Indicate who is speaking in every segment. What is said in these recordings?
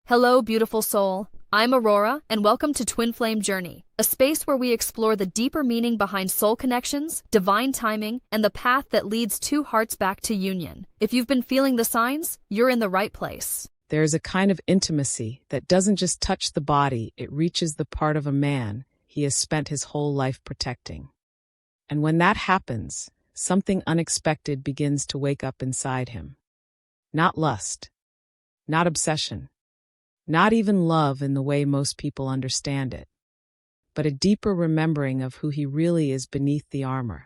Speaker 1: Hello, beautiful soul. I'm Aurora, and welcome to Twin Flame Journey, a space where we explore the deeper meaning behind soul connections, divine timing, and the path that leads two hearts back to union. If you've been feeling the signs, you're in the right place.
Speaker 2: There is a kind of intimacy that doesn't just touch the body, it reaches the part of a man he has spent his whole life protecting. And when that happens, something unexpected begins to wake up inside him. Not lust, not obsession, not even love in the way most people understand it, but a deeper remembering of who he really is beneath the armor.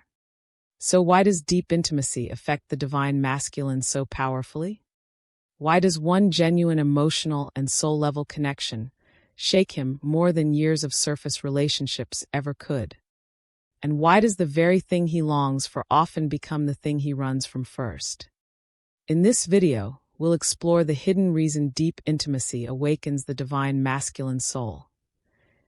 Speaker 2: So why does deep intimacy affect the divine masculine so powerfully? Why does one genuine emotional and soul-level connection shake him more than years of surface relationships ever could? And why does the very thing he longs for often become the thing he runs from first? In this video, we'll explore the hidden reason deep intimacy awakens the divine masculine soul,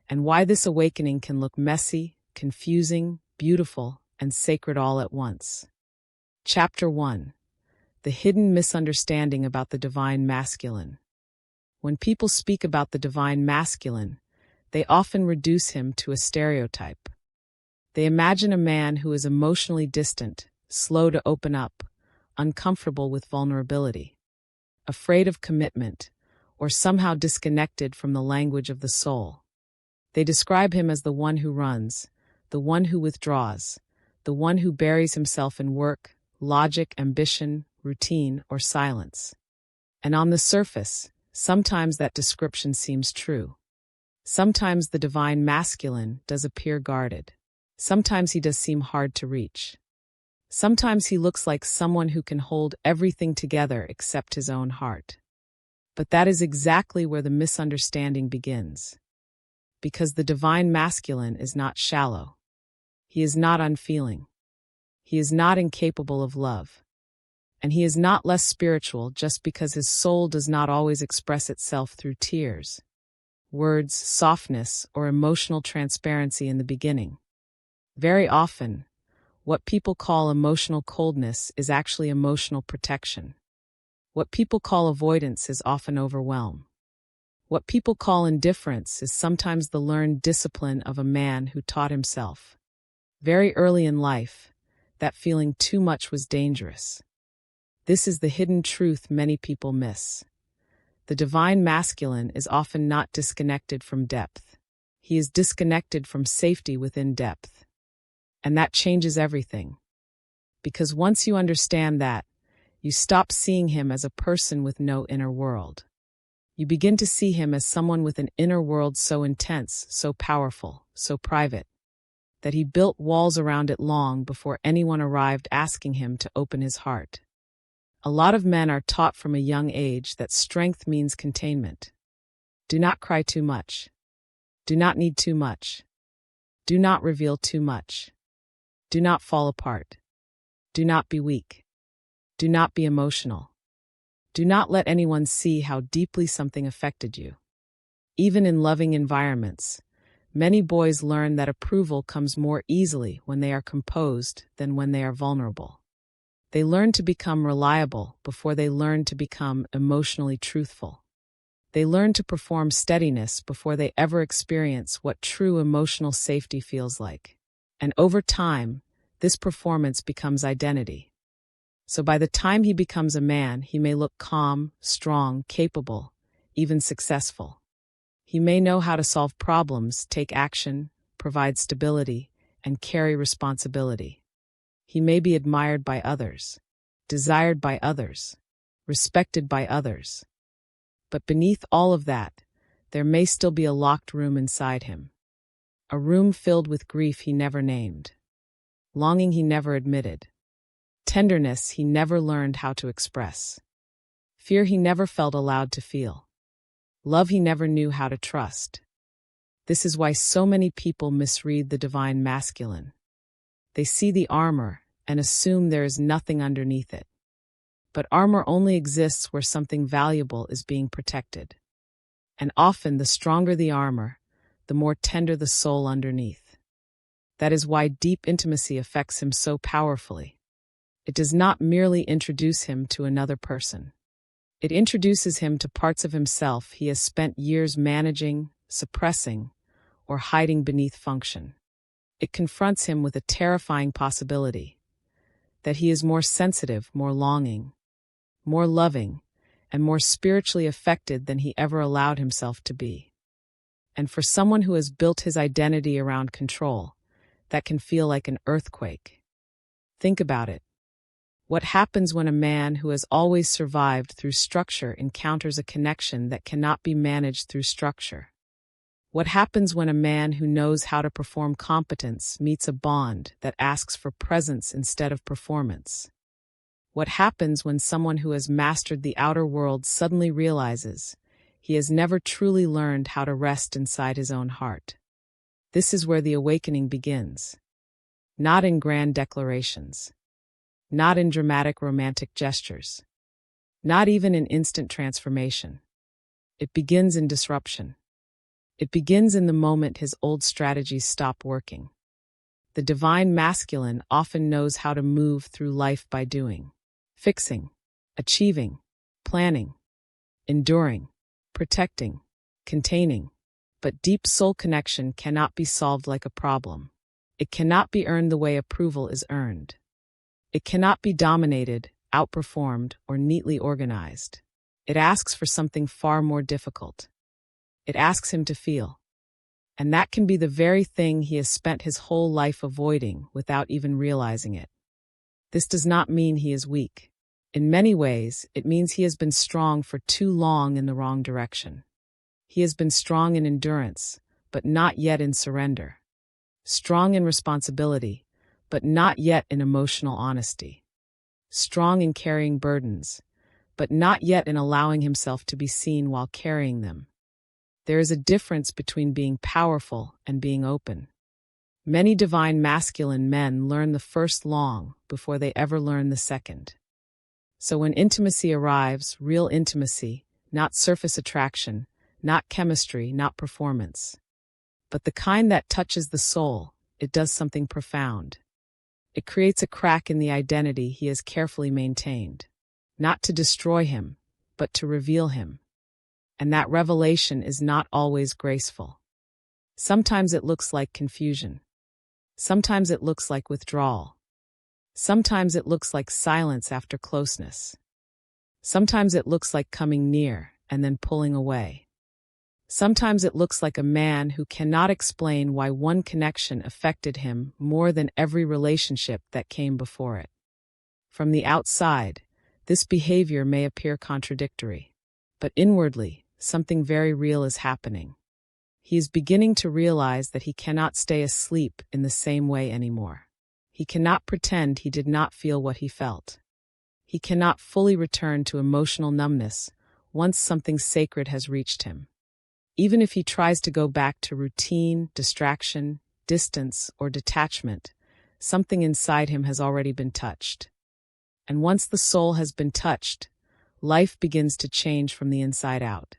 Speaker 2: and why this awakening can look messy, confusing, beautiful, and sacred all at once. Chapter 1. The hidden misunderstanding about the divine masculine. When people speak about the divine masculine, they often reduce him to a stereotype. They imagine a man who is emotionally distant, slow to open up, uncomfortable with vulnerability, afraid of commitment, or somehow disconnected from the language of the soul. They describe him as the one who runs, the one who withdraws, the one who buries himself in work, logic, ambition, routine, or silence. And on the surface, sometimes that description seems true. Sometimes the divine masculine does appear guarded. Sometimes he does seem hard to reach. Sometimes he looks like someone who can hold everything together except his own heart. But that is exactly where the misunderstanding begins. Because the divine masculine is not shallow. He is not unfeeling. He is not incapable of love. And he is not less spiritual just because his soul does not always express itself through tears, words, softness, or emotional transparency in the beginning. Very often, what people call emotional coldness is actually emotional protection. What people call avoidance is often overwhelm. What people call indifference is sometimes the learned discipline of a man who taught himself, very early in life, that feeling too much was dangerous. This is the hidden truth many people miss. The divine masculine is often not disconnected from depth. He is disconnected from safety within depth. And that changes everything. Because once you understand that, you stop seeing him as a person with no inner world. You begin to see him as someone with an inner world so intense, so powerful, so private, that he built walls around it long before anyone arrived asking him to open his heart. A lot of men are taught from a young age that strength means containment. Do not cry too much. Do not need too much. Do not reveal too much. Do not fall apart. Do not be weak. Do not be emotional. Do not let anyone see how deeply something affected you. Even in loving environments, many boys learn that approval comes more easily when they are composed than when they are vulnerable. They learn to become reliable before they learn to become emotionally truthful. They learn to perform steadiness before they ever experience what true emotional safety feels like. And over time, this performance becomes identity. So by the time he becomes a man, he may look calm, strong, capable, even successful. He may know how to solve problems, take action, provide stability, and carry responsibility. He may be admired by others, desired by others, respected by others. But beneath all of that, there may still be a locked room inside him. A room filled with grief he never named, longing he never admitted, tenderness he never learned how to express, fear he never felt allowed to feel, love he never knew how to trust. This is why so many people misread the divine masculine. They see the armor and assume there is nothing underneath it. But armor only exists where something valuable is being protected. And often the stronger the armor, the more tender the soul underneath. That is why deep intimacy affects him so powerfully. It does not merely introduce him to another person. It introduces him to parts of himself he has spent years managing, suppressing, or hiding beneath function. It confronts him with a terrifying possibility that he is more sensitive, more longing, more loving, and more spiritually affected than he ever allowed himself to be. And for someone who has built his identity around control, that can feel like an earthquake. Think about it. What happens when a man who has always survived through structure encounters a connection that cannot be managed through structure? What happens when a man who knows how to perform competence meets a bond that asks for presence instead of performance? What happens when someone who has mastered the outer world suddenly realizes he has never truly learned how to rest inside his own heart? This is where the awakening begins. Not in grand declarations. Not in dramatic romantic gestures. Not even in instant transformation. It begins in disruption. It begins in the moment his old strategies stop working. The divine masculine often knows how to move through life by doing, fixing, achieving, planning, enduring, protecting, containing. But deep soul connection cannot be solved like a problem. It cannot be earned the way approval is earned. It cannot be dominated, outperformed, or neatly organized. It asks for something far more difficult. It asks him to feel. And that can be the very thing he has spent his whole life avoiding without even realizing it. This does not mean he is weak. In many ways, it means he has been strong for too long in the wrong direction. He has been strong in endurance, but not yet in surrender. Strong in responsibility, but not yet in emotional honesty. Strong in carrying burdens, but not yet in allowing himself to be seen while carrying them. There is a difference between being powerful and being open. Many divine masculine men learn the first long before they ever learn the second. So when intimacy arrives, real intimacy, not surface attraction, not chemistry, not performance, but the kind that touches the soul, it does something profound. It creates a crack in the identity he has carefully maintained, not to destroy him, but to reveal him. And that revelation is not always graceful. Sometimes it looks like confusion. Sometimes it looks like withdrawal. Sometimes it looks like silence after closeness. Sometimes it looks like coming near and then pulling away. Sometimes it looks like a man who cannot explain why one connection affected him more than every relationship that came before it. From the outside, this behavior may appear contradictory, but inwardly, something very real is happening. He is beginning to realize that he cannot stay asleep in the same way anymore. He cannot pretend he did not feel what he felt. He cannot fully return to emotional numbness once something sacred has reached him. Even if he tries to go back to routine, distraction, distance, or detachment, something inside him has already been touched. And once the soul has been touched, life begins to change from the inside out.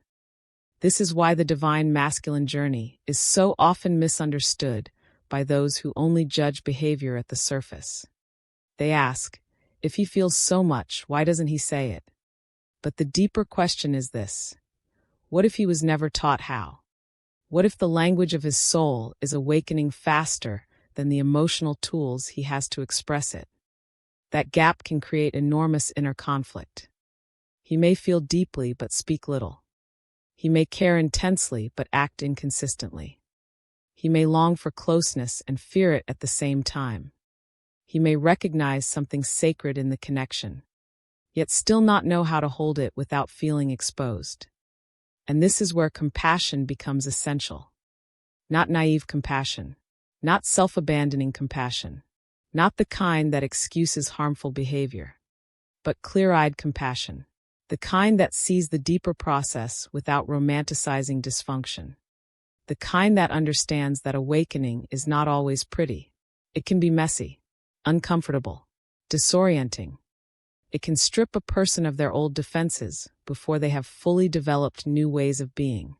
Speaker 2: This is why the divine masculine journey is so often misunderstood by those who only judge behavior at the surface. They ask, if he feels so much, why doesn't he say it? But the deeper question is this: what if he was never taught how? What if the language of his soul is awakening faster than the emotional tools he has to express it? That gap can create enormous inner conflict. He may feel deeply but speak little. He may care intensely but act inconsistently. He may long for closeness and fear it at the same time. He may recognize something sacred in the connection, yet still not know how to hold it without feeling exposed. And this is where compassion becomes essential. Not naive compassion, not self-abandoning compassion, not the kind that excuses harmful behavior, but clear-eyed compassion, the kind that sees the deeper process without romanticizing dysfunction, the kind that understands that awakening is not always pretty. It can be messy, uncomfortable, disorienting. It can strip a person of their old defenses before they have fully developed new ways of being.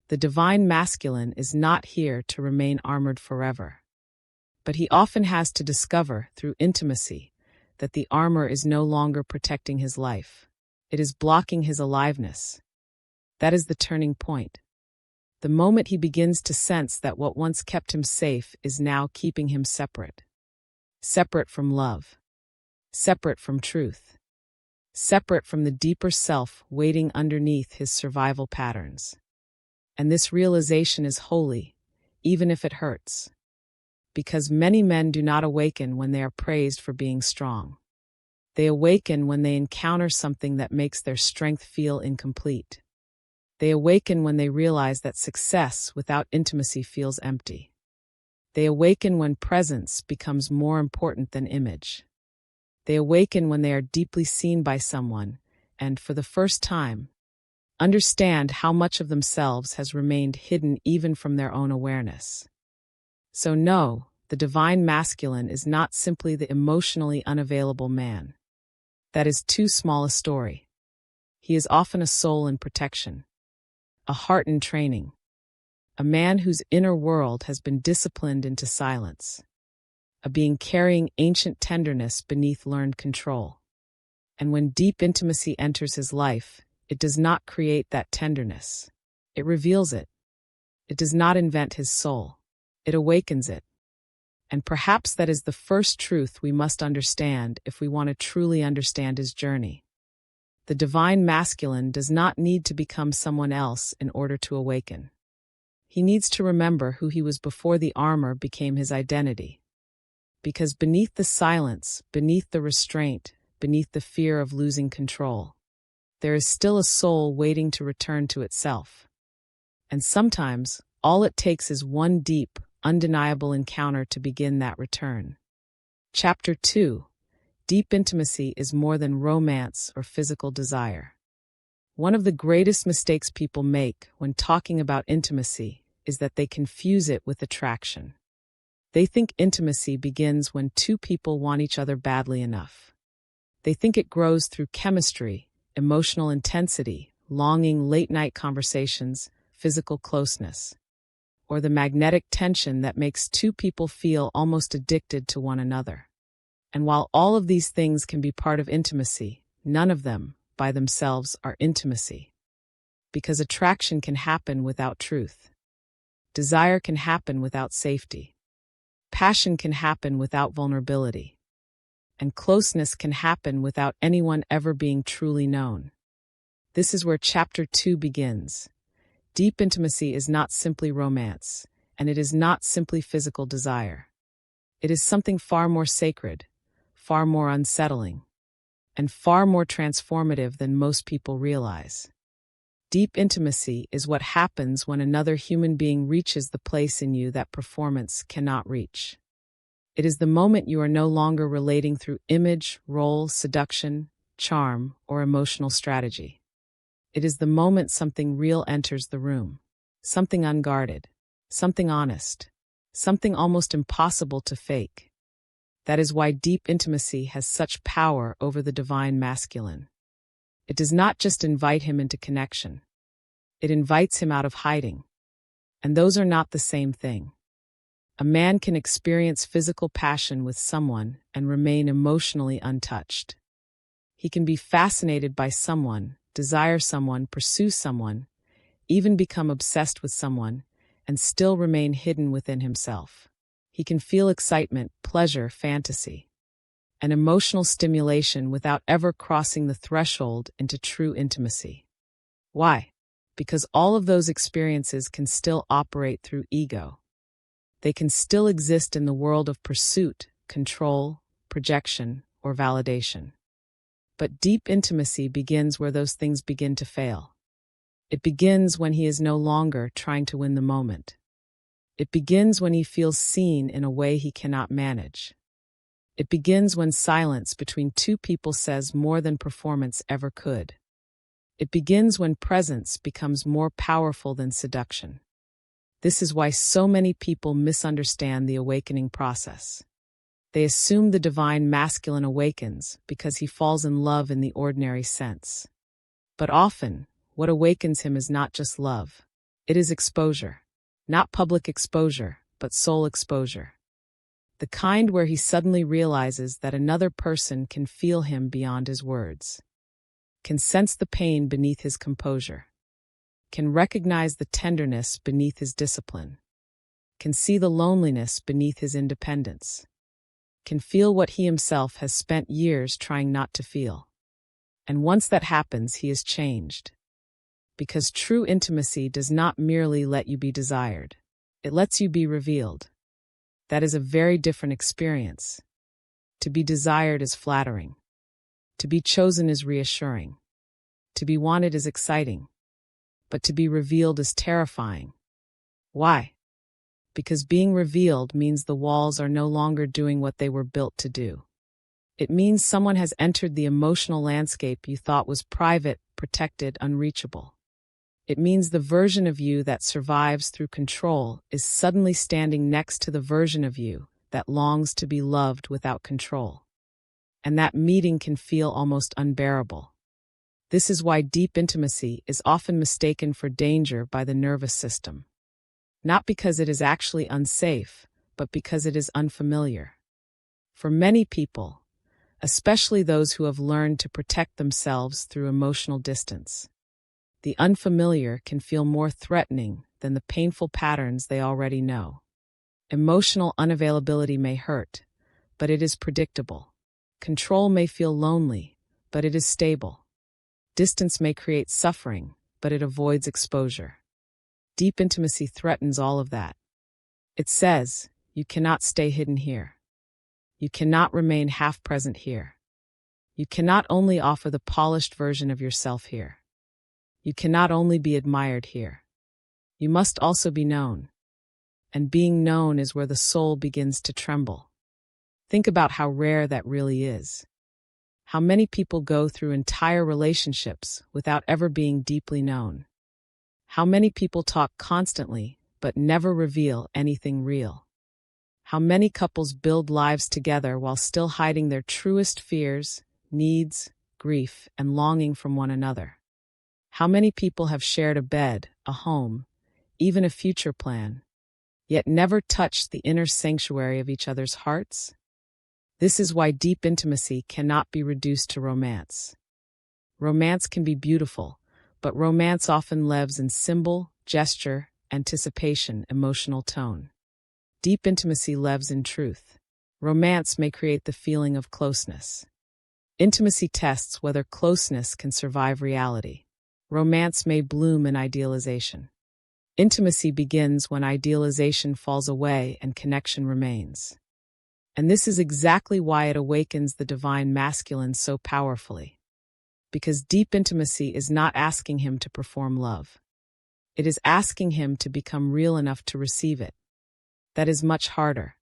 Speaker 2: The divine masculine is not here to remain armored forever. But he often has to discover, through intimacy, that the armor is no longer protecting his life. It is blocking his aliveness. That is the turning point. The moment he begins to sense that what once kept him safe is now keeping him separate. Separate from love. Separate from truth. Separate from the deeper self waiting underneath his survival patterns. And this realization is holy, even if it hurts. Because many men do not awaken when they are praised for being strong. They awaken when they encounter something that makes their strength feel incomplete. They awaken when they realize that success without intimacy feels empty. They awaken when presence becomes more important than image. They awaken when they are deeply seen by someone and, for the first time, understand how much of themselves has remained hidden even from their own awareness. So no, the divine masculine is not simply the emotionally unavailable man. That is too small a story. He is often a soul in protection, a heart in training, a man whose inner world has been disciplined into silence, a being carrying ancient tenderness beneath learned control. And when deep intimacy enters his life, it does not create that tenderness. It reveals it. It does not invent his soul. It awakens it. And perhaps that is the first truth we must understand if we want to truly understand his journey. The divine masculine does not need to become someone else in order to awaken. He needs to remember who he was before the armor became his identity. Because beneath the silence, beneath the restraint, beneath the fear of losing control, there is still a soul waiting to return to itself. And sometimes, all it takes is one deep, undeniable encounter to begin that return. Chapter 2. Deep intimacy is more than romance or physical desire. One of the greatest mistakes people make when talking about intimacy is that they confuse it with attraction. They think intimacy begins when two people want each other badly enough. They think it grows through chemistry, emotional intensity, longing late-night conversations, physical closeness, or the magnetic tension that makes two people feel almost addicted to one another. And while all of these things can be part of intimacy, none of them, by themselves, are intimacy. Because attraction can happen without truth. Desire can happen without safety. Passion can happen without vulnerability. And closeness can happen without anyone ever being truly known. This is where Chapter 2 begins. Deep intimacy is not simply romance, and it is not simply physical desire. It is something far more sacred, far more unsettling, and far more transformative than most people realize. Deep intimacy is what happens when another human being reaches the place in you that performance cannot reach. It is the moment you are no longer relating through image, role, seduction, charm, or emotional strategy. It is the moment something real enters the room, something unguarded, something honest, something almost impossible to fake. That is why deep intimacy has such power over the divine masculine. It does not just invite him into connection. It invites him out of hiding. And those are not the same thing. A man can experience physical passion with someone and remain emotionally untouched. He can be fascinated by someone, desire someone, pursue someone, even become obsessed with someone, and still remain hidden within himself. He can feel excitement, pleasure, fantasy, and emotional stimulation without ever crossing the threshold into true intimacy. Why? Because all of those experiences can still operate through ego. They can still exist in the world of pursuit, control, projection, or validation. But deep intimacy begins where those things begin to fail. It begins when he is no longer trying to win the moment. It begins when he feels seen in a way he cannot manage. It begins when silence between two people says more than performance ever could. It begins when presence becomes more powerful than seduction. This is why so many people misunderstand the awakening process. They assume the divine masculine awakens because he falls in love in the ordinary sense. But often, what awakens him is not just love. It is exposure. Not public exposure, but soul exposure. The kind where he suddenly realizes that another person can feel him beyond his words, can sense the pain beneath his composure, can recognize the tenderness beneath his discipline, can see the loneliness beneath his independence, can feel what he himself has spent years trying not to feel. And once that happens, he is changed. Because true intimacy does not merely let you be desired. It lets you be revealed. That is a very different experience. To be desired is flattering. To be chosen is reassuring. To be wanted is exciting. But to be revealed is terrifying. Why? Because being revealed means the walls are no longer doing what they were built to do. It means someone has entered the emotional landscape you thought was private, protected, unreachable. It means the version of you that survives through control is suddenly standing next to the version of you that longs to be loved without control. And that meeting can feel almost unbearable. This is why deep intimacy is often mistaken for danger by the nervous system. Not because it is actually unsafe, but because it is unfamiliar. For many people, especially those who have learned to protect themselves through emotional distance, the unfamiliar can feel more threatening than the painful patterns they already know. Emotional unavailability may hurt, but it is predictable. Control may feel lonely, but it is stable. Distance may create suffering, but it avoids exposure. Deep intimacy threatens all of that. It says, you cannot stay hidden here. You cannot remain half present here. You cannot only offer the polished version of yourself here. You cannot only be admired here. You must also be known. And being known is where the soul begins to tremble. Think about how rare that really is. How many people go through entire relationships without ever being deeply known? How many people talk constantly but never reveal anything real? How many couples build lives together while still hiding their truest fears, needs, grief, and longing from one another? How many people have shared a bed, a home, even a future plan, yet never touched the inner sanctuary of each other's hearts? This is why deep intimacy cannot be reduced to romance. Romance can be beautiful, but romance often lives in symbol, gesture, anticipation, emotional tone. Deep intimacy lives in truth. Romance may create the feeling of closeness. Intimacy tests whether closeness can survive reality. Romance may bloom in idealization. Intimacy begins when idealization falls away and connection remains. And this is exactly why it awakens the divine masculine so powerfully. Because deep intimacy is not asking him to perform love. It is asking him to become real enough to receive it. That is much harder.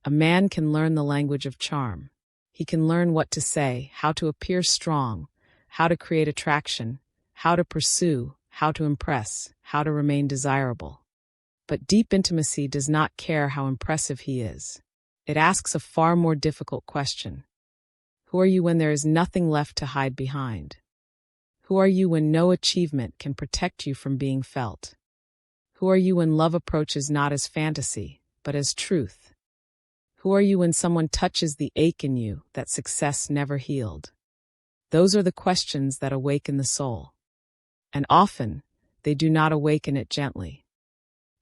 Speaker 2: A man can learn the language of charm. He can learn what to say, how to appear strong, how to create attraction, how to pursue, how to impress, how to remain desirable. But deep intimacy does not care how impressive he is. It asks a far more difficult question. Who are you when there is nothing left to hide behind? Who are you when no achievement can protect you from being felt? Who are you when love approaches not as fantasy, but as truth? Who are you when someone touches the ache in you that success never healed? Those are the questions that awaken the soul. And often, they do not awaken it gently.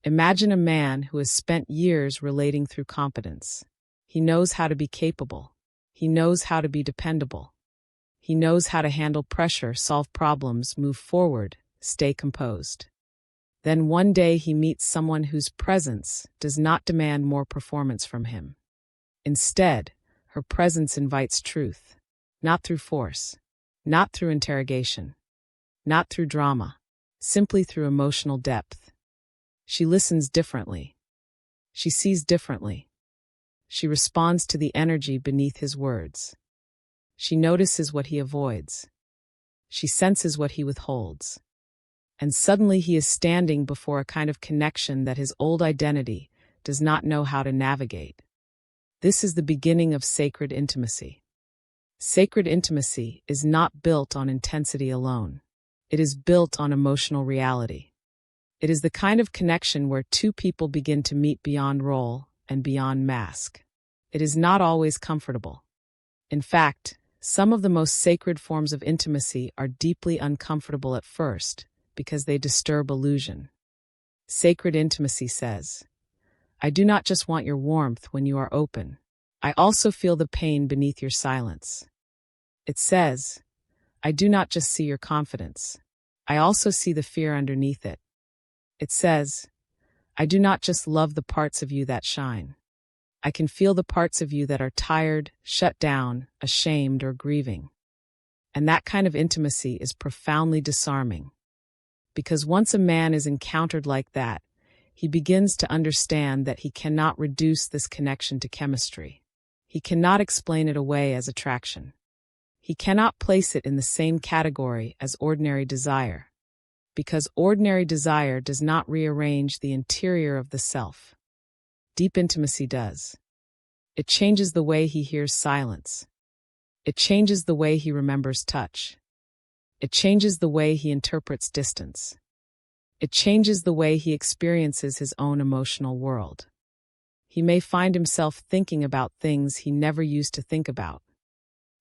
Speaker 2: Imagine a man who has spent years relating through competence. He knows how to be capable. He knows how to be dependable. He knows how to handle pressure, solve problems, move forward, stay composed. Then one day he meets someone whose presence does not demand more performance from him. Instead, her presence invites truth, not through force, not through interrogation, not through drama, simply through emotional depth. She listens differently. She sees differently. She responds to the energy beneath his words. She notices what he avoids. She senses what he withholds. And suddenly he is standing before a kind of connection that his old identity does not know how to navigate. This is the beginning of sacred intimacy. Sacred intimacy is not built on intensity alone. It is built on emotional reality. It is the kind of connection where two people begin to meet beyond role and beyond mask. It is not always comfortable. In fact, Some of the most sacred forms of intimacy are deeply uncomfortable at first because they disturb illusion. Sacred intimacy says, I do not just want your warmth when you are open. I also feel the pain beneath your silence. It says, I do not just see your confidence. I also see the fear underneath it. It says, I do not just love the parts of you that shine. I can feel the parts of you that are tired, shut down, ashamed, or grieving. And that kind of intimacy is profoundly disarming. Because once a man is encountered like that, he begins to understand that he cannot reduce this connection to chemistry. He cannot explain it away as attraction. He cannot place it in the same category as ordinary desire. Because ordinary desire does not rearrange the interior of the self. Deep intimacy does. It changes the way he hears silence. It changes the way he remembers touch. It changes the way he interprets distance. It changes the way he experiences his own emotional world. He may find himself thinking about things he never used to think about.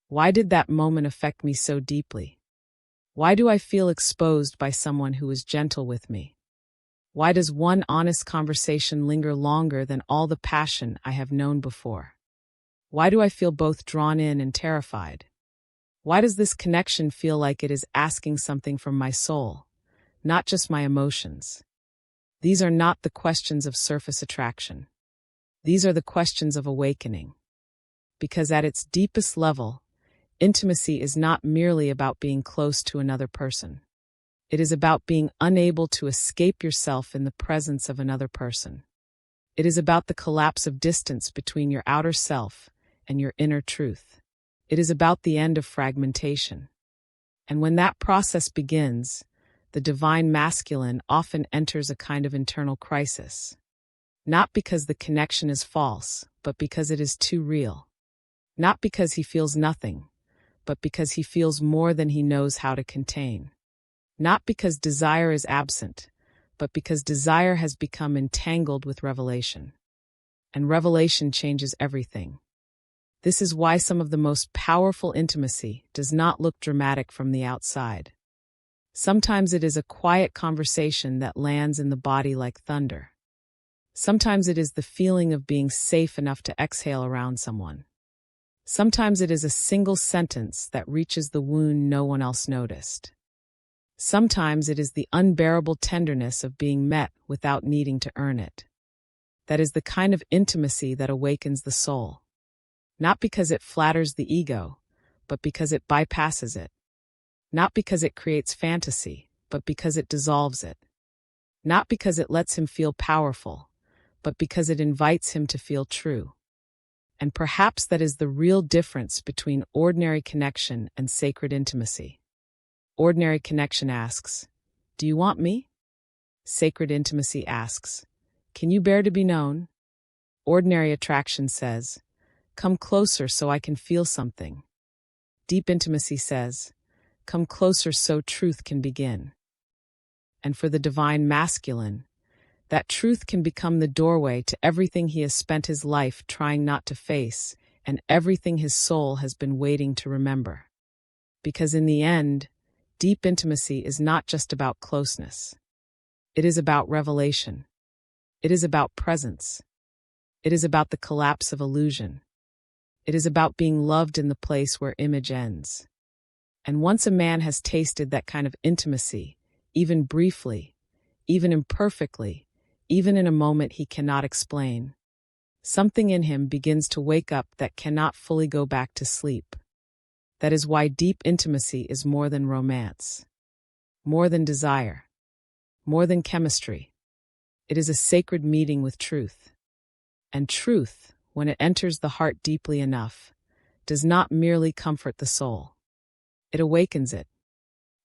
Speaker 2: Why did that moment affect me so deeply? Why do I feel exposed by someone who is gentle with me? Why does one honest conversation linger longer than all the passion I have known before? Why do I feel both drawn in and terrified? Why does this connection feel like it is asking something from my soul, not just my emotions? These are not the questions of surface attraction. These are the questions of awakening. Because at its deepest level, intimacy is not merely about being close to another person. It is about being unable to escape yourself in the presence of another person. It is about the collapse of distance between your outer self and your inner truth. It is about the end of fragmentation. And when that process begins, the divine masculine often enters a kind of internal crisis. Not because the connection is false, but because it is too real. Not because he feels nothing, but because he feels more than he knows how to contain. Not because desire is absent, but because desire has become entangled with revelation. And revelation changes everything. This is why some of the most powerful intimacy does not look dramatic from the outside. Sometimes it is a quiet conversation that lands in the body like thunder. Sometimes it is the feeling of being safe enough to exhale around someone. Sometimes it is a single sentence that reaches the wound no one else noticed. Sometimes it is the unbearable tenderness of being met without needing to earn it. That is the kind of intimacy that awakens the soul. Not because it flatters the ego, but because it bypasses it. Not because it creates fantasy, but because it dissolves it. Not because it lets him feel powerful, but because it invites him to feel true. And perhaps that is the real difference between ordinary connection and sacred intimacy. Ordinary connection asks, do you want me? Sacred intimacy asks, can you bear to be known? Ordinary attraction says, come closer so I can feel something. Deep intimacy says, come closer so truth can begin. And for the divine masculine, that truth can become the doorway to everything he has spent his life trying not to face and everything his soul has been waiting to remember. Because in the end, deep intimacy is not just about closeness. It is about revelation. It is about presence. It is about the collapse of illusion. It is about being loved in the place where image ends. And once a man has tasted that kind of intimacy, even briefly, even imperfectly, even in a moment he cannot explain, something in him begins to wake up that cannot fully go back to sleep. That is why deep intimacy is more than romance, more than desire, more than chemistry. It is a sacred meeting with truth. And truth, when it enters the heart deeply enough, does not merely comfort the soul. It awakens it.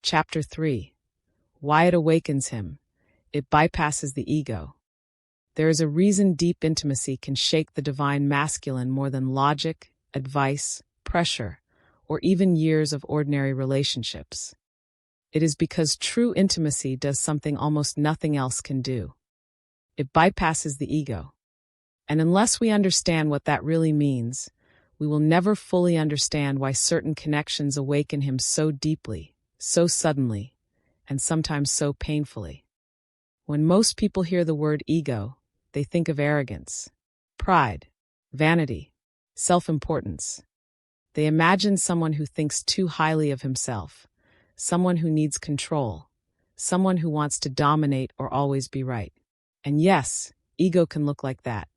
Speaker 2: Chapter 3. Why it awakens him. It bypasses the ego. There is a reason deep intimacy can shake the divine masculine more than logic, advice, pressure, or even years of ordinary relationships. It is because true intimacy does something almost nothing else can do. It bypasses the ego. And unless we understand what that really means, we will never fully understand why certain connections awaken him so deeply, so suddenly, and sometimes so painfully. When most people hear the word ego, they think of arrogance, pride, vanity, self-importance. They imagine someone who thinks too highly of himself, someone who needs control, someone who wants to dominate or always be right. And yes, ego can look like that.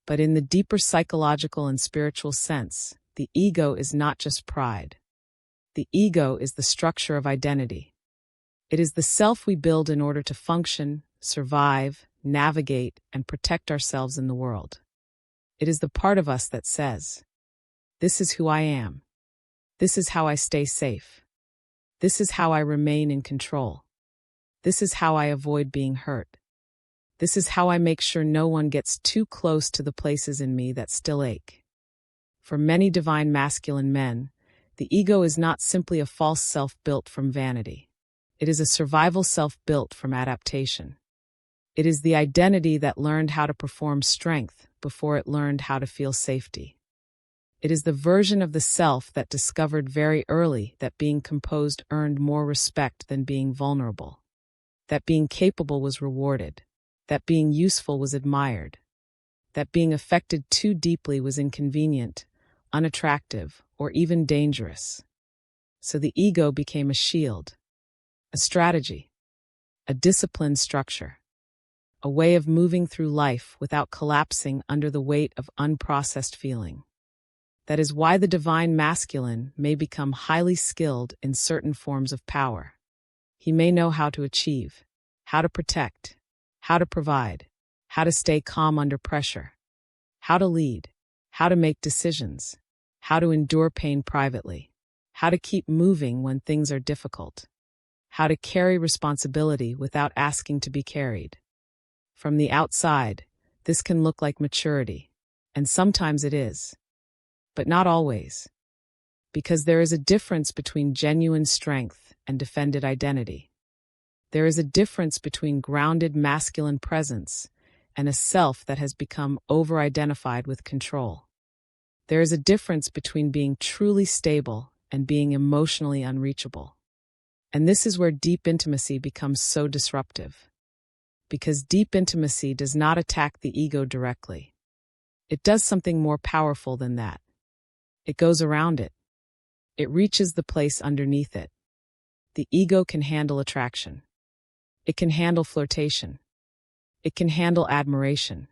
Speaker 2: But in the deeper psychological and spiritual sense, the ego is not just pride. The ego is the structure of identity. It is the self we build in order to function, survive, navigate, and protect ourselves in the world. It is the part of us that says, "This is who I am. This is how I stay safe. This is how I remain in control. This is how I avoid being hurt. This is how I make sure no one gets too close to the places in me that still ache." For many divine masculine men, the ego is not simply a false self built from vanity. It is a survival self built from adaptation. It is the identity that learned how to perform strength before it learned how to feel safety. It is the version of the self that discovered very early that being composed earned more respect than being vulnerable, that being capable was rewarded, that being useful was admired, that being affected too deeply was inconvenient, unattractive, or even dangerous. So the ego became a shield, a strategy, a disciplined structure, a way of moving through life without collapsing under the weight of unprocessed feeling. That is why the divine masculine may become highly skilled in certain forms of power. He may know how to achieve, how to protect, how to provide, how to stay calm under pressure, how to lead, how to make decisions, how to endure pain privately, how to keep moving when things are difficult, how to carry responsibility without asking to be carried. From the outside, this can look like maturity, and sometimes it is. But not always. Because there is a difference between genuine strength and defended identity. There is a difference between grounded masculine presence and a self that has become over-identified with control. There is a difference between being truly stable and being emotionally unreachable. And this is where deep intimacy becomes so disruptive. Because deep intimacy does not attack the ego directly. It does something more powerful than that. It goes around it. It reaches the place underneath it. The ego can handle attraction. It can handle flirtation. It can handle admiration.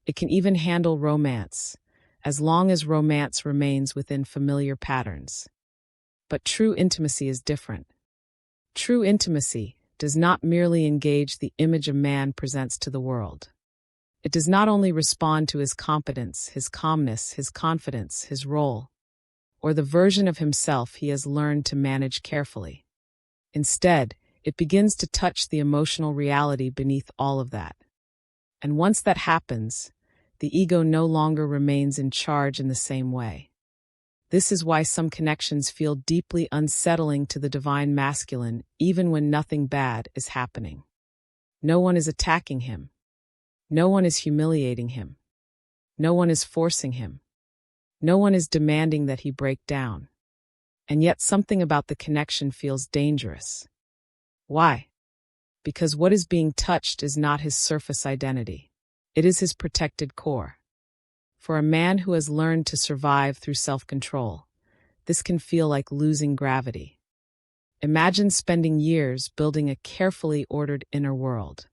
Speaker 2: It can even handle romance, as long as romance remains within familiar patterns. But true intimacy is different. True intimacy does not merely engage the image a man presents to the world. It does not only respond to his competence, his calmness, his confidence, his role, or the version of himself he has learned to manage carefully. Instead, it begins to touch the emotional reality beneath all of that. And once that happens, the ego no longer remains in charge in the same way. This is why some connections feel deeply unsettling to the divine masculine, even when nothing bad is happening. No one is attacking him. No one is humiliating him. No one is forcing him. No one is demanding that he break down. And yet something about the connection feels dangerous. Why? Because what is being touched is not his surface identity. It is his protected core. For a man who has learned to survive through self-control, this can feel like losing gravity. Imagine spending years building a carefully ordered inner world.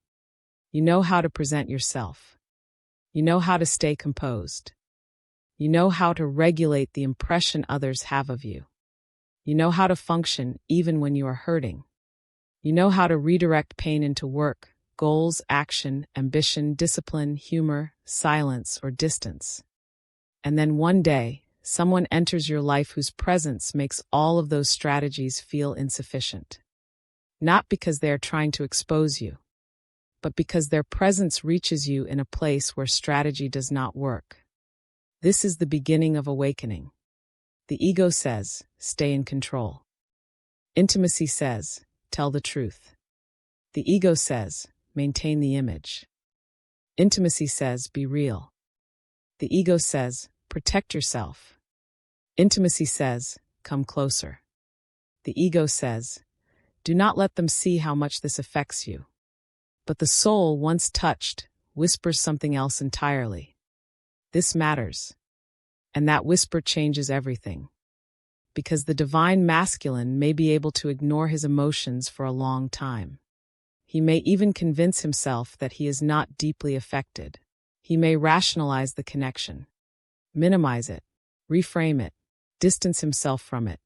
Speaker 2: You know how to present yourself. You know how to stay composed. You know how to regulate the impression others have of you. You know how to function even when you are hurting. You know how to redirect pain into work, goals, action, ambition, discipline, humor, silence, or distance. And then one day, someone enters your life whose presence makes all of those strategies feel insufficient. Not because they are trying to expose you, but because their presence reaches you in a place where strategy does not work. This is the beginning of awakening. The ego says, stay in control. Intimacy says, tell the truth. The ego says, maintain the image. Intimacy says, be real. The ego says, protect yourself. Intimacy says, come closer. The ego says, do not let them see how much this affects you. But the soul, once touched, whispers something else entirely. This matters. And that whisper changes everything. Because the divine masculine may be able to ignore his emotions for a long time. He may even convince himself that he is not deeply affected. He may rationalize the connection, minimize it, reframe it, distance himself from it.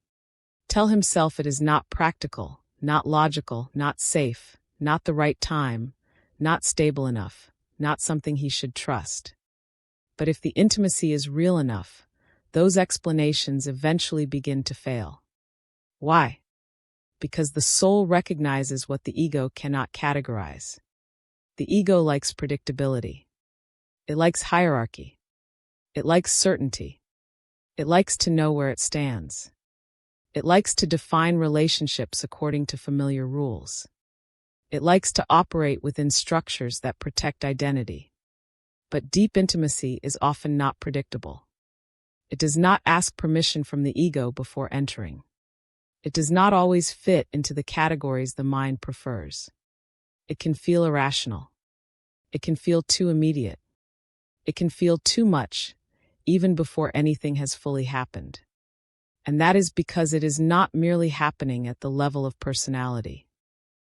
Speaker 2: Tell himself it is not practical, not logical, not safe, not the right time, not stable enough, not something he should trust. But if the intimacy is real enough, those explanations eventually begin to fail. Why? Because the soul recognizes what the ego cannot categorize. The ego likes predictability. It likes hierarchy. It likes certainty. It likes to know where it stands. It likes to define relationships according to familiar rules. It likes to operate within structures that protect identity. But deep intimacy is often not predictable. It does not ask permission from the ego before entering. It does not always fit into the categories the mind prefers. It can feel irrational. It can feel too immediate. It can feel too much, even before anything has fully happened. And that is because it is not merely happening at the level of personality.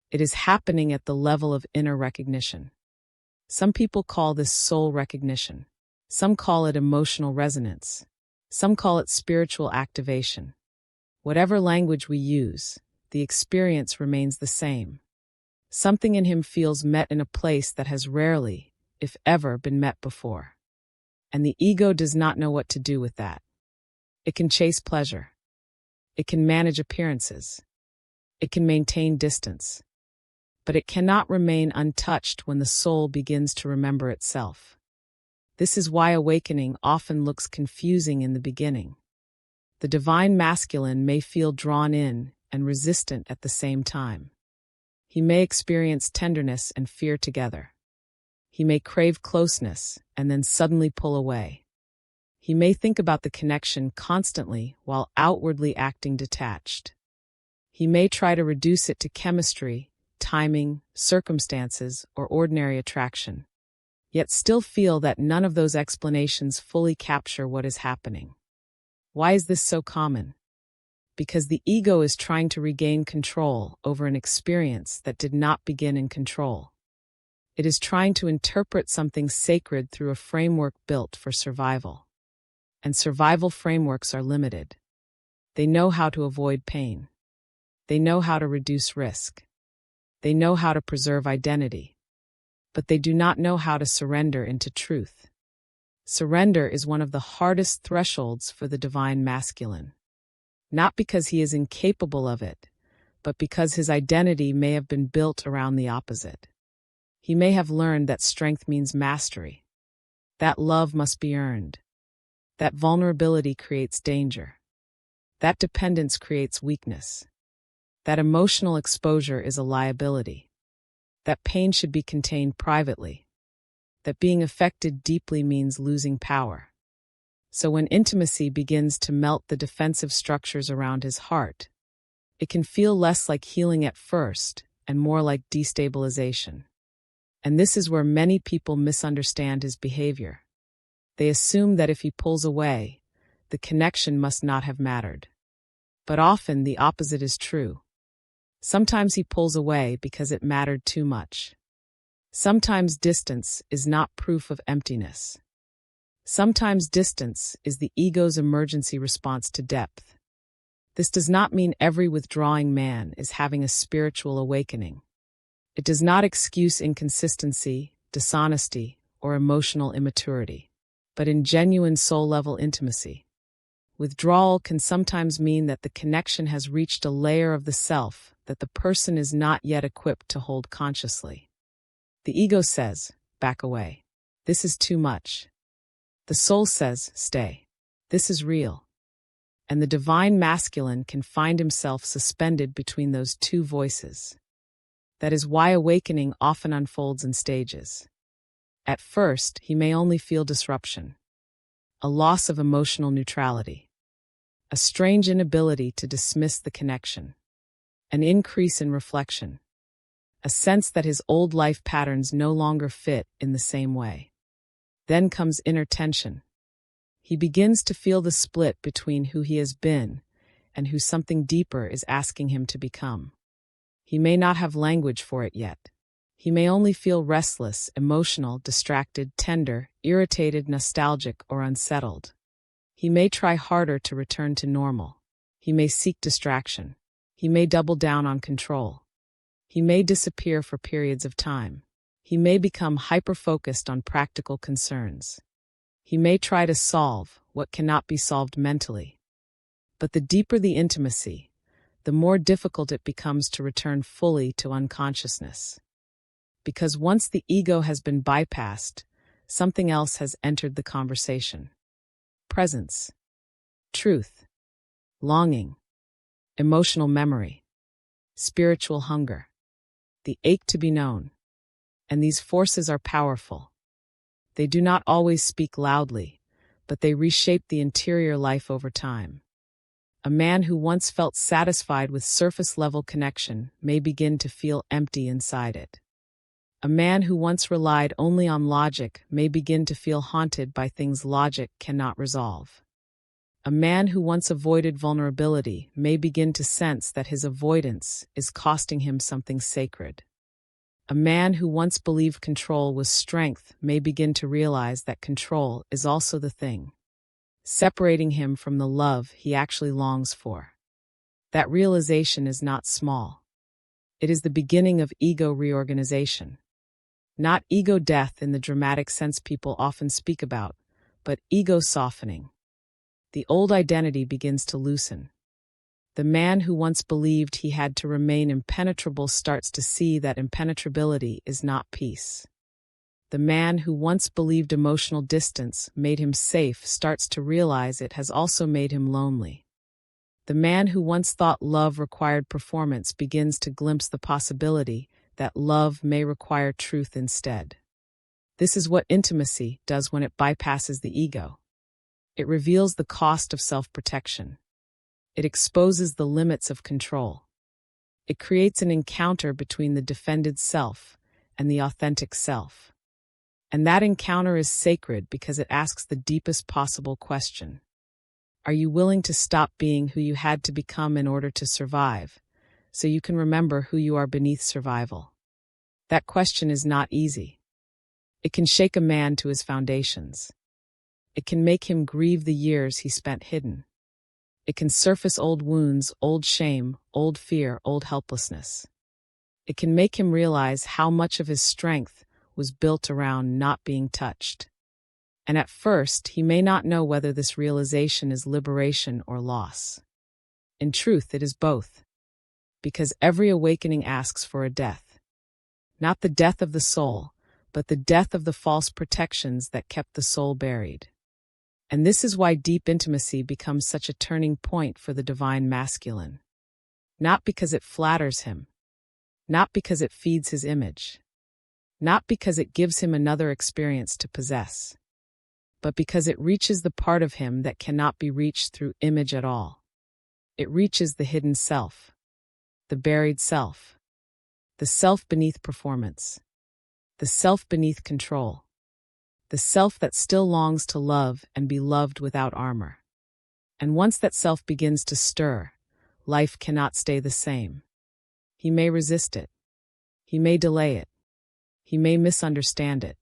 Speaker 2: It is happening at the level of inner recognition. Some people call this soul recognition. Some call it emotional resonance. Some call it spiritual activation. Whatever language we use, the experience remains the same. Something in him feels met in a place that has rarely, if ever, been met before. And the ego does not know what to do with that. It can chase pleasure. It can manage appearances. It can maintain distance. But it cannot remain untouched when the soul begins to remember itself. This is why awakening often looks confusing in the beginning. The divine masculine may feel drawn in and resistant at the same time. He may experience tenderness and fear together. He may crave closeness and then suddenly pull away. He may think about the connection constantly while outwardly acting detached. He may try to reduce it to chemistry, timing, circumstances, or ordinary attraction, yet still feel that none of those explanations fully capture what is happening. Why is this so common? Because the ego is trying to regain control over an experience that did not begin in control. It is trying to interpret something sacred through a framework built for survival. And survival frameworks are limited. They know how to avoid pain. They know how to reduce risk. They know how to preserve identity. But they do not know how to surrender into truth. Surrender is one of the hardest thresholds for the divine masculine. Not because he is incapable of it, but because his identity may have been built around the opposite. He may have learned that strength means mastery, that love must be earned, that vulnerability creates danger, that dependence creates weakness, that emotional exposure is a liability, that pain should be contained privately, that being affected deeply means losing power. So when intimacy begins to melt the defensive structures around his heart, it can feel less like healing at first and more like destabilization. And this is where many people misunderstand his behavior. They assume that if he pulls away, the connection must not have mattered. But often the opposite is true. Sometimes he pulls away because it mattered too much. Sometimes distance is not proof of emptiness. Sometimes distance is the ego's emergency response to depth. This does not mean every withdrawing man is having a spiritual awakening. It does not excuse inconsistency, dishonesty, or emotional immaturity. But in genuine soul-level intimacy, withdrawal can sometimes mean that the connection has reached a layer of the self that the person is not yet equipped to hold consciously. The ego says, back away. This is too much. The soul says, stay. This is real. And the divine masculine can find himself suspended between those two voices. That is why awakening often unfolds in stages. At first, he may only feel disruption. a loss of emotional neutrality, a strange inability to dismiss the connection, an increase in reflection, a sense that his old life patterns no longer fit in the same way. Then comes inner tension. He begins to feel the split between who he has been and who something deeper is asking him to become. He may not have language for it yet. He may only feel restless, emotional, distracted, tender, irritated, nostalgic, or unsettled. He may try harder to return to normal. He may seek distraction. He may double down on control. He may disappear for periods of time. He may become hyper-focused on practical concerns. He may try to solve what cannot be solved mentally. But the deeper the intimacy, the more difficult it becomes to return fully to unconsciousness. Because once the ego has been bypassed, something else has entered the conversation. Presence, truth, longing, emotional memory, spiritual hunger, the ache to be known. And these forces are powerful. They do not always speak loudly, but they reshape the interior life over time. A man who once felt satisfied with surface-level connection may begin to feel empty inside it. A man who once relied only on logic may begin to feel haunted by things logic cannot resolve. A man who once avoided vulnerability may begin to sense that his avoidance is costing him something sacred. A man who once believed control was strength may begin to realize that control is also the thing separating him from the love he actually longs for. That realization is not small. It is the beginning of ego reorganization. Not ego death in the dramatic sense people often speak about, but ego softening. The old identity begins to loosen. The man who once believed he had to remain impenetrable starts to see that impenetrability is not peace. The man who once believed emotional distance made him safe starts to realize it has also made him lonely. The man who once thought love required performance begins to glimpse the possibility that love may require truth instead. This is what intimacy does when it bypasses the ego. It reveals the cost of self-protection. It exposes the limits of control. It creates an encounter between the defended self and the authentic self. And that encounter is sacred because it asks the deepest possible question. Are you willing to stop being who you had to become in order to survive, so you can remember who you are beneath survival? That question is not easy. It can shake a man to his foundations. It can make him grieve the years he spent hidden. It can surface old wounds, old shame, old fear, old helplessness. It can make him realize how much of his strength was built around not being touched. And at first, he may not know whether this realization is liberation or loss. In truth, it is both. Because every awakening asks for a death. Not the death of the soul, but the death of the false protections that kept the soul buried. And this is why deep intimacy becomes such a turning point for the divine masculine. Not because it flatters him. Not because it feeds his image. Not because it gives him another experience to possess. But because it reaches the part of him that cannot be reached through image at all. It reaches the hidden self. The buried self. The self beneath performance. The self beneath control. The self that still longs to love and be loved without armor. And once that self begins to stir, life cannot stay the same. He may resist it. He may delay it. He may misunderstand it.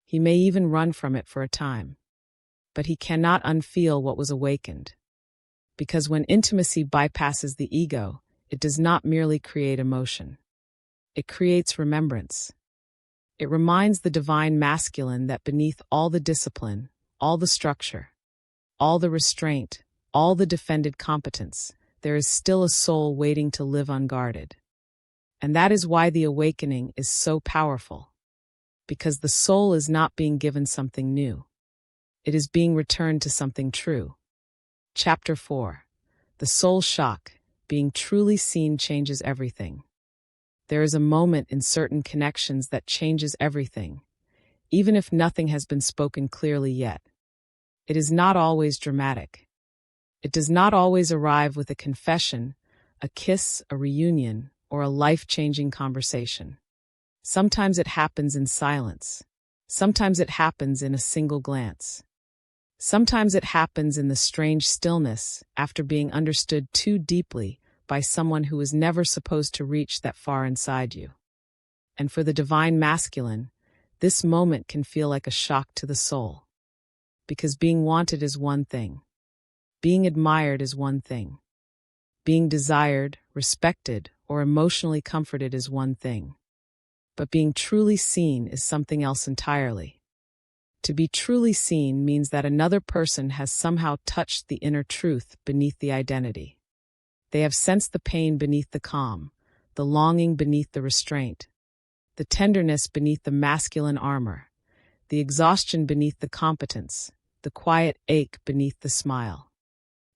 Speaker 2: He may even run from it for a time. But he cannot unfeel what was awakened. Because when intimacy bypasses the ego, it does not merely create emotion. It creates remembrance. It reminds the divine masculine that beneath all the discipline, all the structure, all the restraint, all the defended competence, there is still a soul waiting to live unguarded. And that is why the awakening is so powerful. Because the soul is not being given something new. It is being returned to something true. Chapter 4. The soul shock. Being truly seen changes everything. There is a moment in certain connections that changes everything, even if nothing has been spoken clearly yet. It is not always dramatic. It does not always arrive with a confession, a kiss, a reunion, or a life-changing conversation. Sometimes it happens in silence. Sometimes it happens in a single glance. Sometimes it happens in the strange stillness after being understood too deeply by someone who was never supposed to reach that far inside you. And for the divine masculine, this moment can feel like a shock to the soul. Because being wanted is one thing. Being admired is one thing. Being desired, respected, or emotionally comforted is one thing. But being truly seen is something else entirely. To be truly seen means that another person has somehow touched the inner truth beneath the identity. They have sensed the pain beneath the calm, the longing beneath the restraint, the tenderness beneath the masculine armor, the exhaustion beneath the competence, the quiet ache beneath the smile.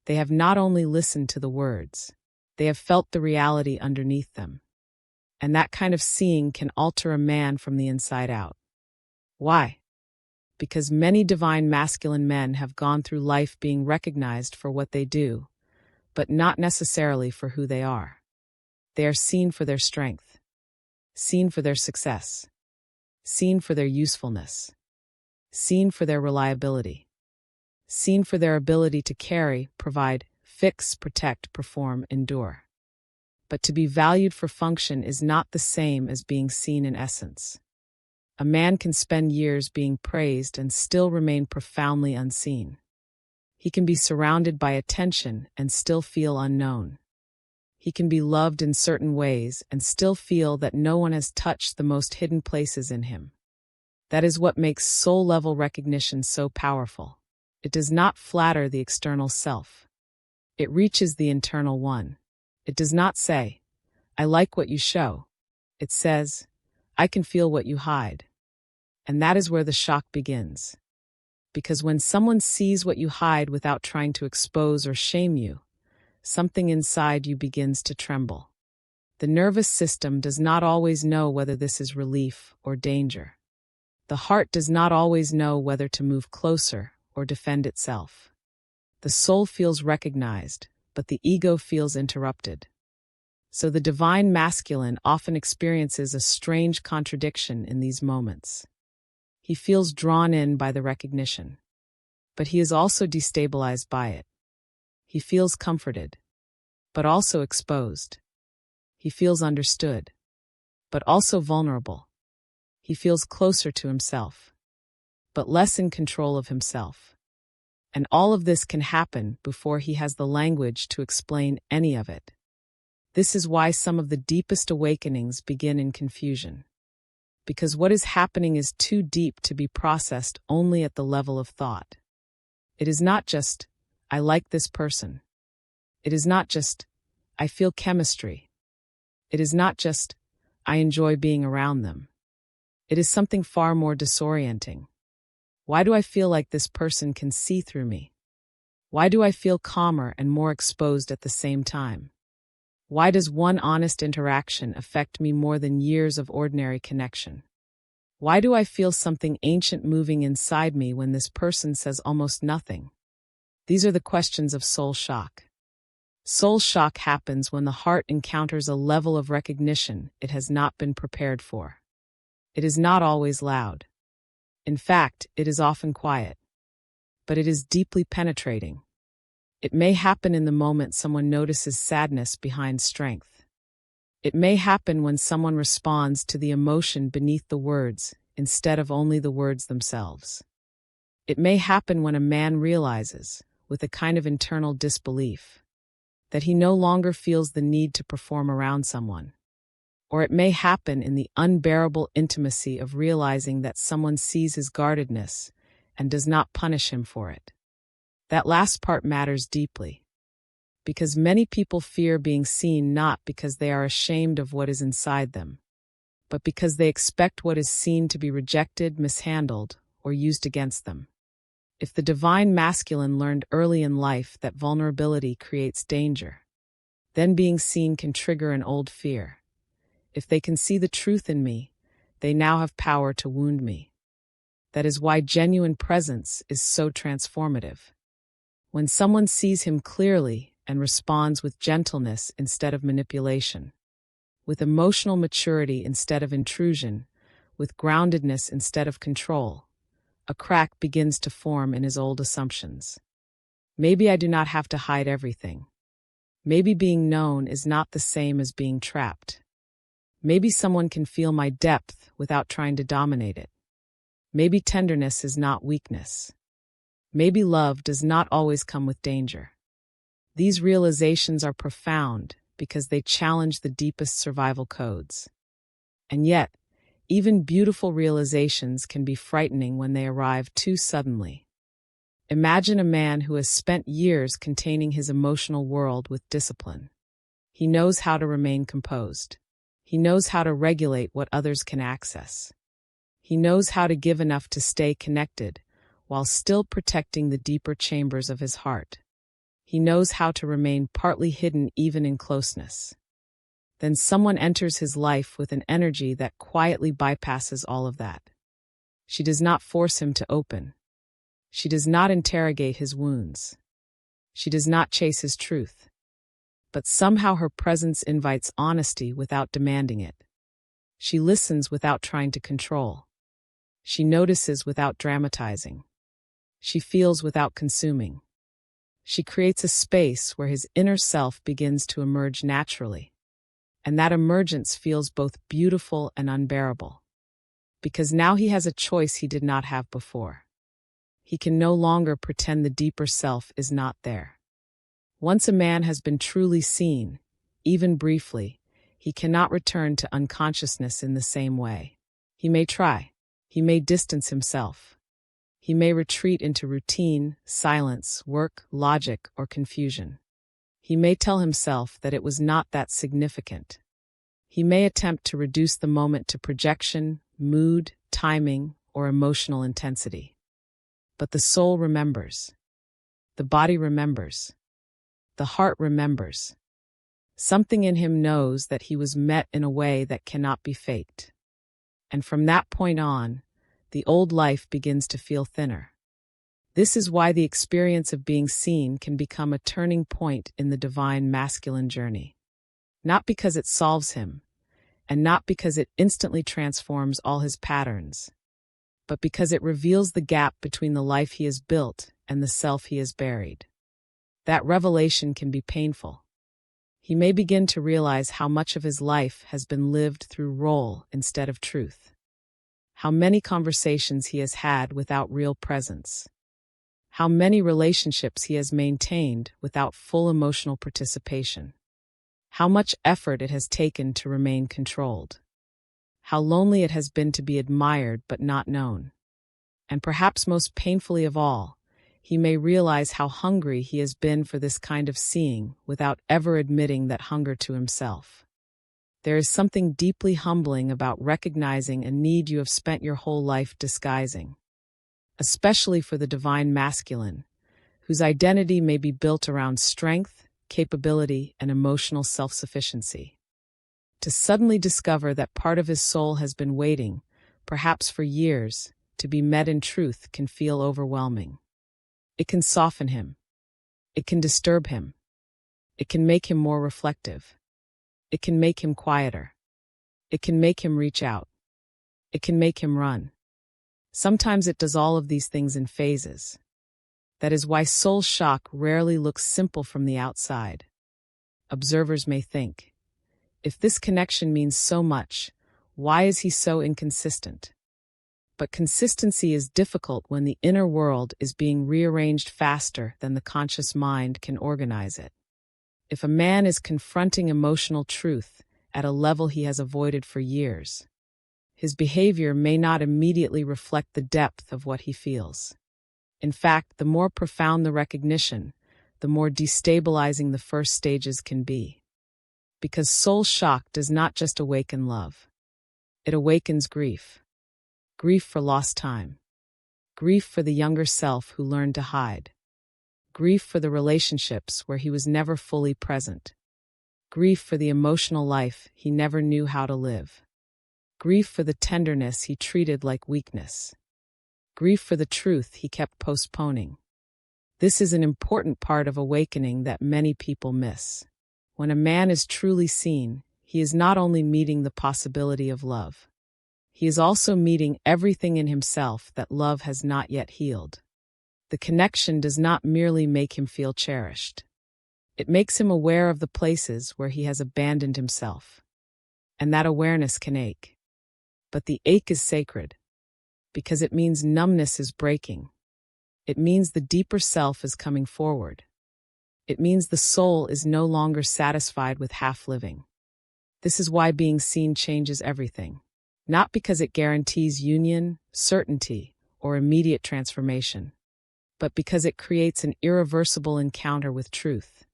Speaker 2: They have not only listened to the words, they have felt the reality underneath them. And that kind of seeing can alter a man from the inside out. Why? Because many divine masculine men have gone through life being recognized for what they do, but not necessarily for who they are. They are seen for their strength, seen for their success, seen for their usefulness, seen for their reliability, seen for their ability to carry, provide, fix, protect, perform, endure. But to be valued for function is not the same as being seen in essence. A man can spend years being praised and still remain profoundly unseen. He can be surrounded by attention and still feel unknown. He can be loved in certain ways and still feel that no one has touched the most hidden places in him. That is what makes soul-level recognition so powerful. It does not flatter the external self. It reaches the internal one. It does not say, "I like what you show." It says, "I can feel what you hide." And that is where the shock begins. Because when someone sees what you hide without trying to expose or shame you, something inside you begins to tremble. The nervous system does not always know whether this is relief or danger. The heart does not always know whether to move closer or defend itself. The soul feels recognized, but the ego feels interrupted. So the divine masculine often experiences a strange contradiction in these moments. He feels drawn in by the recognition, but he is also destabilized by it. He feels comforted, but also exposed. He feels understood, but also vulnerable. He feels closer to himself, but less in control of himself. And all of this can happen before he has the language to explain any of it. This is why some of the deepest awakenings begin in confusion. Because what is happening is too deep to be processed only at the level of thought. It is not just, "I like this person." It is not just, "I feel chemistry." It is not just, "I enjoy being around them." It is something far more disorienting. Why do I feel like this person can see through me? Why do I feel calmer and more exposed at the same time? Why does one honest interaction affect me more than years of ordinary connection? Why do I feel something ancient moving inside me when this person says almost nothing? These are the questions of soul shock. Soul shock happens when the heart encounters a level of recognition it has not been prepared for. It is not always loud. In fact, it is often quiet. But it is deeply penetrating. It may happen in the moment someone notices sadness behind strength. It may happen when someone responds to the emotion beneath the words instead of only the words themselves. It may happen when a man realizes, with a kind of internal disbelief, that he no longer feels the need to perform around someone. Or it may happen in the unbearable intimacy of realizing that someone sees his guardedness and does not punish him for it. That last part matters deeply, because many people fear being seen not because they are ashamed of what is inside them, but because they expect what is seen to be rejected, mishandled, or used against them. If the divine masculine learned early in life that vulnerability creates danger, then being seen can trigger an old fear. If they can see the truth in me, they now have power to wound me. That is why genuine presence is so transformative. When someone sees him clearly and responds with gentleness instead of manipulation, with emotional maturity instead of intrusion, with groundedness instead of control, a crack begins to form in his old assumptions. Maybe I do not have to hide everything. Maybe being known is not the same as being trapped. Maybe someone can feel my depth without trying to dominate it. Maybe tenderness is not weakness. Maybe love does not always come with danger. These realizations are profound because they challenge the deepest survival codes. And yet, even beautiful realizations can be frightening when they arrive too suddenly. Imagine a man who has spent years containing his emotional world with discipline. He knows how to remain composed. He knows how to regulate what others can access. He knows how to give enough to stay connected while still protecting the deeper chambers of his heart. He knows how to remain partly hidden even in closeness. Then someone enters his life with an energy that quietly bypasses all of that. She does not force him to open. She does not interrogate his wounds. She does not chase his truth. But somehow her presence invites honesty without demanding it. She listens without trying to control. She notices without dramatizing. She feels without consuming. She creates a space where his inner self begins to emerge naturally. And that emergence feels both beautiful and unbearable. Because now he has a choice he did not have before. He can no longer pretend the deeper self is not there. Once a man has been truly seen, even briefly, he cannot return to unconsciousness in the same way. He may try. He may distance himself. He may retreat into routine, silence, work, logic, or confusion. He may tell himself that it was not that significant. He may attempt to reduce the moment to projection, mood, timing, or emotional intensity. But the soul remembers. The body remembers. The heart remembers. Something in him knows that he was met in a way that cannot be faked. And from that point on, the old life begins to feel thinner. This is why the experience of being seen can become a turning point in the divine masculine journey. Not because it solves him, and not because it instantly transforms all his patterns, but because it reveals the gap between the life he has built and the self he has buried. That revelation can be painful. He may begin to realize how much of his life has been lived through role instead of truth. How many conversations he has had without real presence. How many relationships he has maintained without full emotional participation. How much effort it has taken to remain controlled. How lonely it has been to be admired but not known. And perhaps most painfully of all, he may realize how hungry he has been for this kind of seeing without ever admitting that hunger to himself. There is something deeply humbling about recognizing a need you have spent your whole life disguising. Especially for the divine masculine, whose identity may be built around strength, capability, and emotional self-sufficiency. To suddenly discover that part of his soul has been waiting, perhaps for years, to be met in truth can feel overwhelming. It can soften him. It can disturb him. It can make him more reflective. It can make him quieter. It can make him reach out. It can make him run. Sometimes it does all of these things in phases. That is why soul shock rarely looks simple from the outside. Observers may think, if this connection means so much, why is he so inconsistent? But consistency is difficult when the inner world is being rearranged faster than the conscious mind can organize it. If a man is confronting emotional truth at a level he has avoided for years, his behavior may not immediately reflect the depth of what he feels. In fact, the more profound the recognition, the more destabilizing the first stages can be. Because soul shock does not just awaken love. It awakens grief. Grief for lost time. Grief for the younger self who learned to hide. Grief for the relationships where he was never fully present. Grief for the emotional life he never knew how to live. Grief for the tenderness he treated like weakness. grief for the truth he kept postponing. This is an important part of awakening that many people miss. When a man is truly seen, he is not only meeting the possibility of love. He is also meeting everything in himself that love has not yet healed. The connection does not merely make him feel cherished. It makes him aware of the places where he has abandoned himself. And that awareness can ache. But the ache is sacred, because it means numbness is breaking. It means the deeper self is coming forward. It means the soul is no longer satisfied with half-living. This is why being seen changes everything. Not because it guarantees union, certainty, or immediate transformation, but because it creates an irreversible encounter with truth.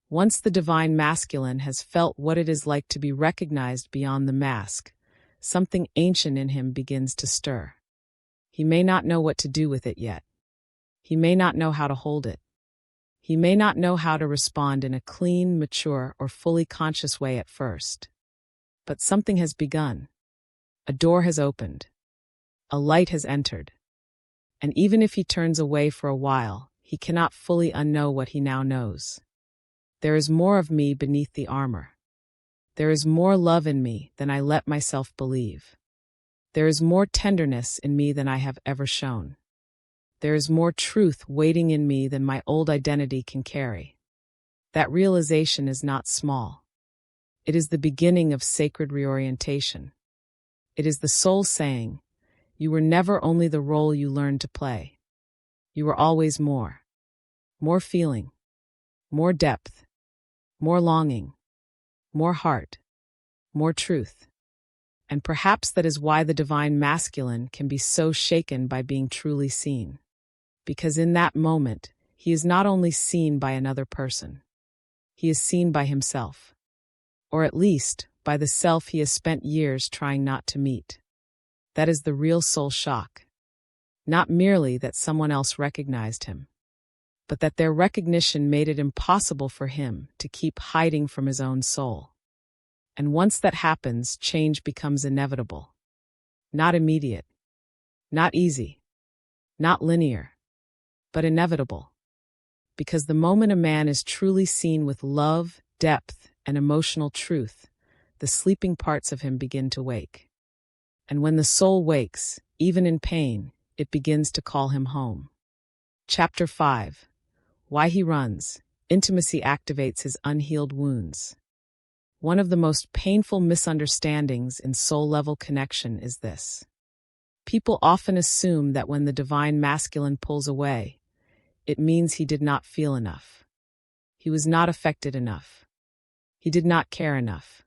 Speaker 2: Once the divine masculine has felt what it is like to be recognized beyond the mask, something ancient in him begins to stir. He may not know what to do with it yet. He may not know how to hold it. He may not know how to respond in a clean, mature, or fully conscious way at first. But something has begun. A door has opened. A light has entered. And even if he turns away for a while, he cannot fully unknow what he now knows. There is more of me beneath the armor. There is more love in me than I let myself believe. There is more tenderness in me than I have ever shown. There is more truth waiting in me than my old identity can carry. That realization is not small. It is the beginning of sacred reorientation. It is the soul saying, you were never only the role you learned to play. You were always more. More feeling. More depth. More longing. More heart. More truth. And perhaps that is why the divine masculine can be so shaken by being truly seen. Because in that moment, he is not only seen by another person. He is seen by himself. Or at least, by the self he has spent years trying not to meet. That is the real soul shock. Not merely that someone else recognized him, but that their recognition made it impossible for him to keep hiding from his own soul. And once that happens, change becomes inevitable. Not immediate. Not easy. Not linear. But inevitable. Because the moment a man is truly seen with love, depth, and emotional truth, the sleeping parts of him begin to wake. And when the soul wakes, even in pain, it begins to call him home. Chapter 5. Why he runs. Intimacy activates his unhealed wounds. One of the most painful misunderstandings in soul-level connection is this. People often assume that when the divine masculine pulls away, it means he did not feel enough. He was not affected enough. He did not care enough.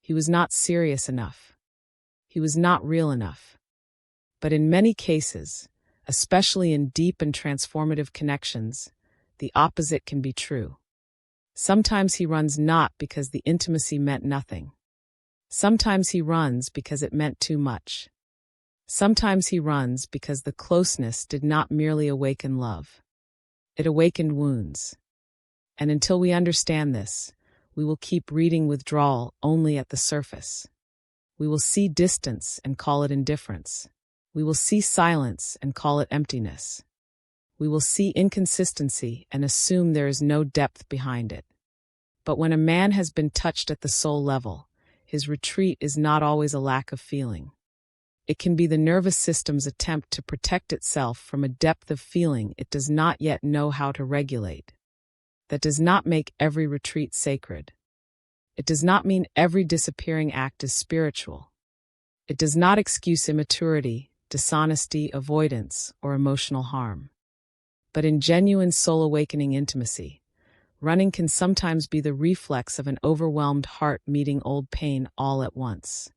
Speaker 2: He was not serious enough. He was not real enough. But in many cases, especially in deep and transformative connections, the opposite can be true. Sometimes he runs not because the intimacy meant nothing. Sometimes he runs because it meant too much. Sometimes he runs because the closeness did not merely awaken love. It awakened wounds. And until we understand this, we will keep reading withdrawal only at the surface. We will see distance and call it indifference. We will see silence and call it emptiness. We will see inconsistency and assume there is no depth behind it. But when a man has been touched at the soul level, his retreat is not always a lack of feeling. It can be the nervous system's attempt to protect itself from a depth of feeling it does not yet know how to regulate. That does not make every retreat sacred. It does not mean every disappearing act is spiritual. It does not excuse immaturity, dishonesty, avoidance, or emotional harm. But in genuine soul-awakening intimacy, running can sometimes be the reflex of an overwhelmed heart meeting old pain all at once.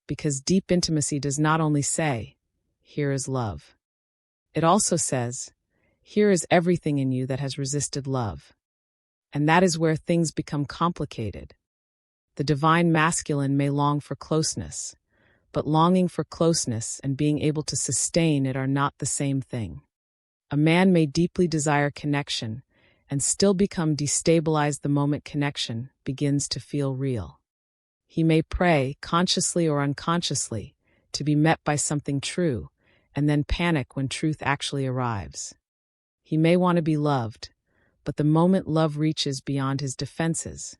Speaker 2: Because deep intimacy does not only say, "Here is love." It also says, "Here is everything in you that has resisted love." And that is where things become complicated. The divine masculine may long for closeness, but longing for closeness and being able to sustain it are not the same thing. A man may deeply desire connection and still become destabilized the moment connection begins to feel real. He may pray, consciously or unconsciously, to be met by something true, and then panic when truth actually arrives. He may want to be loved, but the moment love reaches beyond his defenses,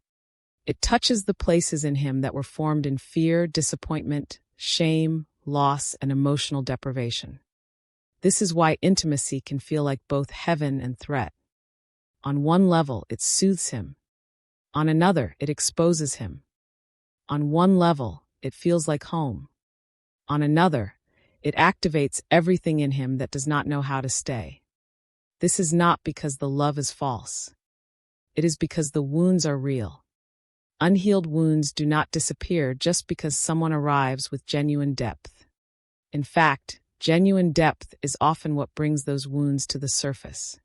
Speaker 2: it touches the places in him that were formed in fear, disappointment, shame, loss, and emotional deprivation. This is why intimacy can feel like both heaven and threat. On one level, it soothes him. On another, it exposes him. On one level, it feels like home. On another, it activates everything in him that does not know how to stay. This is not because the love is false. It is because the wounds are real. Unhealed wounds do not disappear just because someone arrives with genuine depth. In fact, genuine depth is often what brings those wounds to the surface.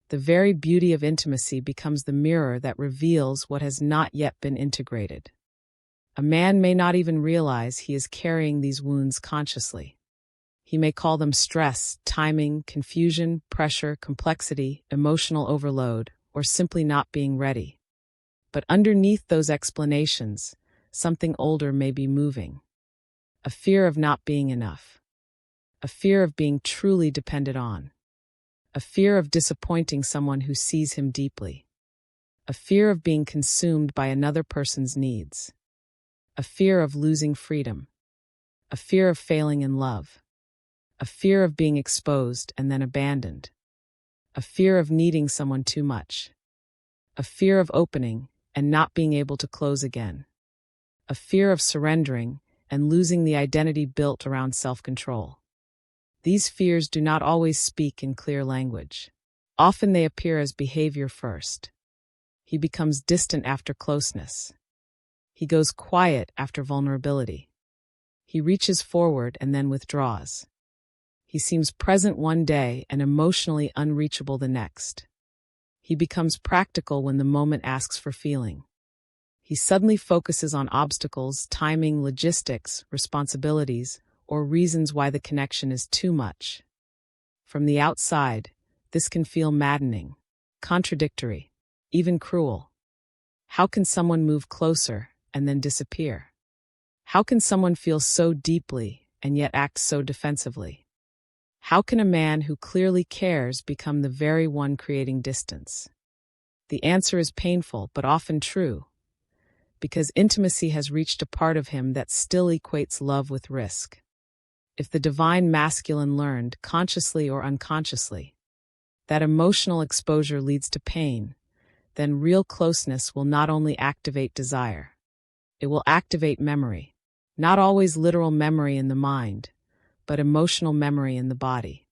Speaker 2: The very beauty of intimacy becomes the mirror that reveals what has not yet been integrated. A man may not even realize he is carrying these wounds consciously. He may call them stress, timing, confusion, pressure, complexity, emotional overload, or simply not being ready. But underneath those explanations, something older may be moving. A fear of not being enough. A fear of being truly depended on. A fear of disappointing someone who sees him deeply. A fear of being consumed by another person's needs. A fear of losing freedom. A fear of failing in love. A fear of being exposed and then abandoned. A fear of needing someone too much. A fear of opening and not being able to close again. A fear of surrendering and losing the identity built around self-control. These fears do not always speak in clear language. Often they appear as behavior first. He becomes distant after closeness. He goes quiet after vulnerability. He reaches forward and then withdraws. He seems present one day and emotionally unreachable the next. He becomes practical when the moment asks for feeling. He suddenly focuses on obstacles, timing, logistics, responsibilities, or reasons why the connection is too much. From the outside, this can feel maddening, contradictory, even cruel. How can someone move closer and then disappear? How can someone feel so deeply and yet act so defensively? How can a man who clearly cares become the very one creating distance? The answer is painful but often true, because intimacy has reached a part of him that still equates love with risk. If the divine masculine learned, consciously or unconsciously, that emotional exposure leads to pain, then real closeness will not only activate desire, it will activate memory. Not always literal memory in the mind, but emotional memory in the body.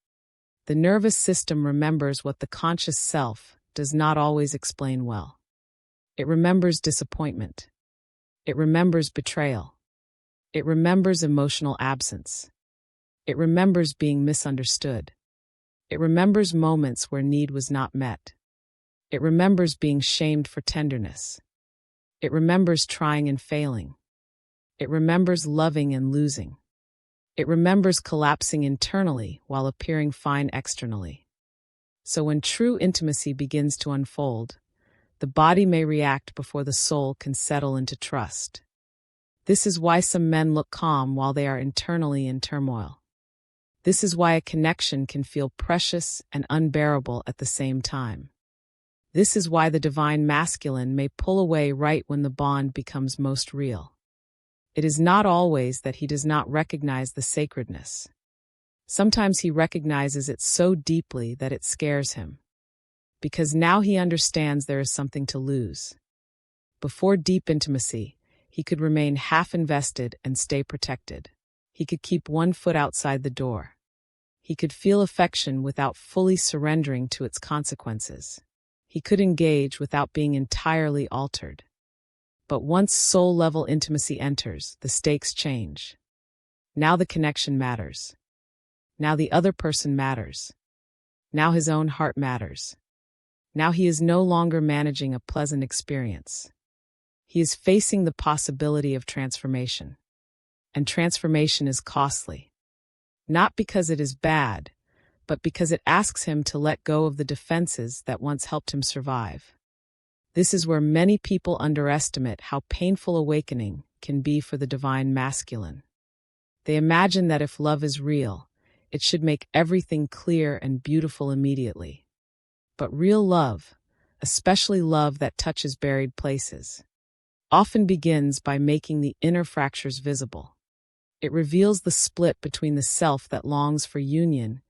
Speaker 2: The nervous system remembers what the conscious self does not always explain well. It remembers disappointment. It remembers betrayal. It remembers emotional absence. It remembers being misunderstood. It remembers moments where need was not met. It remembers being shamed for tenderness. It remembers trying and failing. It remembers loving and losing. It remembers collapsing internally while appearing fine externally. So when true intimacy begins to unfold, the body may react before the soul can settle into trust. This is why some men look calm while they are internally in turmoil. This is why a connection can feel precious and unbearable at the same time. This is why the divine masculine may pull away right when the bond becomes most real. It is not always that he does not recognize the sacredness. Sometimes he recognizes it so deeply that it scares him. Because now he understands there is something to lose. Before deep intimacy, he could remain half invested and stay protected. He could keep one foot outside the door. He could feel affection without fully surrendering to its consequences. He could engage without being entirely altered. But once soul-level intimacy enters, the stakes change. Now the connection matters. Now the other person matters. Now his own heart matters. Now he is no longer managing a pleasant experience. He is facing the possibility of transformation. And transformation is costly. Not because it is bad, but because it asks him to let go of the defenses that once helped him survive. This is where many people underestimate how painful awakening can be for the divine masculine. They imagine that if love is real, It should make everything clear and beautiful immediately. But real love, especially love that touches buried places, often begins by making the inner fractures visible. It reveals the split between the self that longs for union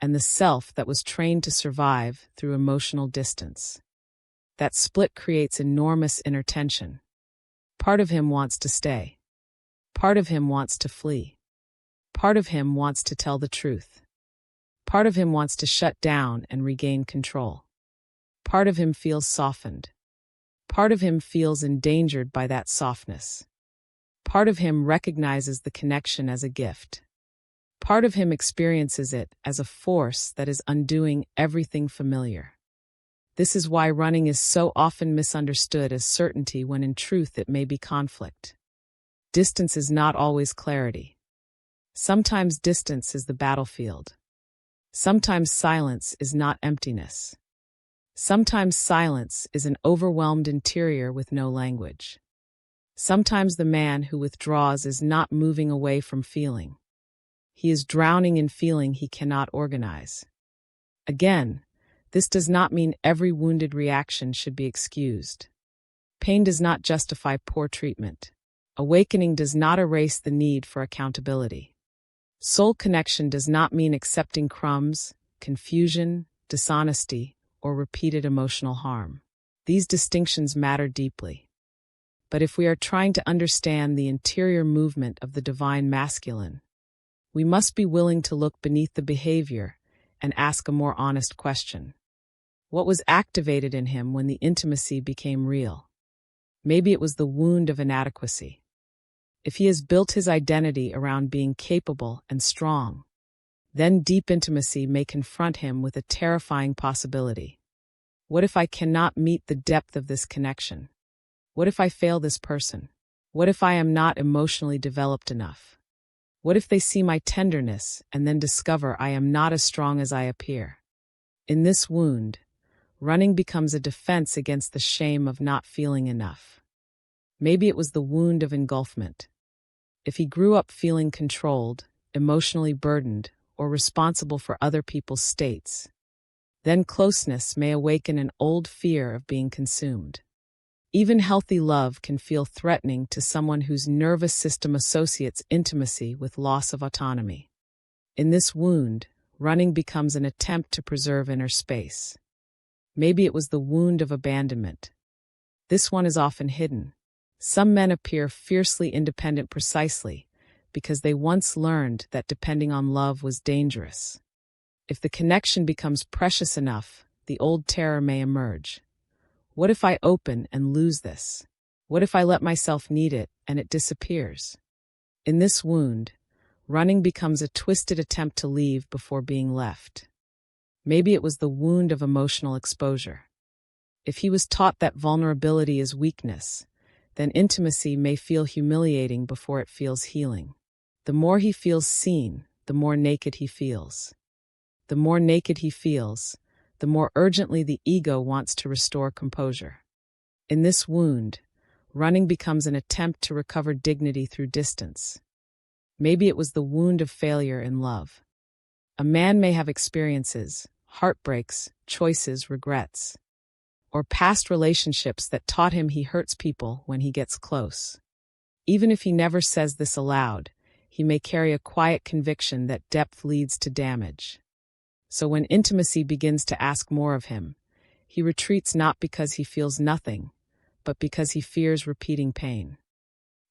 Speaker 2: and the self that was trained to survive through emotional distance. That split creates enormous inner tension. Part of him wants to stay. Part of him wants to flee. Part of him wants to tell the truth. Part of him wants to shut down and regain control. Part of him feels softened. Part of him feels endangered by that softness. Part of him recognizes the connection as a gift. Part of him experiences it as a force that is undoing everything familiar. This is why running is so often misunderstood as certainty when in truth it may be conflict. Distance is not always clarity. Sometimes distance is the battlefield. Sometimes silence is not emptiness. Sometimes silence is an overwhelmed interior with no language. Sometimes the man who withdraws is not moving away from feeling. He is drowning in feeling he cannot organize. Again, this does not mean every wounded reaction should be excused. Pain does not justify poor treatment. Awakening does not erase the need for accountability. Soul connection does not mean accepting crumbs, confusion, dishonesty, or repeated emotional harm. These distinctions matter deeply. But if we are trying to understand the interior movement of the divine masculine, we must be willing to look beneath the behavior and ask a more honest question. What was activated in him when the intimacy became real? Maybe it was the wound of inadequacy. If he has built his identity around being capable and strong, then deep intimacy may confront him with a terrifying possibility. What if I cannot meet the depth of this connection? What if I fail this person? What if I am not emotionally developed enough? What if they see my tenderness and then discover I am not as strong as I appear? In this wound, running becomes a defense against the shame of not feeling enough. Maybe it was the wound of engulfment. If he grew up feeling controlled, emotionally burdened, or responsible for other people's states, then closeness may awaken an old fear of being consumed. Even healthy love can feel threatening to someone whose nervous system associates intimacy with loss of autonomy. In this wound, running becomes an attempt to preserve inner space. Maybe it was the wound of abandonment. This one is often hidden. Some men appear fiercely independent precisely because they once learned that depending on love was dangerous. If the connection becomes precious enough, the old terror may emerge. What if I open and lose this? What if I let myself need it and it disappears? In this wound, running becomes a twisted attempt to leave before being left. Maybe it was the wound of emotional exposure. If he was taught that vulnerability is weakness, then intimacy may feel humiliating before it feels healing. The more he feels seen, the more naked he feels. The more naked he feels, the more urgently the ego wants to restore composure. In this wound, running becomes an attempt to recover dignity through distance. Maybe it was the wound of failure in love. A man may have experiences, heartbreaks, choices, regrets, or past relationships that taught him he hurts people when he gets close. Even if he never says this aloud, he may carry a quiet conviction that depth leads to damage. So when intimacy begins to ask more of him, he retreats not because he feels nothing, but because he fears repeating pain.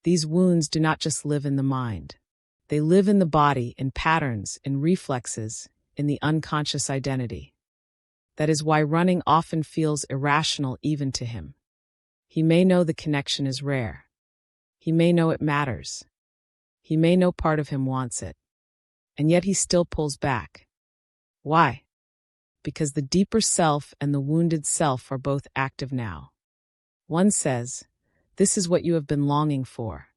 Speaker 2: These wounds do not just live in the mind. They live in the body, in patterns, in reflexes, in the unconscious identity. That is why running often feels irrational even to him. He may know the connection is rare. He may know it matters. He may know part of him wants it. And yet he still pulls back. Why? Because the deeper self and the wounded self are both active now. One says, "This is what you have been longing for."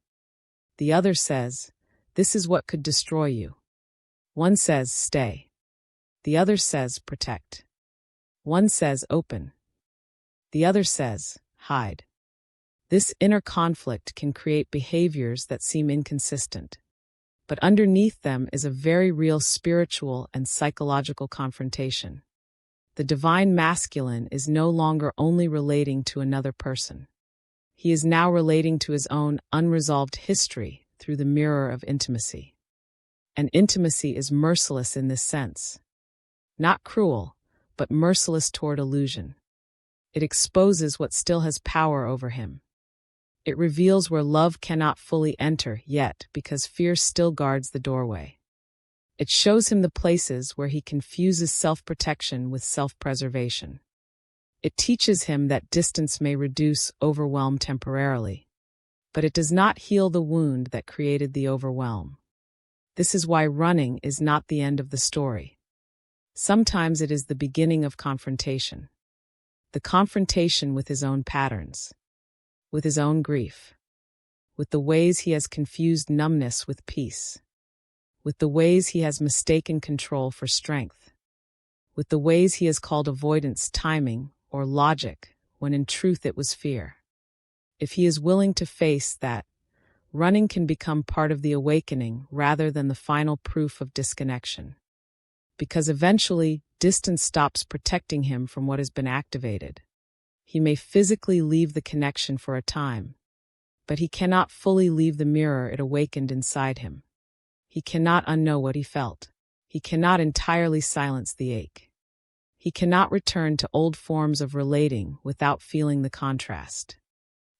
Speaker 2: The other says, "This is what could destroy you." One says, "Stay." The other says, "Protect." One says, "Open." The other says, "Hide." This inner conflict can create behaviors that seem inconsistent. but underneath them is a very real spiritual and psychological confrontation. The divine masculine is no longer only relating to another person. He is now relating to his own unresolved history through the mirror of intimacy. And intimacy is merciless in this sense. Not cruel, but merciless toward illusion. It exposes what still has power over him. It reveals where love cannot fully enter yet because fear still guards the doorway. It shows him the places where he confuses self-protection with self-preservation. It teaches him that distance may reduce overwhelm temporarily, but it does not heal the wound that created the overwhelm. This is why running is not the end of the story. Sometimes it is the beginning of confrontation. The confrontation with his own patterns, with his own grief, with the ways he has confused numbness with peace, with the ways he has mistaken control for strength, with the ways he has called avoidance timing or logic when in truth it was fear. If he is willing to face that, running can become part of the awakening rather than the final proof of disconnection. Because eventually, distance stops protecting him from what has been activated. He may physically leave the connection for a time, but he cannot fully leave the mirror it awakened inside him. He cannot unknow what he felt. He cannot entirely silence the ache. He cannot return to old forms of relating without feeling the contrast.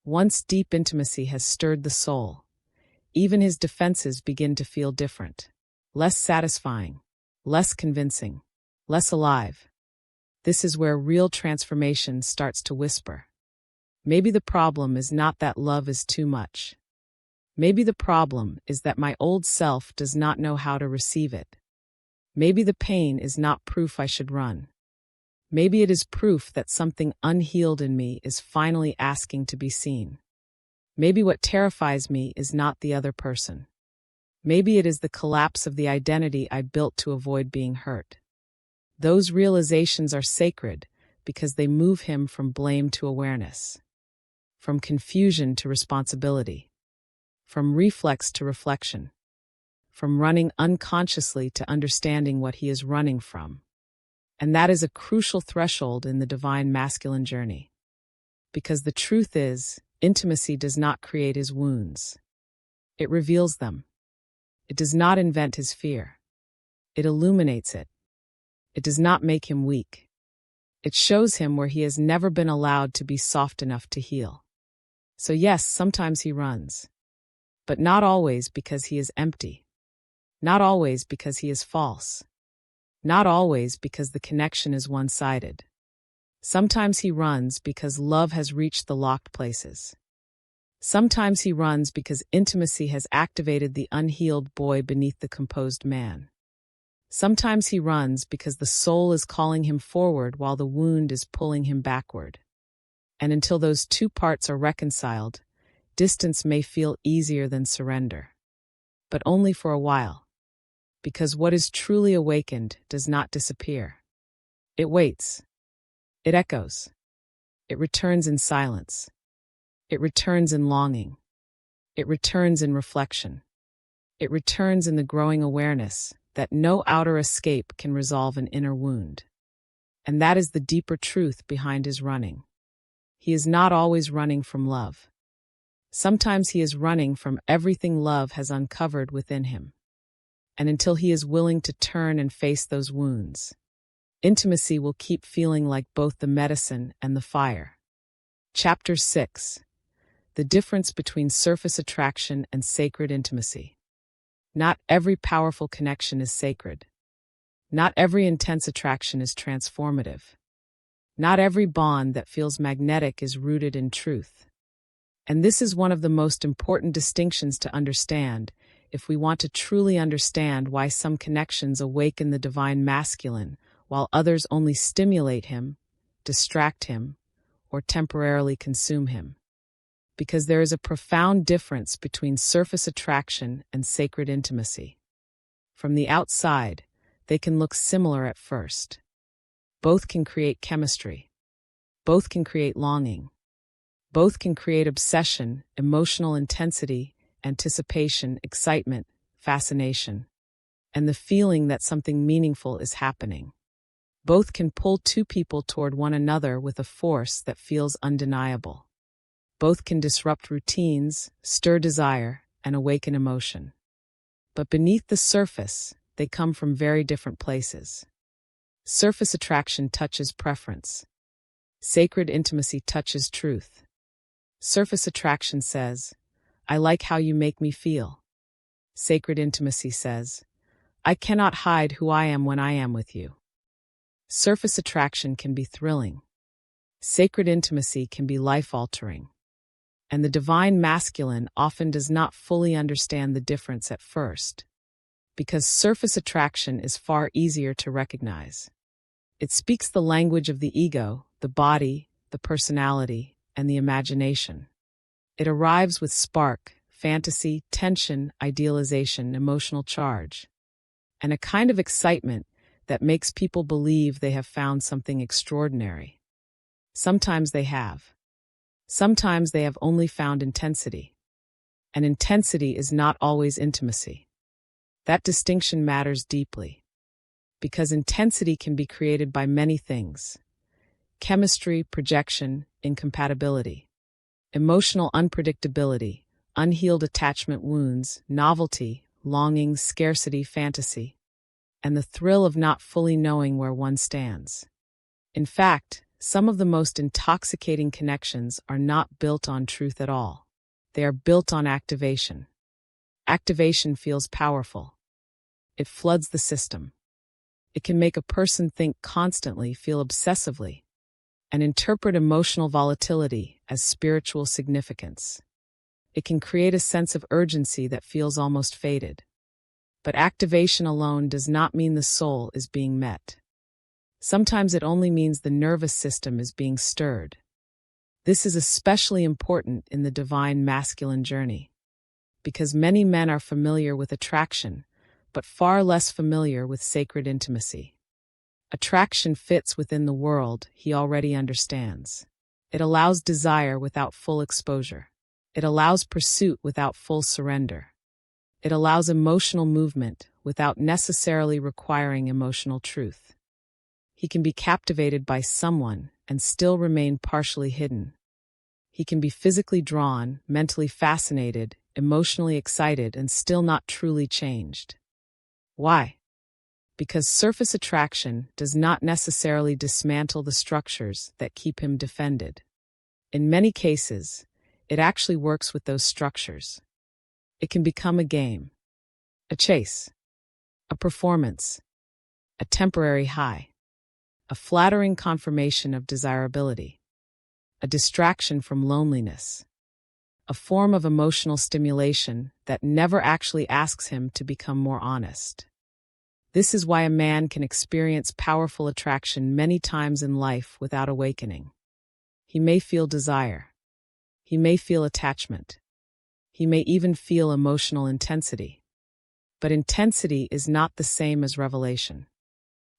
Speaker 2: Once deep intimacy has stirred the soul, even his defenses begin to feel different, less satisfying, less convincing, less alive. This is where real transformation starts to whisper. Maybe the problem is not that love is too much. Maybe the problem is that my old self does not know how to receive it. Maybe the pain is not proof I should run. Maybe it is proof that something unhealed in me is finally asking to be seen. Maybe what terrifies me is not the other person. Maybe it is the collapse of the identity I built to avoid being hurt. Those realizations are sacred because they move him from blame to awareness, from confusion to responsibility, from reflex to reflection, from running unconsciously to understanding what he is running from. And that is a crucial threshold in the divine masculine journey. Because the truth is, intimacy does not create his wounds. It reveals them. It does not invent his fear. It illuminates it. It does not make him weak. It shows him where he has never been allowed to be soft enough to heal. So yes, sometimes he runs. But not always because he is empty. Not always because he is false. Not always because the connection is one-sided. Sometimes he runs because love has reached the locked places. Sometimes he runs because intimacy has activated the unhealed boy beneath the composed man. Sometimes he runs because the soul is calling him forward while the wound is pulling him backward. And until those two parts are reconciled, distance may feel easier than surrender. But only for a while. Because what is truly awakened does not disappear. It waits. It echoes. It returns in silence. It returns in longing. It returns in reflection. It returns in the growing awareness that no outer escape can resolve an inner wound. And that is the deeper truth behind his running. He is not always running from love. Sometimes he is running from everything love has uncovered within him. And until he is willing to turn and face those wounds, intimacy will keep feeling like both the medicine and the fire. Chapter 6. The difference between surface attraction and sacred intimacy. Not every powerful connection is sacred. Not every intense attraction is transformative. Not every bond that feels magnetic is rooted in truth. And this is one of the most important distinctions to understand if we want to truly understand why some connections awaken the divine masculine, while others only stimulate him, distract him, or temporarily consume him. Because there is a profound difference between surface attraction and sacred intimacy. From the outside, they can look similar at first. Both can create chemistry. Both can create longing. Both can create obsession, emotional intensity, anticipation, excitement, fascination, and the feeling that something meaningful is happening. Both can pull two people toward one another with a force that feels undeniable. Both can disrupt routines, stir desire, and awaken emotion. But beneath the surface, they come from very different places. Surface attraction touches preference. Sacred intimacy touches truth. Surface attraction says, "I like how you make me feel." Sacred intimacy says, "I cannot hide who I am when I am with you." Surface attraction can be thrilling. Sacred intimacy can be life-altering. And the divine masculine often does not fully understand the difference at first, because surface attraction is far easier to recognize. It speaks the language of the ego, the body, the personality, and the imagination. It arrives with spark, fantasy, tension, idealization, emotional charge, and a kind of excitement that makes people believe they have found something extraordinary. Sometimes they have. Sometimes they have only found intensity. And intensity is not always intimacy. That distinction matters deeply, because intensity can be created by many things: chemistry, projection, incompatibility, emotional unpredictability, unhealed attachment wounds, novelty, longing, scarcity, fantasy, and the thrill of not fully knowing where one stands. In fact, some of the most intoxicating connections are not built on truth at all. They are built on activation. Activation feels powerful. It floods the system. It can make a person think constantly, feel obsessively, and interpret emotional volatility as spiritual significance. It can create a sense of urgency that feels almost fated. But activation alone does not mean the soul is being met. Sometimes it only means the nervous system is being stirred. This is especially important in the divine masculine journey, because many men are familiar with attraction, but far less familiar with sacred intimacy. Attraction fits within the world he already understands. It allows desire without full exposure. It allows pursuit without full surrender. It allows emotional movement without necessarily requiring emotional truth. He can be captivated by someone and still remain partially hidden. He can be physically drawn, mentally fascinated, emotionally excited, and still not truly changed. Why? Because surface attraction does not necessarily dismantle the structures that keep him defended. In many cases, it actually works with those structures. It can become a game, a chase, a performance, a temporary high, a flattering confirmation of desirability, a distraction from loneliness, a form of emotional stimulation that never actually asks him to become more honest. This is why a man can experience powerful attraction many times in life without awakening. He may feel desire. He may feel attachment. He may even feel emotional intensity. But intensity is not the same as revelation.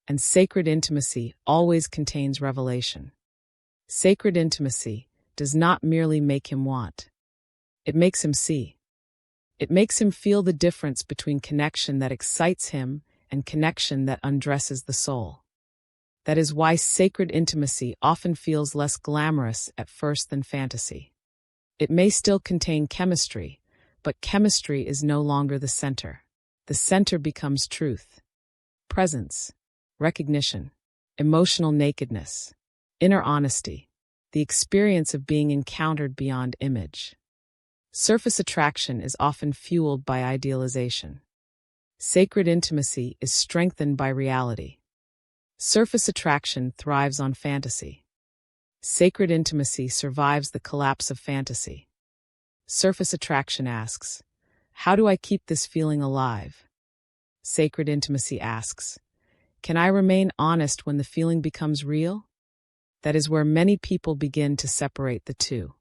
Speaker 2: And sacred intimacy always contains revelation. Sacred intimacy does not merely make him want. It makes him see. It makes him feel the difference between connection that excites him and connection that undresses the soul. That is why sacred intimacy often feels less glamorous at first than fantasy. It may still contain chemistry, but chemistry is no longer the center. The center becomes truth, presence, recognition, emotional nakedness, inner honesty, the experience of being encountered beyond image. Surface attraction is often fueled by idealization. Sacred intimacy is strengthened by reality. Surface attraction thrives on fantasy. Sacred intimacy survives the collapse of fantasy. Surface attraction asks, "How do I keep this feeling alive?" Sacred intimacy asks, "Can I remain honest when the feeling becomes real?" That is where many people begin to separate the two.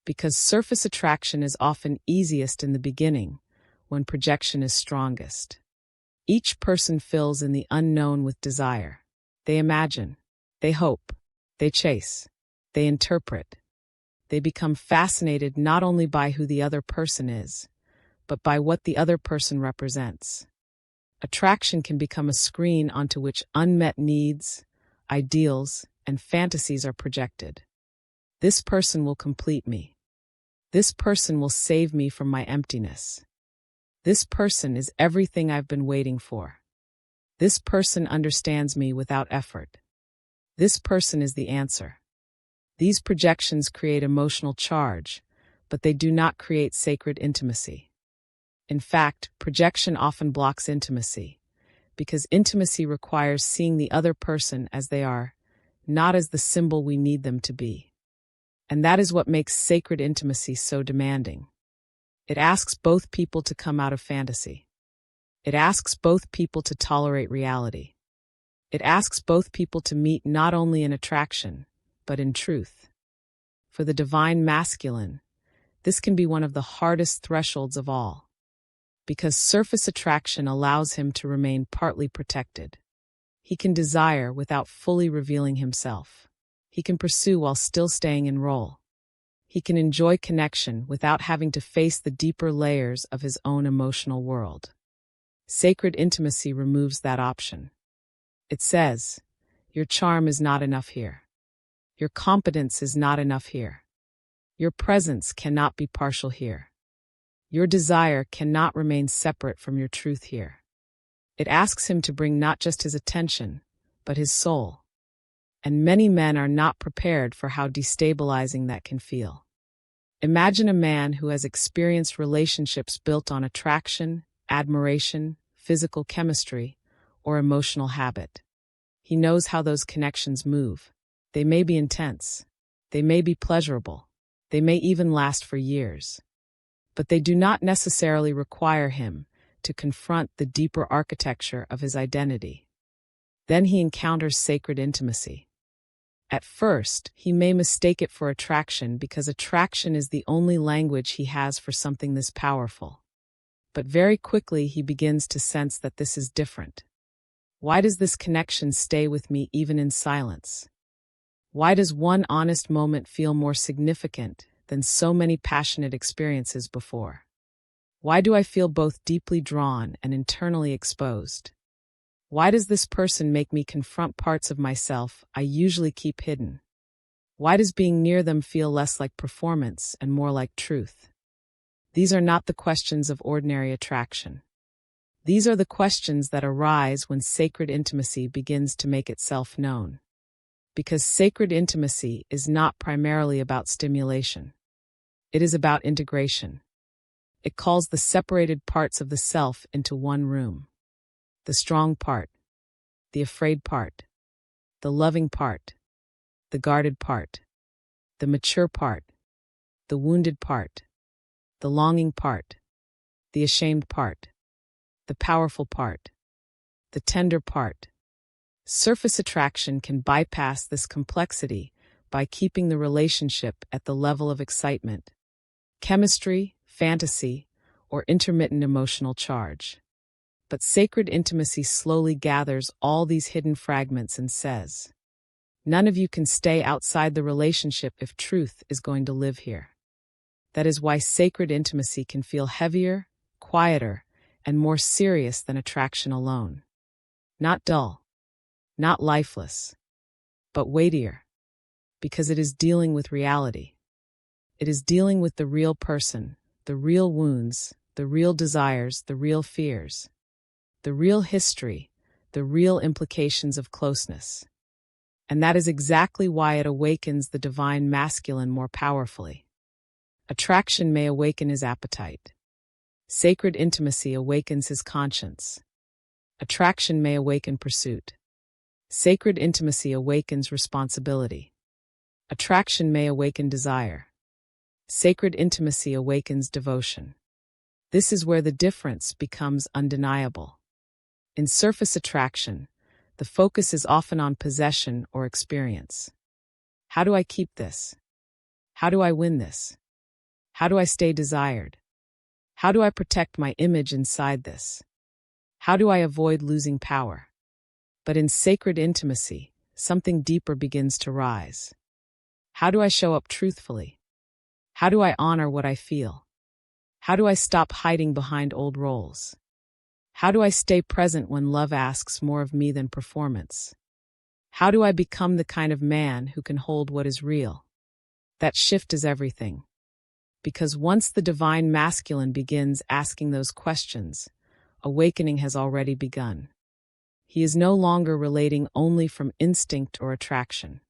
Speaker 2: Because surface attraction is often easiest in the beginning, when projection is strongest. Each person fills in the unknown with desire. They imagine, they hope, they chase, they interpret. They become fascinated not only by who the other person is, but by what the other person represents. Attraction can become a screen onto which unmet needs, ideals, and fantasies are projected. This person will complete me. This person will save me from my emptiness. This person is everything I've been waiting for. This person understands me without effort. This person is the answer. These projections create emotional charge, but they do not create sacred intimacy. In fact, projection often blocks intimacy, because intimacy requires seeing the other person as they are, not as the symbol we need them to be. And that is what makes sacred intimacy so demanding. It asks both people to come out of fantasy. It asks both people to tolerate reality. It asks both people to meet not only in attraction, but in truth. For the divine masculine, this can be one of the hardest thresholds of all, because surface attraction allows him to remain partly protected. He can desire without fully revealing himself. He can pursue while still staying in role. He can enjoy connection without having to face the deeper layers of his own emotional world. Sacred intimacy removes that option. It says, your charm is not enough here. Your competence is not enough here. Your presence cannot be partial here. Your desire cannot remain separate from your truth here. It asks him to bring not just his attention, but his soul. And many men are not prepared for how destabilizing that can feel. Imagine a man who has experienced relationships built on attraction, admiration, physical chemistry, or emotional habit. He knows how those connections move. They may be intense. They may be pleasurable. They may even last for years. But they do not necessarily require him to confront the deeper architecture of his identity. Then he encounters sacred intimacy. At first, he may mistake it for attraction because attraction is the only language he has for something this powerful. But very quickly he begins to sense that this is different. Why does this connection stay with me even in silence? Why does one honest moment feel more significant than so many passionate experiences before? Why do I feel both deeply drawn and internally exposed? Why does this person make me confront parts of myself I usually keep hidden? Why does being near them feel less like performance and more like truth? These are not the questions of ordinary attraction. These are the questions that arise when sacred intimacy begins to make itself known. Because sacred intimacy is not primarily about stimulation. It is about integration. It calls the separated parts of the self into one room. The strong part, the afraid part, the loving part, the guarded part, the mature part, the wounded part, the longing part, the ashamed part, the powerful part, the tender part. Surface attraction can bypass this complexity by keeping the relationship at the level of excitement, chemistry, fantasy, or intermittent emotional charge. But sacred intimacy slowly gathers all these hidden fragments and says, none of you can stay outside the relationship if truth is going to live here. That is why sacred intimacy can feel heavier, quieter, and more serious than attraction alone. Not dull, not lifeless, but weightier, because it is dealing with reality. It is dealing with the real person, the real wounds, the real desires, the real fears, the real history, the real implications of closeness. And that is exactly why it awakens the divine masculine more powerfully. Attraction may awaken his appetite. Sacred intimacy awakens his conscience. Attraction may awaken pursuit. Sacred intimacy awakens responsibility. Attraction may awaken desire. Sacred intimacy awakens devotion. This is where the difference becomes undeniable. In surface attraction, the focus is often on possession or experience. How do I keep this? How do I win this? How do I stay desired? How do I protect my image inside this? How do I avoid losing power? But in sacred intimacy, something deeper begins to rise. How do I show up truthfully? How do I honor what I feel? How do I stop hiding behind old roles? How do I stay present when love asks more of me than performance? How do I become the kind of man who can hold what is real? That shift is everything. Because once the divine masculine begins asking those questions, awakening has already begun. He is no longer relating only from instinct or attraction.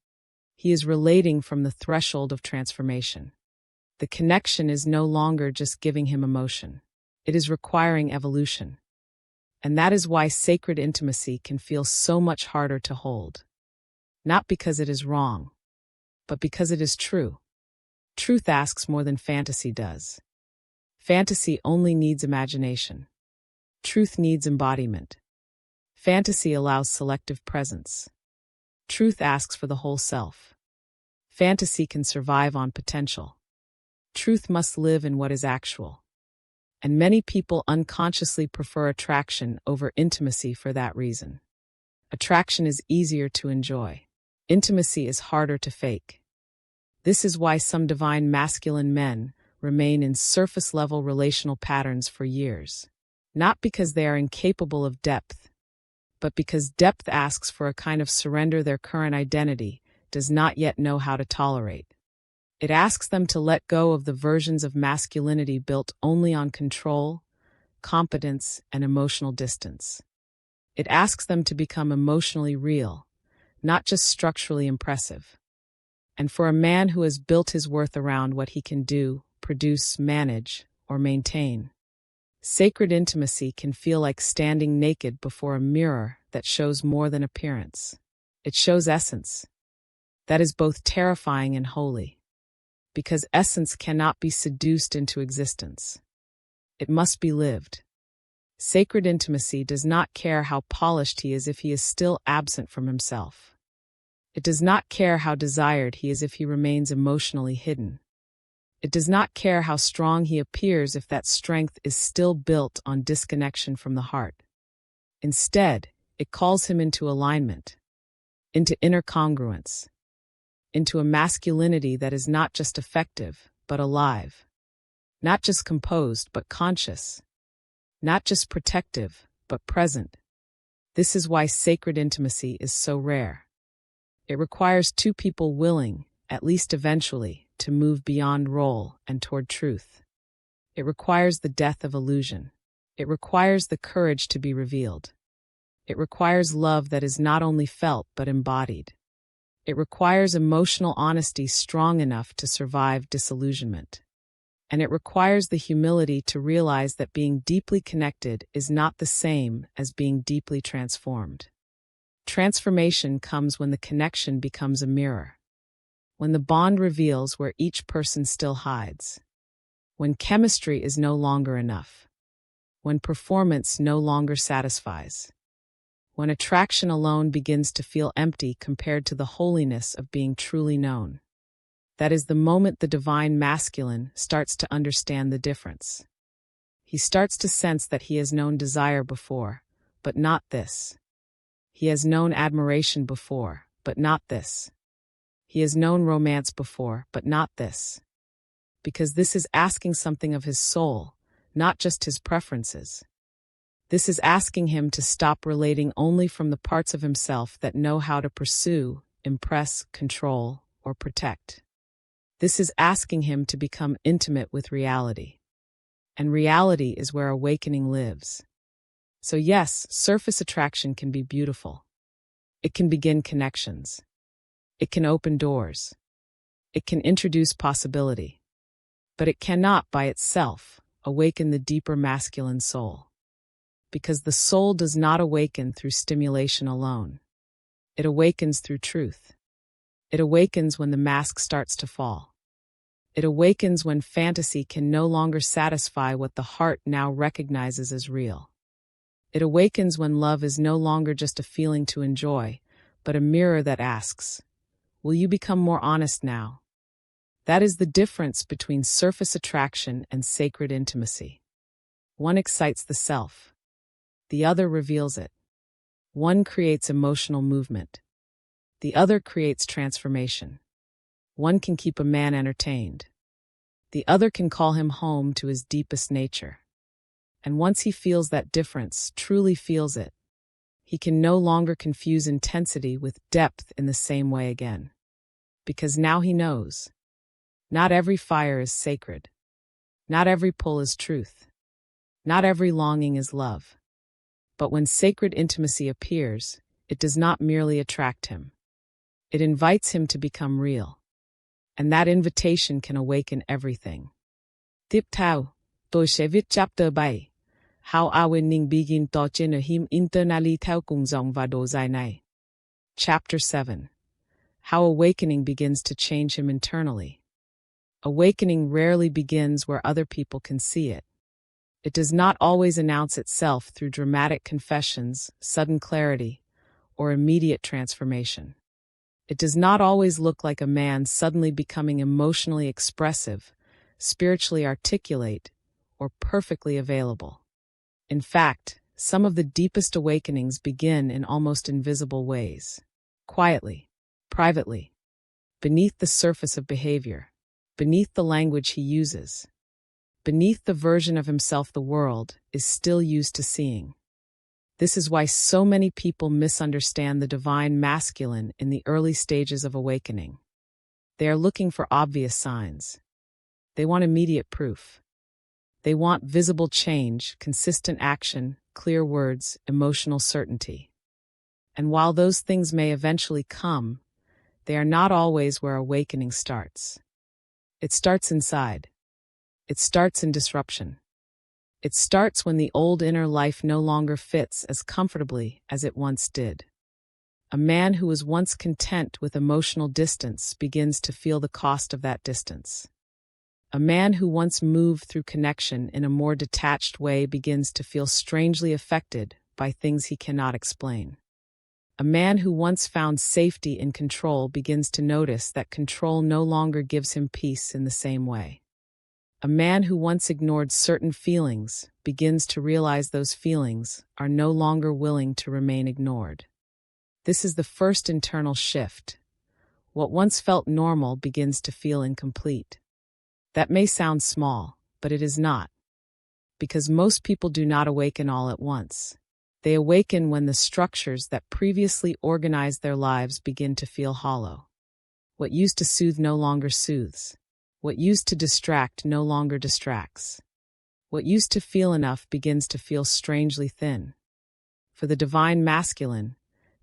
Speaker 2: He is relating from the threshold of transformation. The connection is no longer just giving him emotion. It is requiring evolution. And that is why sacred intimacy can feel so much harder to hold. Not because it is wrong, but because it is true. Truth asks more than fantasy does. Fantasy only needs imagination. Truth needs embodiment. Fantasy allows selective presence. Truth asks for the whole self. Fantasy can survive on potential. Truth must live in what is actual. And many people unconsciously prefer attraction over intimacy for that reason. Attraction is easier to enjoy. Intimacy is harder to fake. This is why some divine masculine men remain in surface-level relational patterns for years. Not because they are incapable of depth, but because depth asks for a kind of surrender their current identity does not yet know how to tolerate. It asks them to let go of the versions of masculinity built only on control, competence, and emotional distance. It asks them to become emotionally real, not just structurally impressive. And for a man who has built his worth around what he can do, produce, manage, or maintain, sacred intimacy can feel like standing naked before a mirror that shows more than appearance. It shows essence. That is both terrifying and holy. Because essence cannot be seduced into existence. It must be lived. Sacred intimacy does not care how polished he is if he is still absent from himself. It does not care how desired he is if he remains emotionally hidden. It does not care how strong he appears if that strength is still built on disconnection from the heart. Instead, it calls him into alignment, into inner congruence, into a masculinity that is not just effective, but alive. Not just composed, but conscious. Not just protective, but present. This is why sacred intimacy is so rare. It requires two people willing, at least eventually, to move beyond role and toward truth. It requires the death of illusion. It requires the courage to be revealed. It requires love that is not only felt but embodied. It requires emotional honesty strong enough to survive disillusionment. And it requires the humility to realize that being deeply connected is not the same as being deeply transformed. Transformation comes when the connection becomes a mirror. When the bond reveals where each person still hides. When chemistry is no longer enough. When performance no longer satisfies. When attraction alone begins to feel empty compared to the holiness of being truly known. That is the moment the divine masculine starts to understand the difference. He starts to sense that he has known desire before, but not this. He has known admiration before, but not this. He has known romance before, but not this. Because this is asking something of his soul, not just his preferences. This is asking him to stop relating only from the parts of himself that know how to pursue, impress, control, or protect. This is asking him to become intimate with reality. And reality is where awakening lives. So yes, surface attraction can be beautiful. It can begin connections. It can open doors. It can introduce possibility. But it cannot, by itself, awaken the deeper masculine soul. Because the soul does not awaken through stimulation alone. It awakens through truth. It awakens when the mask starts to fall. It awakens when fantasy can no longer satisfy what the heart now recognizes as real. It awakens when love is no longer just a feeling to enjoy, but a mirror that asks, "Will you become more honest now?" That is the difference between surface attraction and sacred intimacy. One excites the self. The other reveals it. One creates emotional movement. The other creates transformation. One can keep a man entertained. The other can call him home to his deepest nature. And once he feels that difference, truly feels it, he can no longer confuse intensity with depth in the same way again. Because now he knows. Not every fire is sacred. Not every pull is truth. Not every longing is love. But when sacred intimacy appears, it does not merely attract him. It invites him to become real. And that invitation can awaken everything. Tiếp theo, tôi sẽ viết chapter 7. How Awakening begin to change him internally theo cùng dòng và độ dài này. Chapter 7. How awakening begins to change him internally. Awakening rarely begins where other people can see it. It does not always announce itself through dramatic confessions, sudden clarity, or immediate transformation. It does not always look like a man suddenly becoming emotionally expressive, spiritually articulate, or perfectly available. In fact, some of the deepest awakenings begin in almost invisible ways. Quietly, privately, beneath the surface of behavior, beneath the language he uses, beneath the version of himself the world is still used to seeing. This is why so many people misunderstand the divine masculine in the early stages of awakening. They are looking for obvious signs. They want immediate proof. They want visible change, consistent action, clear words, emotional certainty. And while those things may eventually come, they are not always where awakening starts. It starts inside. It starts in disruption. It starts when the old inner life no longer fits as comfortably as it once did. A man who was once content with emotional distance begins to feel the cost of that distance. A man who once moved through connection in a more detached way begins to feel strangely affected by things he cannot explain. A man who once found safety in control begins to notice that control no longer gives him peace in the same way. A man who once ignored certain feelings begins to realize those feelings are no longer willing to remain ignored. This is the first internal shift. What once felt normal begins to feel incomplete. That may sound small, but it is not. Because most people do not awaken all at once. They awaken when the structures that previously organized their lives begin to feel hollow. What used to soothe no longer soothes. What used to distract no longer distracts. What used to feel enough begins to feel strangely thin. For the divine masculine,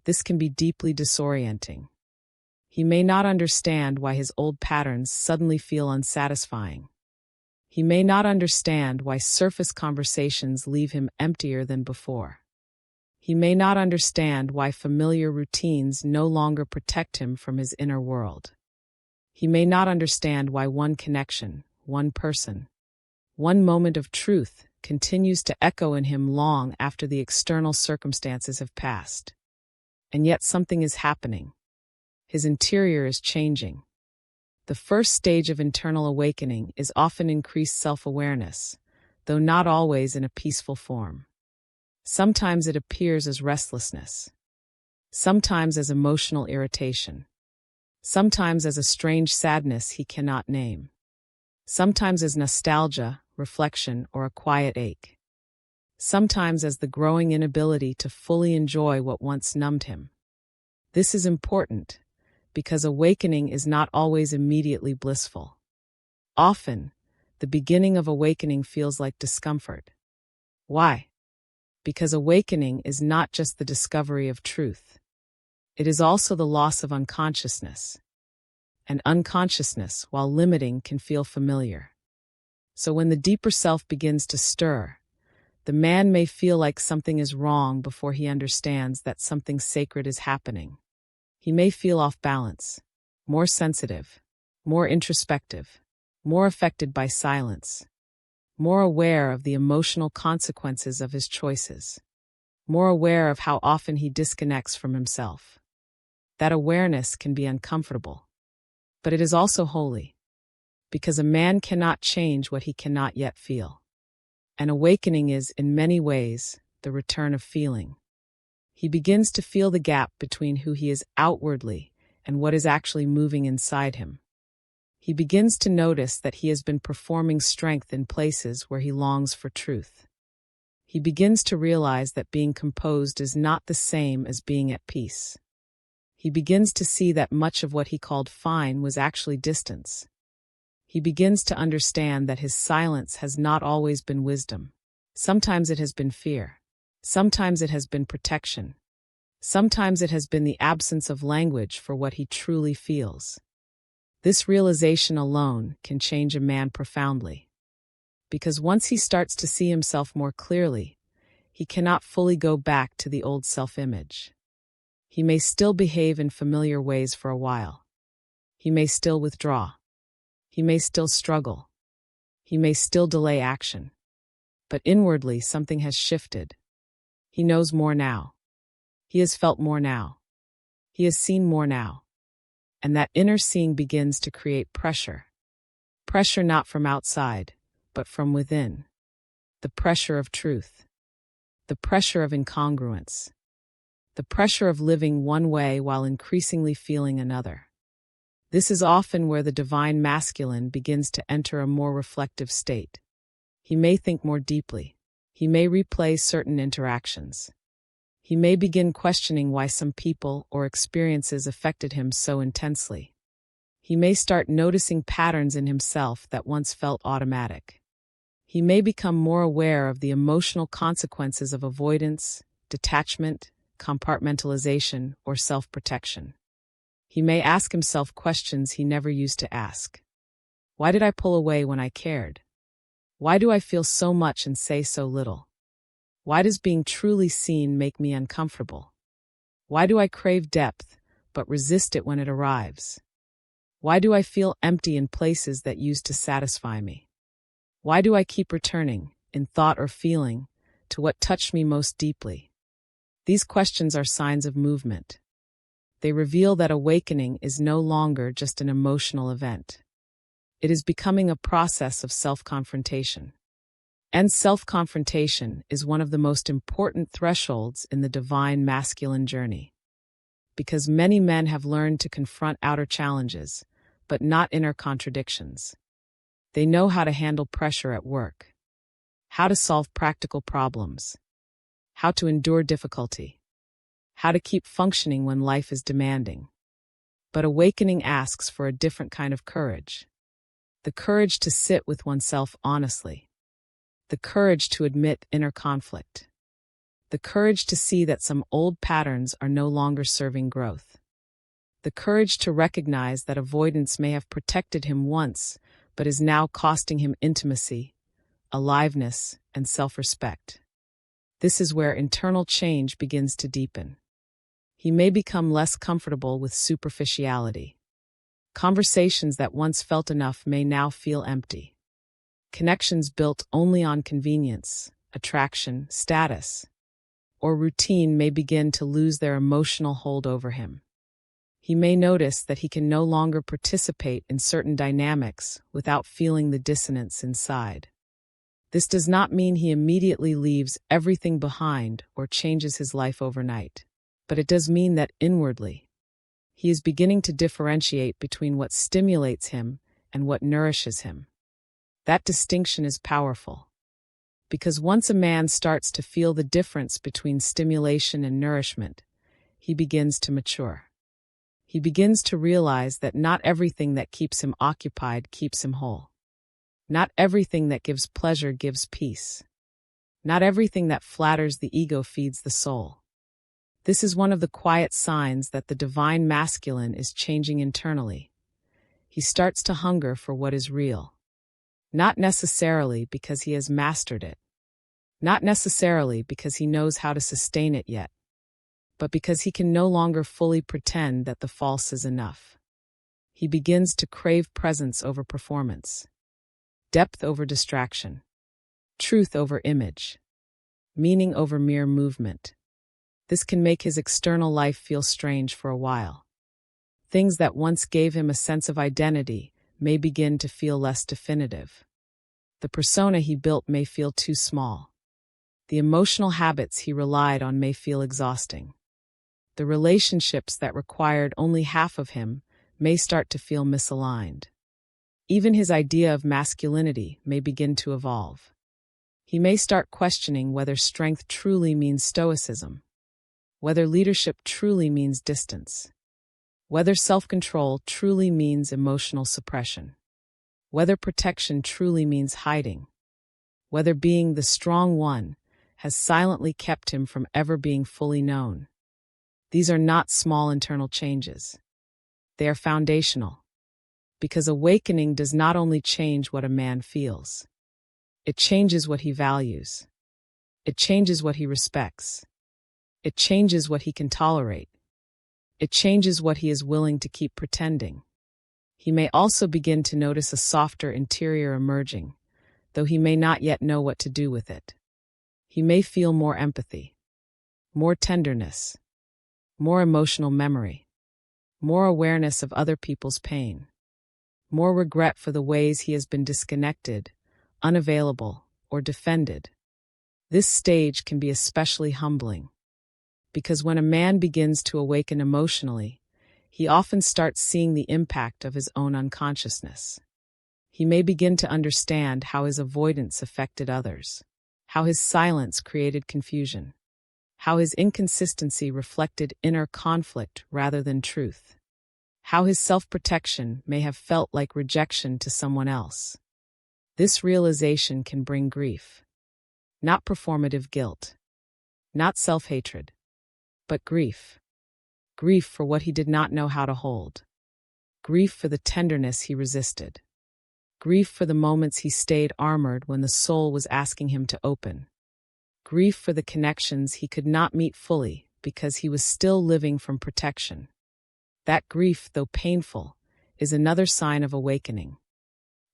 Speaker 2: this can be deeply disorienting. He may not understand why his old patterns suddenly feel unsatisfying. He may not understand why surface conversations leave him emptier than before. He may not understand why familiar routines no longer protect him from his inner world. He may not understand why one connection, one person, one moment of truth continues to echo in him long after the external circumstances have passed. And yet something is happening. His interior is changing. The first stage of internal awakening is often increased self-awareness, though not always in a peaceful form. Sometimes it appears as restlessness. Sometimes as emotional irritation. Sometimes as a strange sadness he cannot name. Sometimes as nostalgia, reflection, or a quiet ache. Sometimes as the growing inability to fully enjoy what once numbed him. This is important, because awakening is not always immediately blissful. Often, the beginning of awakening feels like discomfort. Why? Because awakening is not just the discovery of truth. It is also the loss of unconsciousness. And unconsciousness, while limiting, can feel familiar. So when the deeper self begins to stir, the man may feel like something is wrong before he understands that something sacred is happening. He may feel off balance, more sensitive, more introspective, more affected by silence, more aware of the emotional consequences of his choices, more aware of how often he disconnects from himself. That awareness can be uncomfortable, but it is also holy, because a man cannot change what he cannot yet feel. An awakening is, in many ways, the return of feeling. He begins to feel the gap between who he is outwardly and what is actually moving inside him. He begins to notice that he has been performing strength in places where he longs for truth. He begins to realize that being composed is not the same as being at peace. He begins to see that much of what he called fine was actually distance. He begins to understand that his silence has not always been wisdom. Sometimes it has been fear. Sometimes it has been protection. Sometimes it has been the absence of language for what he truly feels. This realization alone can change a man profoundly. Because once he starts to see himself more clearly, he cannot fully go back to the old self-image. He may still behave in familiar ways for a while. He may still withdraw. He may still struggle. He may still delay action. But inwardly, something has shifted. He knows more now. He has felt more now. He has seen more now. And that inner seeing begins to create pressure. Pressure not from outside, but from within. The pressure of truth. The pressure of incongruence. The pressure of living one way while increasingly feeling another. This is often where the divine masculine begins to enter a more reflective state. He may think more deeply. He may replay certain interactions. He may begin questioning why some people or experiences affected him so intensely. He may start noticing patterns in himself that once felt automatic. He may become more aware of the emotional consequences of avoidance, detachment, compartmentalization, or self-protection. He may ask himself questions he never used to ask. Why did I pull away when I cared? Why do I feel so much and say so little? Why does being truly seen make me uncomfortable? Why do I crave depth, but resist it when it arrives? Why do I feel empty in places that used to satisfy me? Why do I keep returning, in thought or feeling, to what touched me most deeply? These questions are signs of movement. They reveal that awakening is no longer just an emotional event. It is becoming a process of self-confrontation. And self-confrontation is one of the most important thresholds in the divine masculine journey. Because many men have learned to confront outer challenges, but not inner contradictions. They know how to handle pressure at work, how to solve practical problems, how to endure difficulty, how to keep functioning when life is demanding. But awakening asks for a different kind of courage. The courage to sit with oneself honestly. The courage to admit inner conflict. The courage to see that some old patterns are no longer serving growth. The courage to recognize that avoidance may have protected him once, but is now costing him intimacy, aliveness, and self-respect. This is where internal change begins to deepen. He may become less comfortable with superficiality. Conversations that once felt enough may now feel empty. Connections built only on convenience, attraction, status, or routine may begin to lose their emotional hold over him. He may notice that he can no longer participate in certain dynamics without feeling the dissonance inside. This does not mean he immediately leaves everything behind or changes his life overnight, but it does mean that inwardly, he is beginning to differentiate between what stimulates him and what nourishes him. That distinction is powerful, because once a man starts to feel the difference between stimulation and nourishment, he begins to mature. He begins to realize that not everything that keeps him occupied keeps him whole. Not everything that gives pleasure gives peace. Not everything that flatters the ego feeds the soul. This is one of the quiet signs that the divine masculine is changing internally. He starts to hunger for what is real. Not necessarily because he has mastered it. Not necessarily because he knows how to sustain it yet. But because he can no longer fully pretend that the false is enough. He begins to crave presence over performance. Depth over distraction. Truth over image. Meaning over mere movement. This can make his external life feel strange for a while. Things that once gave him a sense of identity may begin to feel less definitive. The persona he built may feel too small. The emotional habits he relied on may feel exhausting. The relationships that required only half of him may start to feel misaligned. Even his idea of masculinity may begin to evolve. He may start questioning whether strength truly means stoicism, whether leadership truly means distance, whether self-control truly means emotional suppression, whether protection truly means hiding, whether being the strong one has silently kept him from ever being fully known. These are not small internal changes. They are foundational, because awakening does not only change what a man feels. It changes what he values. It changes what he respects. It changes what he can tolerate. It changes what he is willing to keep pretending. He may also begin to notice a softer interior emerging, though he may not yet know what to do with it. He may feel more empathy, more tenderness, more emotional memory, more awareness of other people's pain, more regret for the ways he has been disconnected, unavailable, or defended. This stage can be especially humbling, because when a man begins to awaken emotionally, he often starts seeing the impact of his own unconsciousness. He may begin to understand how his avoidance affected others, how his silence created confusion, how his inconsistency reflected inner conflict rather than truth, how his self-protection may have felt like rejection to someone else. This realization can bring grief, not performative guilt, not self-hatred, but grief. Grief for what he did not know how to hold. Grief for the tenderness he resisted. Grief for the moments he stayed armored when the soul was asking him to open. Grief for the connections he could not meet fully because he was still living from protection. That grief, though painful, is another sign of awakening.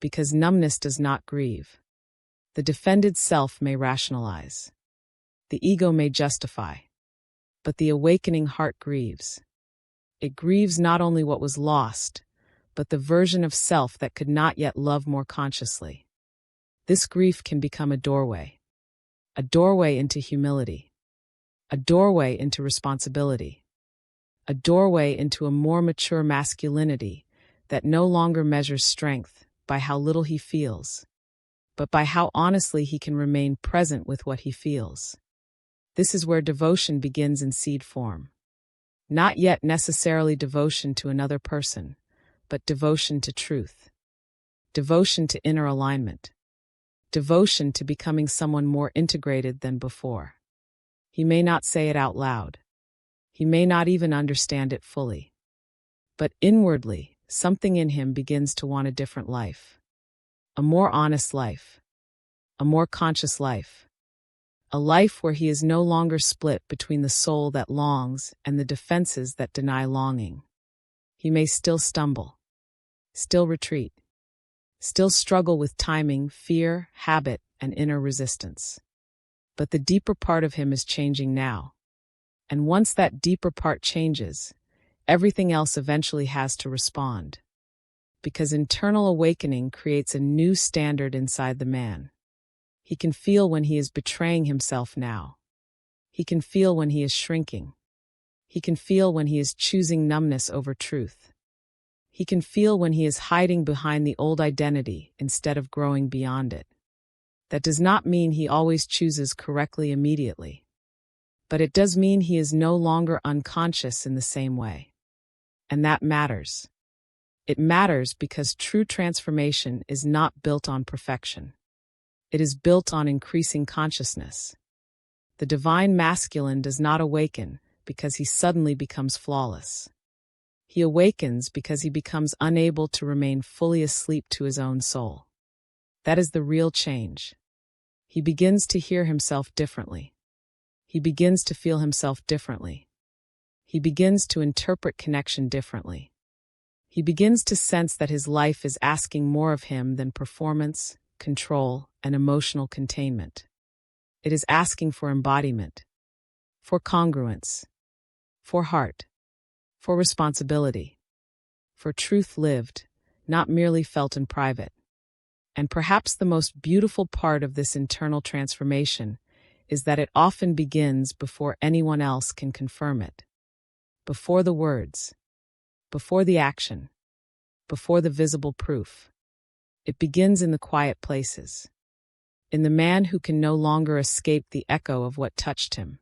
Speaker 2: Because numbness does not grieve. The defended self may rationalize. The ego may justify. But the awakening heart grieves. It grieves not only what was lost, but the version of self that could not yet love more consciously. This grief can become a doorway into humility, a doorway into responsibility, a doorway into a more mature masculinity that no longer measures strength by how little he feels, but by how honestly he can remain present with what he feels. This is where devotion begins in seed form. Not yet necessarily devotion to another person, but devotion to truth. Devotion to inner alignment. Devotion to becoming someone more integrated than before. He may not say it out loud. He may not even understand it fully. But inwardly, something in him begins to want a different life. A more honest life. A more conscious life. A life where he is no longer split between the soul that longs and the defenses that deny longing. He may still stumble, still retreat, still struggle with timing, fear, habit, and inner resistance. But the deeper part of him is changing now. And once that deeper part changes, everything else eventually has to respond. Because internal awakening creates a new standard inside the man. He can feel when he is betraying himself now. He can feel when he is shrinking. He can feel when he is choosing numbness over truth. He can feel when he is hiding behind the old identity instead of growing beyond it. That does not mean he always chooses correctly immediately. But it does mean he is no longer unconscious in the same way. And that matters. It matters because true transformation is not built on perfection. It is built on increasing consciousness. The divine masculine does not awaken because he suddenly becomes flawless. He awakens because he becomes unable to remain fully asleep to his own soul. That is the real change. He begins to hear himself differently. He begins to feel himself differently. He begins to interpret connection differently. He begins to sense that his life is asking more of him than performance, control, and emotional containment. It is asking for embodiment, for congruence, for heart, for responsibility, for truth lived, not merely felt in private. And perhaps the most beautiful part of this internal transformation is that it often begins before anyone else can confirm it. Before the words, before the action, before the visible proof. It begins in the quiet places, in the man who can no longer escape the echo of what touched him,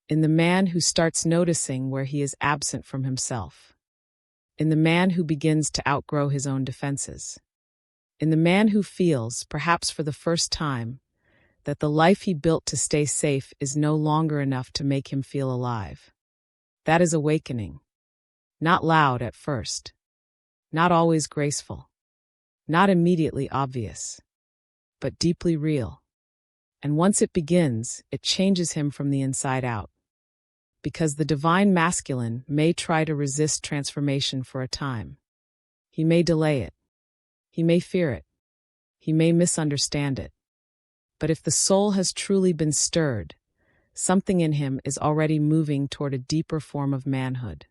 Speaker 2: in the man who starts noticing where he is absent from himself, in the man who begins to outgrow his own defenses, in the man who feels, perhaps for the first time, that the life he built to stay safe is no longer enough to make him feel alive. That is awakening. Not loud at first, not always graceful, not immediately obvious, but deeply real. And once it begins, it changes him from the inside out. Because the divine masculine may try to resist transformation for a time. He may delay it. He may fear it. He may misunderstand it. But if the soul has truly been stirred, something in him is already moving toward a deeper form of manhood.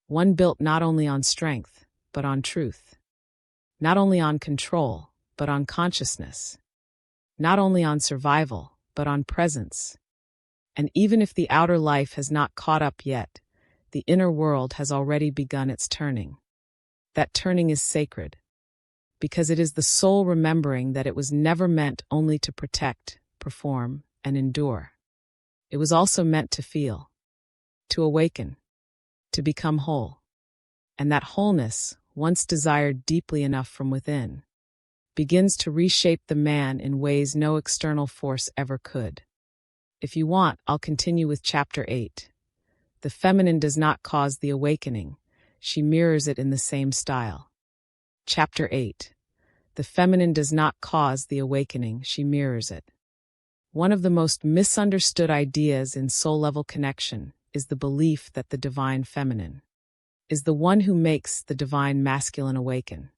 Speaker 2: One built not only on strength, but on truth. Not only on control, but on consciousness. Not only on survival, but on presence. And even if the outer life has not caught up yet, the inner world has already begun its turning. That turning is sacred, because it is the soul remembering that it was never meant only to protect, perform, and endure. It was also meant to feel, to awaken, to become whole. And that wholeness, once desired deeply enough from within, begins to reshape the man in ways no external force ever could. If you want, I'll continue with Chapter 8. The feminine does not cause the awakening, she mirrors it in the same style. Chapter 8. The feminine does not cause the awakening, she mirrors it. One of the most misunderstood ideas in soul-level connection is the belief that the divine feminine is the one who makes the divine masculine awaken.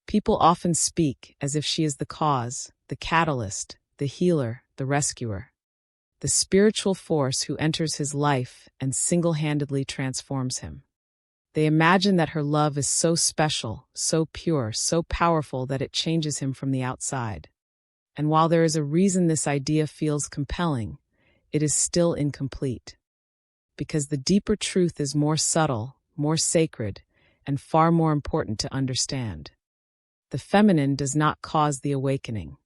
Speaker 2: People often speak as if she is the cause, the catalyst, the healer, the rescuer, the spiritual force who enters his life and single-handedly transforms him. They imagine that her love is so special, so pure, so powerful that it changes him from the outside. And while there is a reason this idea feels compelling, it is still incomplete. Because the deeper truth is more subtle, more sacred, and far more important to understand. The feminine does not cause the awakening.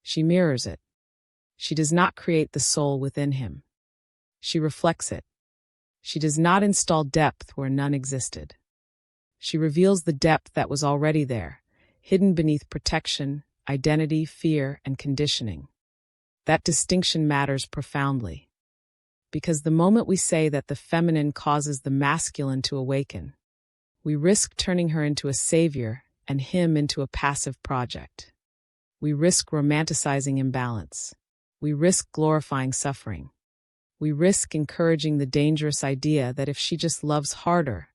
Speaker 2: She mirrors it. She does not create the soul within him. She reflects it. She does not install depth where none existed. She reveals the depth that was already there, hidden beneath protection, identity, fear, and conditioning. That distinction matters profoundly. Because the moment we say that the feminine causes the masculine to awaken, we risk turning her into a savior and him into a passive project. We risk romanticizing imbalance. We risk glorifying suffering. We risk encouraging the dangerous idea that if she just loves harder,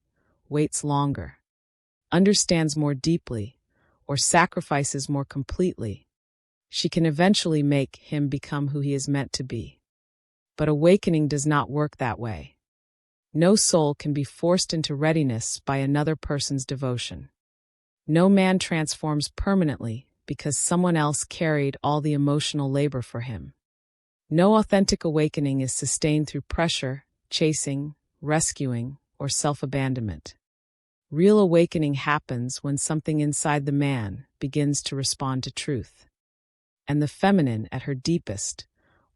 Speaker 2: waits longer, understands more deeply, or sacrifices more completely, she can eventually make him become who he is meant to be. But awakening does not work that way. No soul can be forced into readiness by another person's devotion. No man transforms permanently because someone else carried all the emotional labor for him. No authentic awakening is sustained through pressure, chasing, rescuing, or self-abandonment. Real awakening happens when something inside the man begins to respond to truth. And the feminine, at her deepest,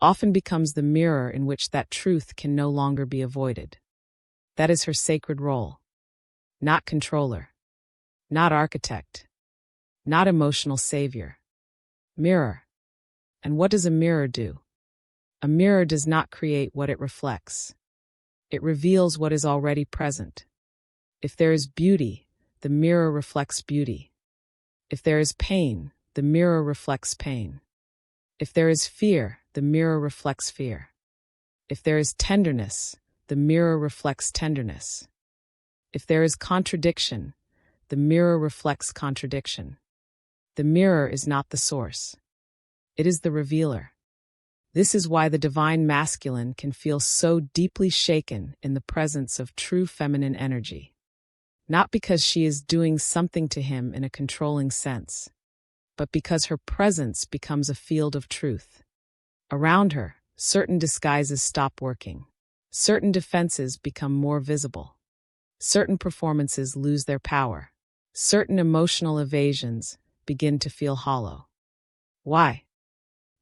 Speaker 2: often becomes the mirror in which that truth can no longer be avoided. That is her sacred role. Not controller. Not architect. Not emotional savior. Mirror. And what does a mirror do? A mirror does not create what it reflects. It reveals what is already present. If there is beauty, the mirror reflects beauty. If there is pain, the mirror reflects pain. If there is fear, the mirror reflects fear. If there is tenderness, the mirror reflects tenderness. If there is contradiction, the mirror reflects contradiction. The mirror is not the source. It is the revealer. This is why the divine masculine can feel so deeply shaken in the presence of true feminine energy. Not because she is doing something to him in a controlling sense, but because her presence becomes a field of truth. Around her, certain disguises stop working. Certain defenses become more visible. Certain performances lose their power. Certain emotional evasions begin to feel hollow. Why?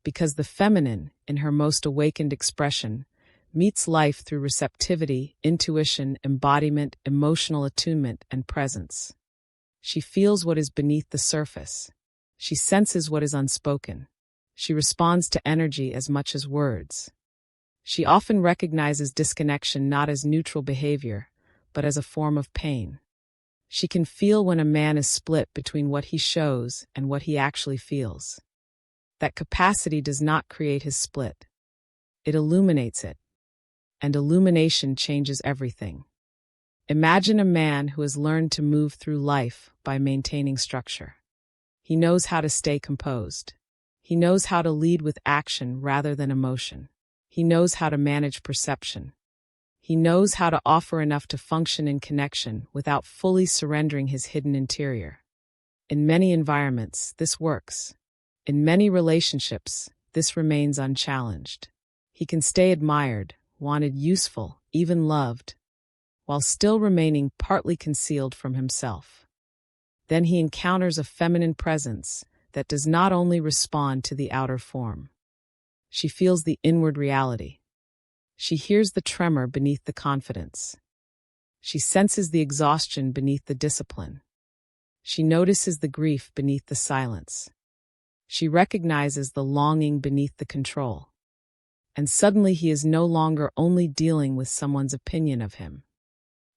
Speaker 2: Because the feminine, in her most awakened expression, meets life through receptivity, intuition, embodiment, emotional attunement, and presence. She feels what is beneath the surface. She senses what is unspoken. She responds to energy as much as words. She often recognizes disconnection not as neutral behavior, but as a form of pain. She can feel when a man is split between what he shows and what he actually feels. That capacity does not create his split. It illuminates it. And illumination changes everything. Imagine a man who has learned to move through life by maintaining structure. He knows how to stay composed. He knows how to lead with action rather than emotion. He knows how to manage perception. He knows how to offer enough to function in connection without fully surrendering his hidden interior. In many environments, this works. In many relationships, this remains unchallenged. He can stay admired, wanted, useful, even loved, while still remaining partly concealed from himself. Then he encounters a feminine presence that does not only respond to the outer form. She feels the inward reality. She hears the tremor beneath the confidence. She senses the exhaustion beneath the discipline. She notices the grief beneath the silence. She recognizes the longing beneath the control. And suddenly he is no longer only dealing with someone's opinion of him.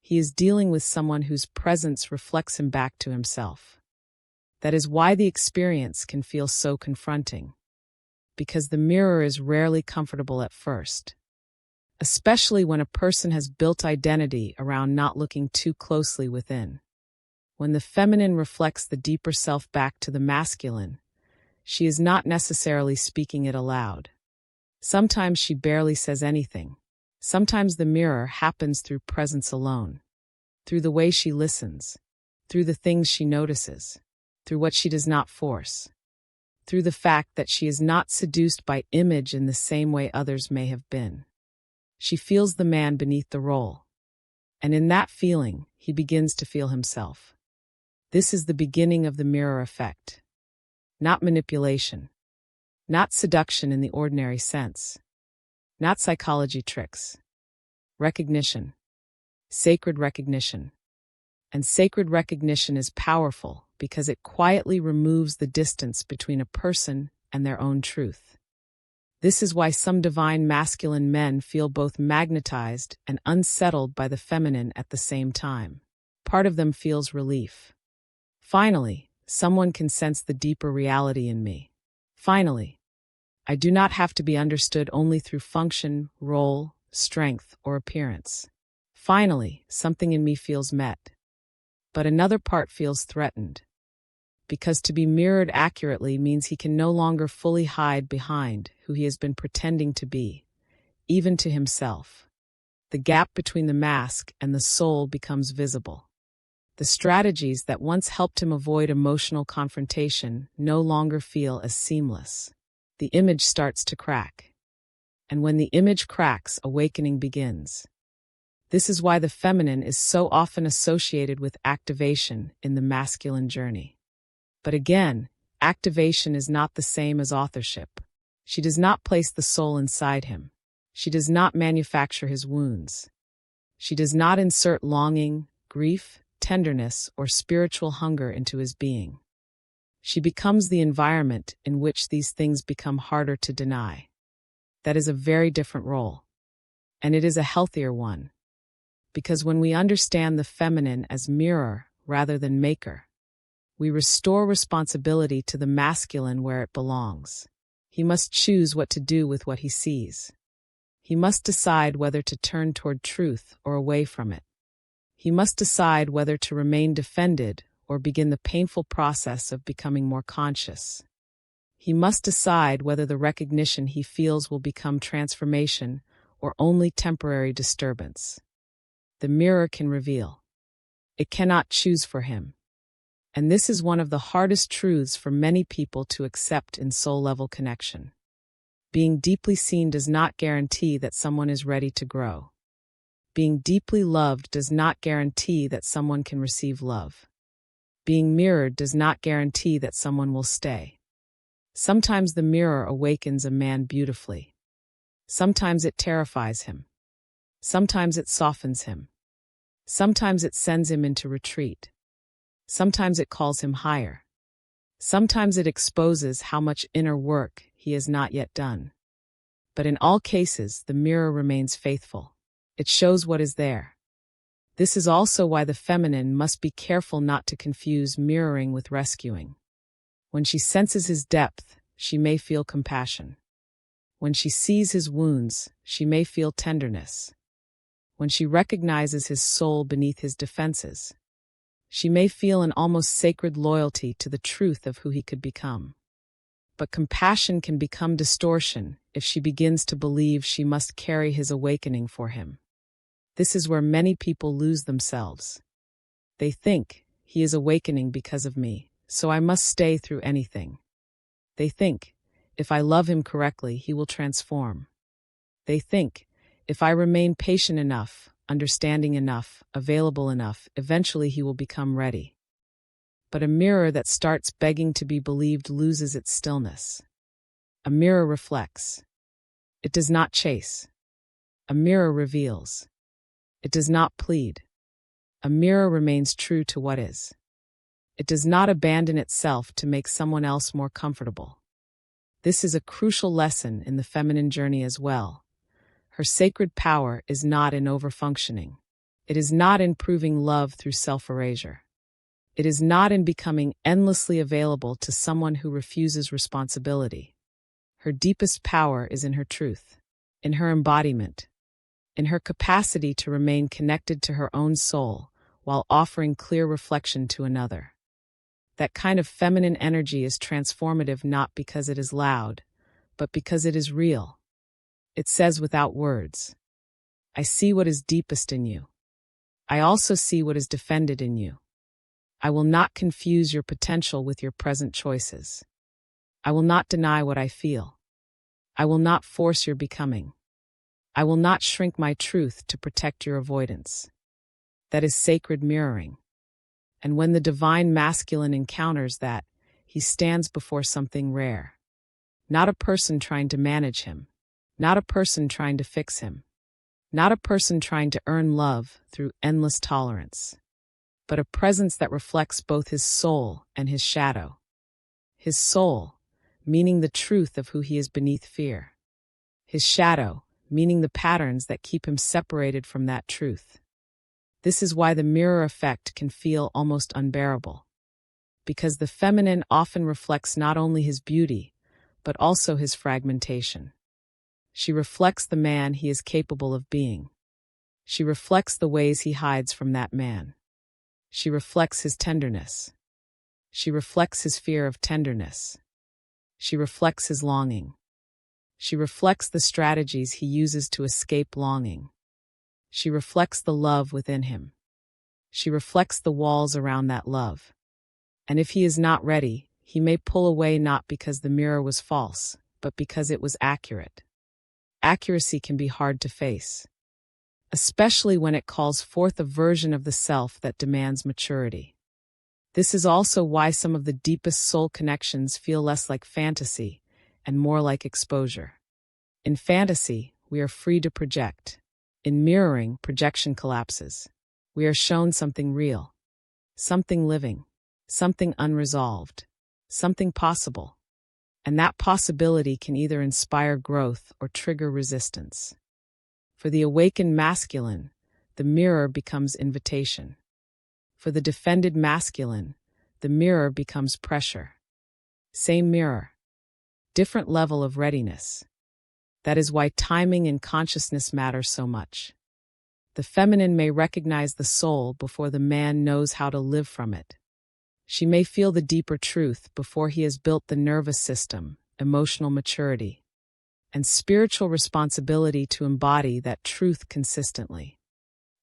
Speaker 2: He is dealing with someone whose presence reflects him back to himself. That is why the experience can feel so confronting. Because the mirror is rarely comfortable at first. Especially when a person has built identity around not looking too closely within. When the feminine reflects the deeper self back to the masculine, she is not necessarily speaking it aloud. Sometimes she barely says anything. Sometimes the mirror happens through presence alone, through the way she listens, through the things she notices, through what she does not force, through the fact that she is not seduced by image in the same way others may have been. She feels the man beneath the role, and in that feeling, he begins to feel himself. This is the beginning of the mirror effect. Not manipulation, not seduction in the ordinary sense, not psychology tricks. Recognition, sacred recognition. And sacred recognition is powerful because it quietly removes the distance between a person and their own truth. This is why some divine masculine men feel both magnetized and unsettled by the feminine at the same time. Part of them feels relief. Finally, someone can sense the deeper reality in me. Finally, I do not have to be understood only through function, role, strength, or appearance. Finally, something in me feels met. But another part feels threatened. Because to be mirrored accurately means he can no longer fully hide behind who he has been pretending to be, even to himself. The gap between the mask and the soul becomes visible. The strategies that once helped him avoid emotional confrontation no longer feel as seamless. The image starts to crack. And when the image cracks, awakening begins. This is why the feminine is so often associated with activation in the masculine journey. But again, activation is not the same as authorship. She does not place the soul inside him. She does not manufacture his wounds. She does not insert longing, grief, tenderness, or spiritual hunger into his being. She becomes the environment in which these things become harder to deny. That is a very different role. And it is a healthier one. Because when we understand the feminine as mirror rather than maker, we restore responsibility to the masculine where it belongs. He must choose what to do with what he sees. He must decide whether to turn toward truth or away from it. He must decide whether to remain defended or begin the painful process of becoming more conscious. He must decide whether the recognition he feels will become transformation or only temporary disturbance. The mirror can reveal. It cannot choose for him. And this is one of the hardest truths for many people to accept in soul-level connection. Being deeply seen does not guarantee that someone is ready to grow. Being deeply loved does not guarantee that someone can receive love. Being mirrored does not guarantee that someone will stay. Sometimes the mirror awakens a man beautifully. Sometimes it terrifies him. Sometimes it softens him. Sometimes it sends him into retreat. Sometimes it calls him higher. Sometimes it exposes how much inner work he has not yet done. But in all cases, the mirror remains faithful. It shows what is there. This is also why the feminine must be careful not to confuse mirroring with rescuing. When she senses his depth, she may feel compassion. When she sees his wounds, she may feel tenderness. When she recognizes his soul beneath his defenses, she may feel an almost sacred loyalty to the truth of who he could become. But compassion can become distortion if she begins to believe she must carry his awakening for him. This is where many people lose themselves. They think, he is awakening because of me, so I must stay through anything. They think, if I love him correctly, he will transform. They think, if I remain patient enough, understanding enough, available enough, eventually he will become ready. But a mirror that starts begging to be believed loses its stillness. A mirror reflects. It does not chase. A mirror reveals. It does not plead. A mirror remains true to what is. It does not abandon itself to make someone else more comfortable. This is a crucial lesson in the feminine journey as well. Her sacred power is not in overfunctioning. It is not in proving love through self-erasure. It is not in becoming endlessly available to someone who refuses responsibility. Her deepest power is in her truth, in her embodiment, in her capacity to remain connected to her own soul while offering clear reflection to another. That kind of feminine energy is transformative not because it is loud, but because it is real. It says without words, I see what is deepest in you. I also see what is defended in you. I will not confuse your potential with your present choices. I will not deny what I feel. I will not force your becoming. I will not shrink my truth to protect your avoidance. That is sacred mirroring. And when the divine masculine encounters that, he stands before something rare. Not a person trying to manage him. Not a person trying to fix him. Not a person trying to earn love through endless tolerance. But a presence that reflects both his soul and his shadow. His soul, meaning the truth of who he is beneath fear. His shadow, meaning the patterns that keep him separated from that truth. This is why the mirror effect can feel almost unbearable. Because the feminine often reflects not only his beauty, but also his fragmentation. She reflects the man he is capable of being. She reflects the ways he hides from that man. She reflects his tenderness. She reflects his fear of tenderness. She reflects his longing. She reflects the strategies he uses to escape longing. She reflects the love within him. She reflects the walls around that love. And if he is not ready, he may pull away not because the mirror was false, but because it was accurate. Accuracy can be hard to face, especially when it calls forth a version of the self that demands maturity. This is also why some of the deepest soul connections feel less like fantasy and more like exposure. In fantasy, we are free to project. In mirroring, projection collapses. We are shown something real, something living, something unresolved, something possible. And that possibility can either inspire growth or trigger resistance. For the awakened masculine, the mirror becomes invitation. For the defended masculine, the mirror becomes pressure. Same mirror, different level of readiness. That is why timing and consciousness matter so much. The feminine may recognize the soul before the man knows how to live from it. She may feel the deeper truth before he has built the nervous system, emotional maturity, and spiritual responsibility to embody that truth consistently.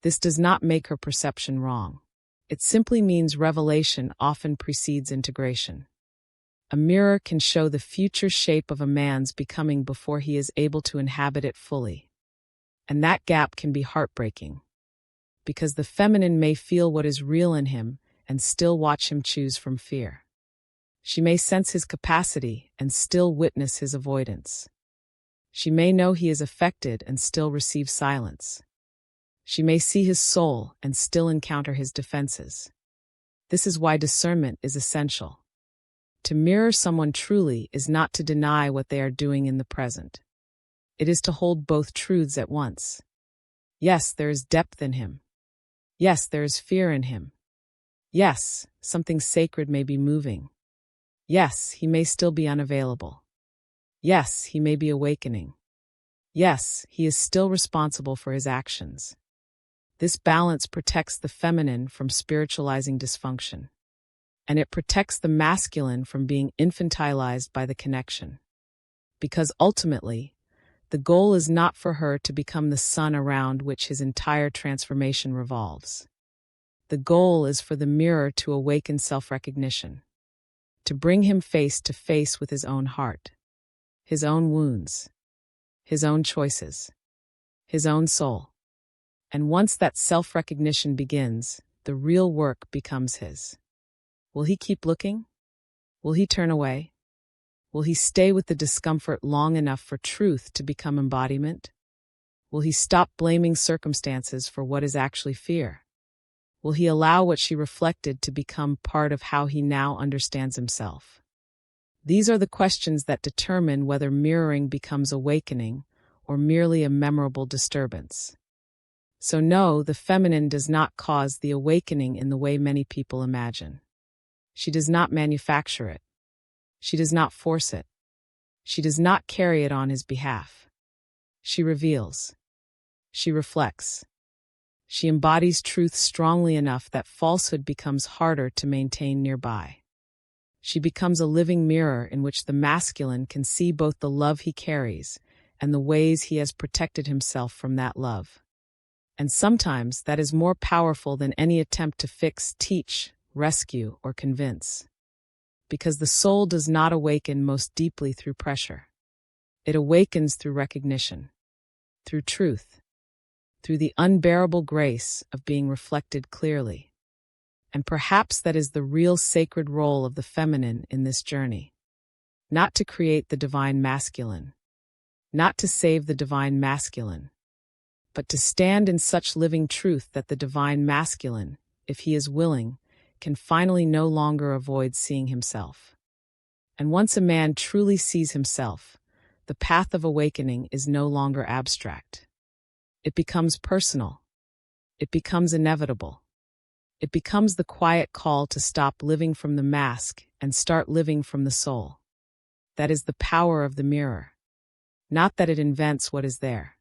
Speaker 2: This does not make her perception wrong. It simply means revelation often precedes integration. A mirror can show the future shape of a man's becoming before he is able to inhabit it fully. And that gap can be heartbreaking. Because the feminine may feel what is real in him, and still watch him choose from fear. She may sense his capacity and still witness his avoidance. She may know he is affected and still receive silence. She may see his soul and still encounter his defenses. This is why discernment is essential. To mirror someone truly is not to deny what they are doing in the present. It is to hold both truths at once. Yes, there is depth in him. Yes, there is fear in him. Yes, something sacred may be moving. Yes, he may still be unavailable. Yes, he may be awakening. Yes, he is still responsible for his actions. This balance protects the feminine from spiritualizing dysfunction, and it protects the masculine from being infantilized by the connection. Because ultimately, the goal is not for her to become the sun around which his entire transformation revolves. The goal is for the mirror to awaken self-recognition, to bring him face to face with his own heart, his own wounds, his own choices, his own soul. And once that self-recognition begins, the real work becomes his. Will he keep looking? Will he turn away? Will he stay with the discomfort long enough for truth to become embodiment? Will he stop blaming circumstances for what is actually fear? Will he allow what she reflected to become part of how he now understands himself? These are the questions that determine whether mirroring becomes awakening or merely a memorable disturbance. So no, the feminine does not cause the awakening in the way many people imagine. She does not manufacture it. She does not force it. She does not carry it on his behalf. She reveals. She reflects. She embodies truth strongly enough that falsehood becomes harder to maintain nearby. She becomes a living mirror in which the masculine can see both the love he carries and the ways he has protected himself from that love. And sometimes that is more powerful than any attempt to fix, teach, rescue, or convince. Because the soul does not awaken most deeply through pressure. It awakens through recognition, through truth, through the unbearable grace of being reflected clearly. And perhaps that is the real sacred role of the feminine in this journey. Not to create the divine masculine, not to save the divine masculine, but to stand in such living truth that the divine masculine, if he is willing, can finally no longer avoid seeing himself. And once a man truly sees himself, the path of awakening is no longer abstract. It becomes personal. It becomes inevitable. It becomes the quiet call to stop living from the mask and start living from the soul. That is the power of the mirror. Not that it invents what is there,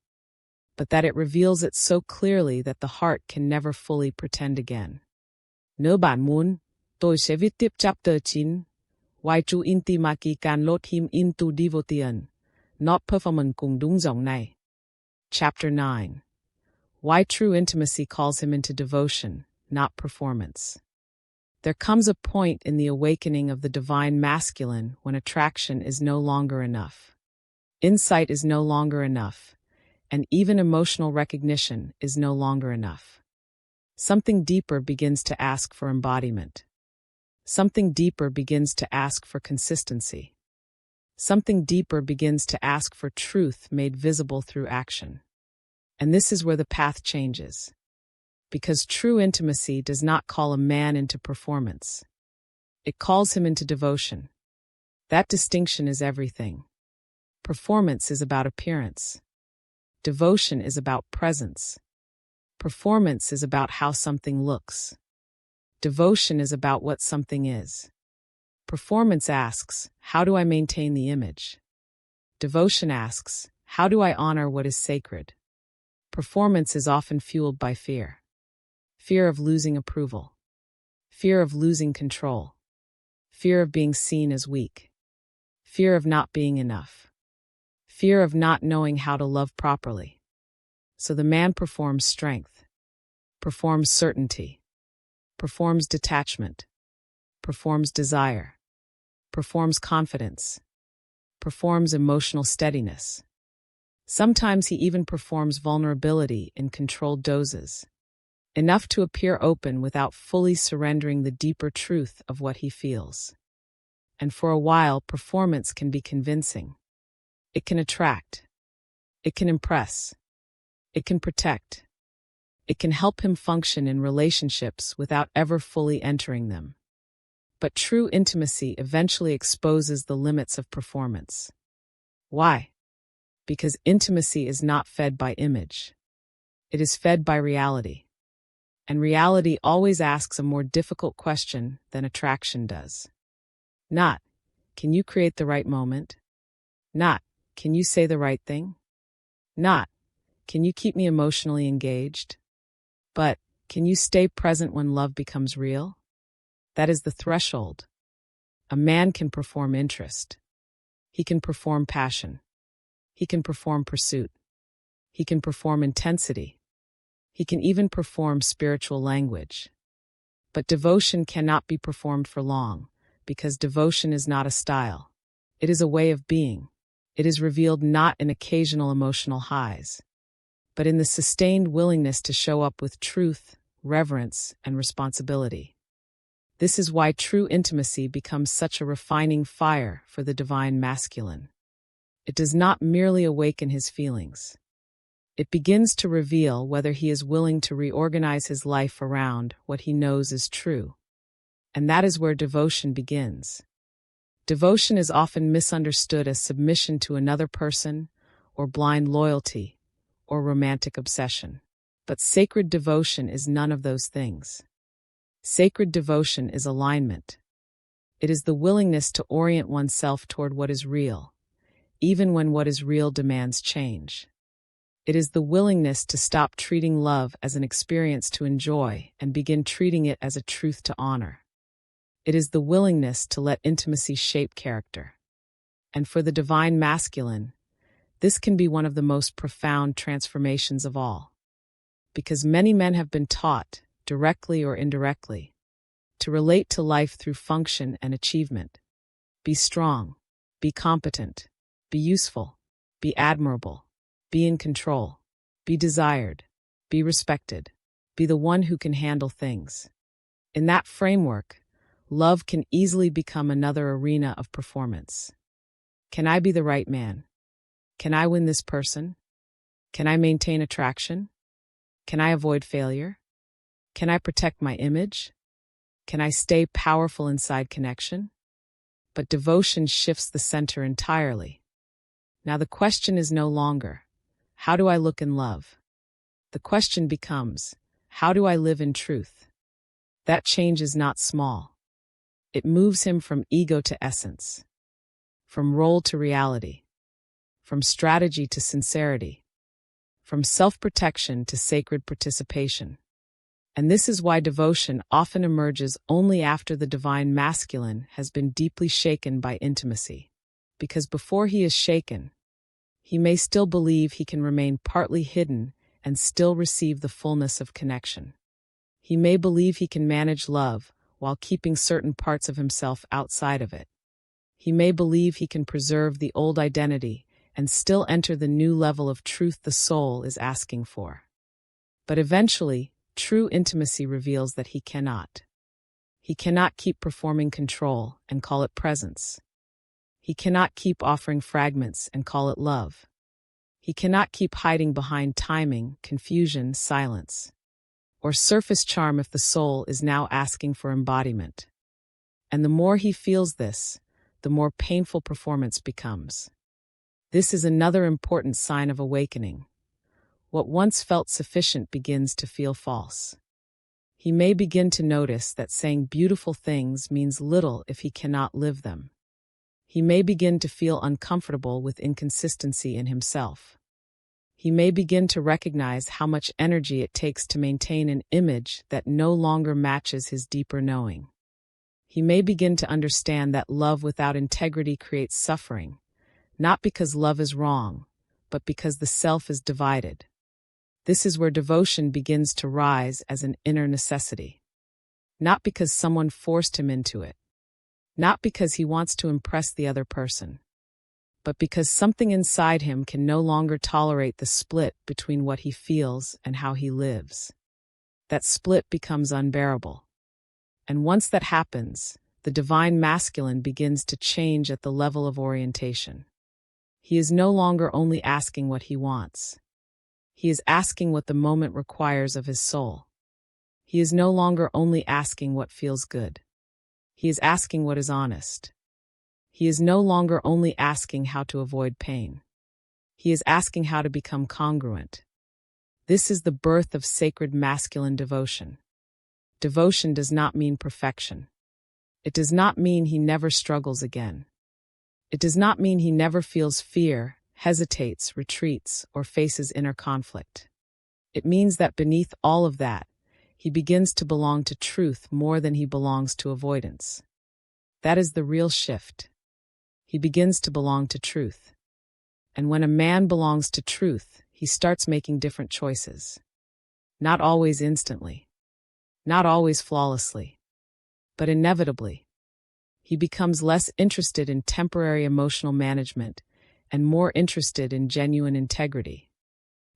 Speaker 2: but that it reveals it so clearly that the heart can never fully pretend again. Nếu bạn muốn, tôi sẽ viết tiếp chapter 9, Why True Intimacy Can Lead Him into Devotion, Not Performance cùng đúng dòng này. Chapter 9. Why True Intimacy Calls Him into Devotion, Not Performance. There comes a point in the awakening of the divine masculine when attraction is no longer enough. Insight is no longer enough, and even emotional recognition is no longer enough. Something deeper begins to ask for embodiment. Something deeper begins to ask for consistency. Something deeper begins to ask for truth made visible through action. And this is where the path changes. Because true intimacy does not call a man into performance. It calls him into devotion. That distinction is everything. Performance is about appearance. Devotion is about presence. Performance is about how something looks. Devotion is about what something is. Performance asks, how do I maintain the image? Devotion asks, how do I honor what is sacred? Performance is often fueled by fear. Fear of losing approval. Fear of losing control. Fear of being seen as weak. Fear of not being enough. Fear of not knowing how to love properly. So the man performs strength, performs certainty, performs detachment, performs desire, performs confidence, performs emotional steadiness. Sometimes he even performs vulnerability in controlled doses. enough to appear open without fully surrendering the deeper truth of what he feels. And for a while, performance can be convincing. It can attract. It can impress. It can protect. It can help him function in relationships without ever fully entering them. But true intimacy eventually exposes the limits of performance. Why? Because intimacy is not fed by image. It is fed by reality. And reality always asks a more difficult question than attraction does. Not, can you create the right moment? Not, can you say the right thing? Not, can you keep me emotionally engaged? But, can you stay present when love becomes real? That is the threshold. A man can perform interest. He can perform passion. He can perform pursuit. He can perform intensity. He can even perform spiritual language. But devotion cannot be performed for long, because devotion is not a style. It is a way of being. It is revealed not in occasional emotional highs, but in the sustained willingness to show up with truth, reverence, and responsibility. This is why true intimacy becomes such a refining fire for the divine masculine. It does not merely awaken his feelings. It begins to reveal whether he is willing to reorganize his life around what he knows is true. And that is where devotion begins. Devotion is often misunderstood as submission to another person, or blind loyalty, or romantic obsession. But sacred devotion is none of those things. Sacred devotion is alignment. It is the willingness to orient oneself toward what is real, even when what is real demands change. It is the willingness to stop treating love as an experience to enjoy and begin treating it as a truth to honor. It is the willingness to let intimacy shape character. And for the divine masculine, this can be one of the most profound transformations of all. Because many men have been taught, directly or indirectly, to relate to life through function and achievement. Be strong, be competent, be useful, be admirable, be in control, be desired, be respected, be the one who can handle things. In that framework, love can easily become another arena of performance. Can I be the right man? Can I win this person? Can I maintain attraction? Can I avoid failure? Can I protect my image? Can I stay powerful inside connection? But devotion shifts the center entirely. Now the question is no longer, how do I look in love? The question becomes, how do I live in truth? That change is not small. It moves him from ego to essence, from role to reality, from strategy to sincerity, from self-protection to sacred participation. And this is why devotion often emerges only after the divine masculine has been deeply shaken by intimacy. Because before he is shaken, he may still believe he can remain partly hidden and still receive the fullness of connection. He may believe he can manage love while keeping certain parts of himself outside of it. He may believe he can preserve the old identity and still enter the new level of truth the soul is asking for. But eventually, true intimacy reveals that he cannot. He cannot keep performing control and call it presence. He cannot keep offering fragments and call it love. He cannot keep hiding behind timing, confusion, silence, or surface charm if the soul is now asking for embodiment. And the more he feels this, the more painful performance becomes. This is another important sign of awakening. What once felt sufficient begins to feel false. He may begin to notice that saying beautiful things means little if he cannot live them. He may begin to feel uncomfortable with inconsistency in himself. He may begin to recognize how much energy it takes to maintain an image that no longer matches his deeper knowing. He may begin to understand that love without integrity creates suffering, not because love is wrong, but because the self is divided. This is where devotion begins to rise as an inner necessity. Not because someone forced him into it. Not because he wants to impress the other person. But because something inside him can no longer tolerate the split between what he feels and how he lives. that split becomes unbearable. And once that happens, the divine masculine begins to change at the level of orientation. He is no longer only asking what he wants. He is asking what the moment requires of his soul. He is no longer only asking what feels good. He is asking what is honest. He is no longer only asking how to avoid pain. He is asking how to become congruent. This is the birth of sacred masculine devotion. Devotion does not mean perfection. It does not mean he never struggles again. It does not mean he never feels fear, hesitates, retreats, or faces inner conflict. It means that beneath all of that, he begins to belong to truth more than he belongs to avoidance. That is the real shift. He begins to belong to truth. And when a man belongs to truth, he starts making different choices. Not always instantly. Not always flawlessly. But inevitably. He becomes less interested in temporary emotional management and more interested in genuine integrity.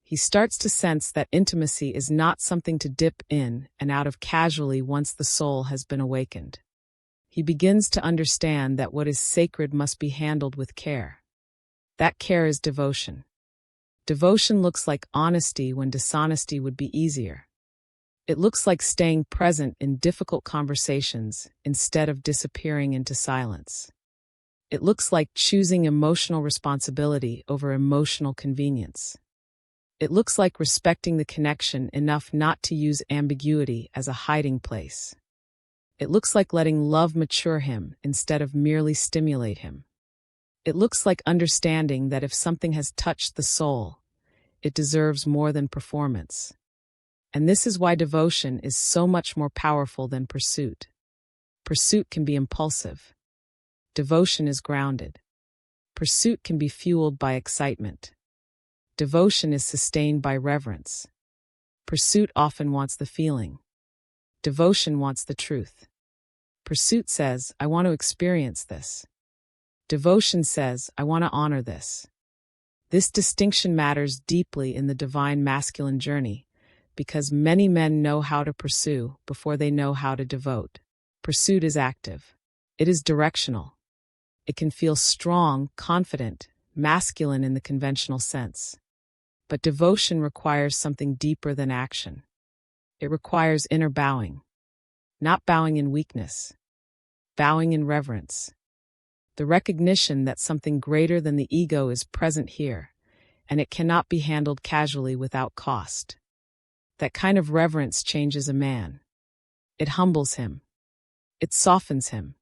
Speaker 2: He starts to sense that intimacy is not something to dip in and out of casually once the soul has been awakened. He begins to understand that what is sacred must be handled with care. That care is devotion. Devotion looks like honesty when dishonesty would be easier. It looks like staying present in difficult conversations instead of disappearing into silence. It looks like choosing emotional responsibility over emotional convenience. It looks like respecting the connection enough not to use ambiguity as a hiding place. It looks like letting love mature him instead of merely stimulate him. It looks like understanding that if something has touched the soul, it deserves more than performance. And this is why devotion is so much more powerful than pursuit. Pursuit can be impulsive. Devotion is grounded. Pursuit can be fueled by excitement. Devotion is sustained by reverence. Pursuit often wants the feeling. Devotion wants the truth. Pursuit says, I want to experience this. Devotion says, I want to honor this. This distinction matters deeply in the divine masculine journey, because many men know how to pursue before they know how to devote. Pursuit is active. It is directional. It can feel strong, confident, masculine in the conventional sense. But devotion requires something deeper than action. It requires inner bowing. Not bowing in weakness. Bowing in reverence. The recognition that something greater than the ego is present here, and it cannot be handled casually without cost. That kind of reverence changes a man. It humbles him. It softens him.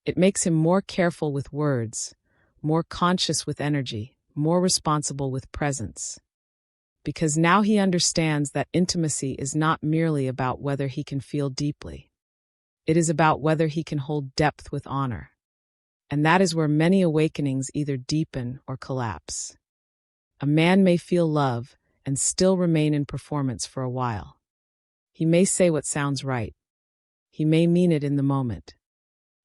Speaker 2: It makes him more careful with words, more conscious with energy, more responsible with presence. Because now he understands that intimacy is not merely about whether he can feel deeply. It is about whether he can hold depth with honor. And that is where many awakenings either deepen or collapse. A man may feel love and still remain in performance for a while. He may say what sounds right. He may mean it in the moment.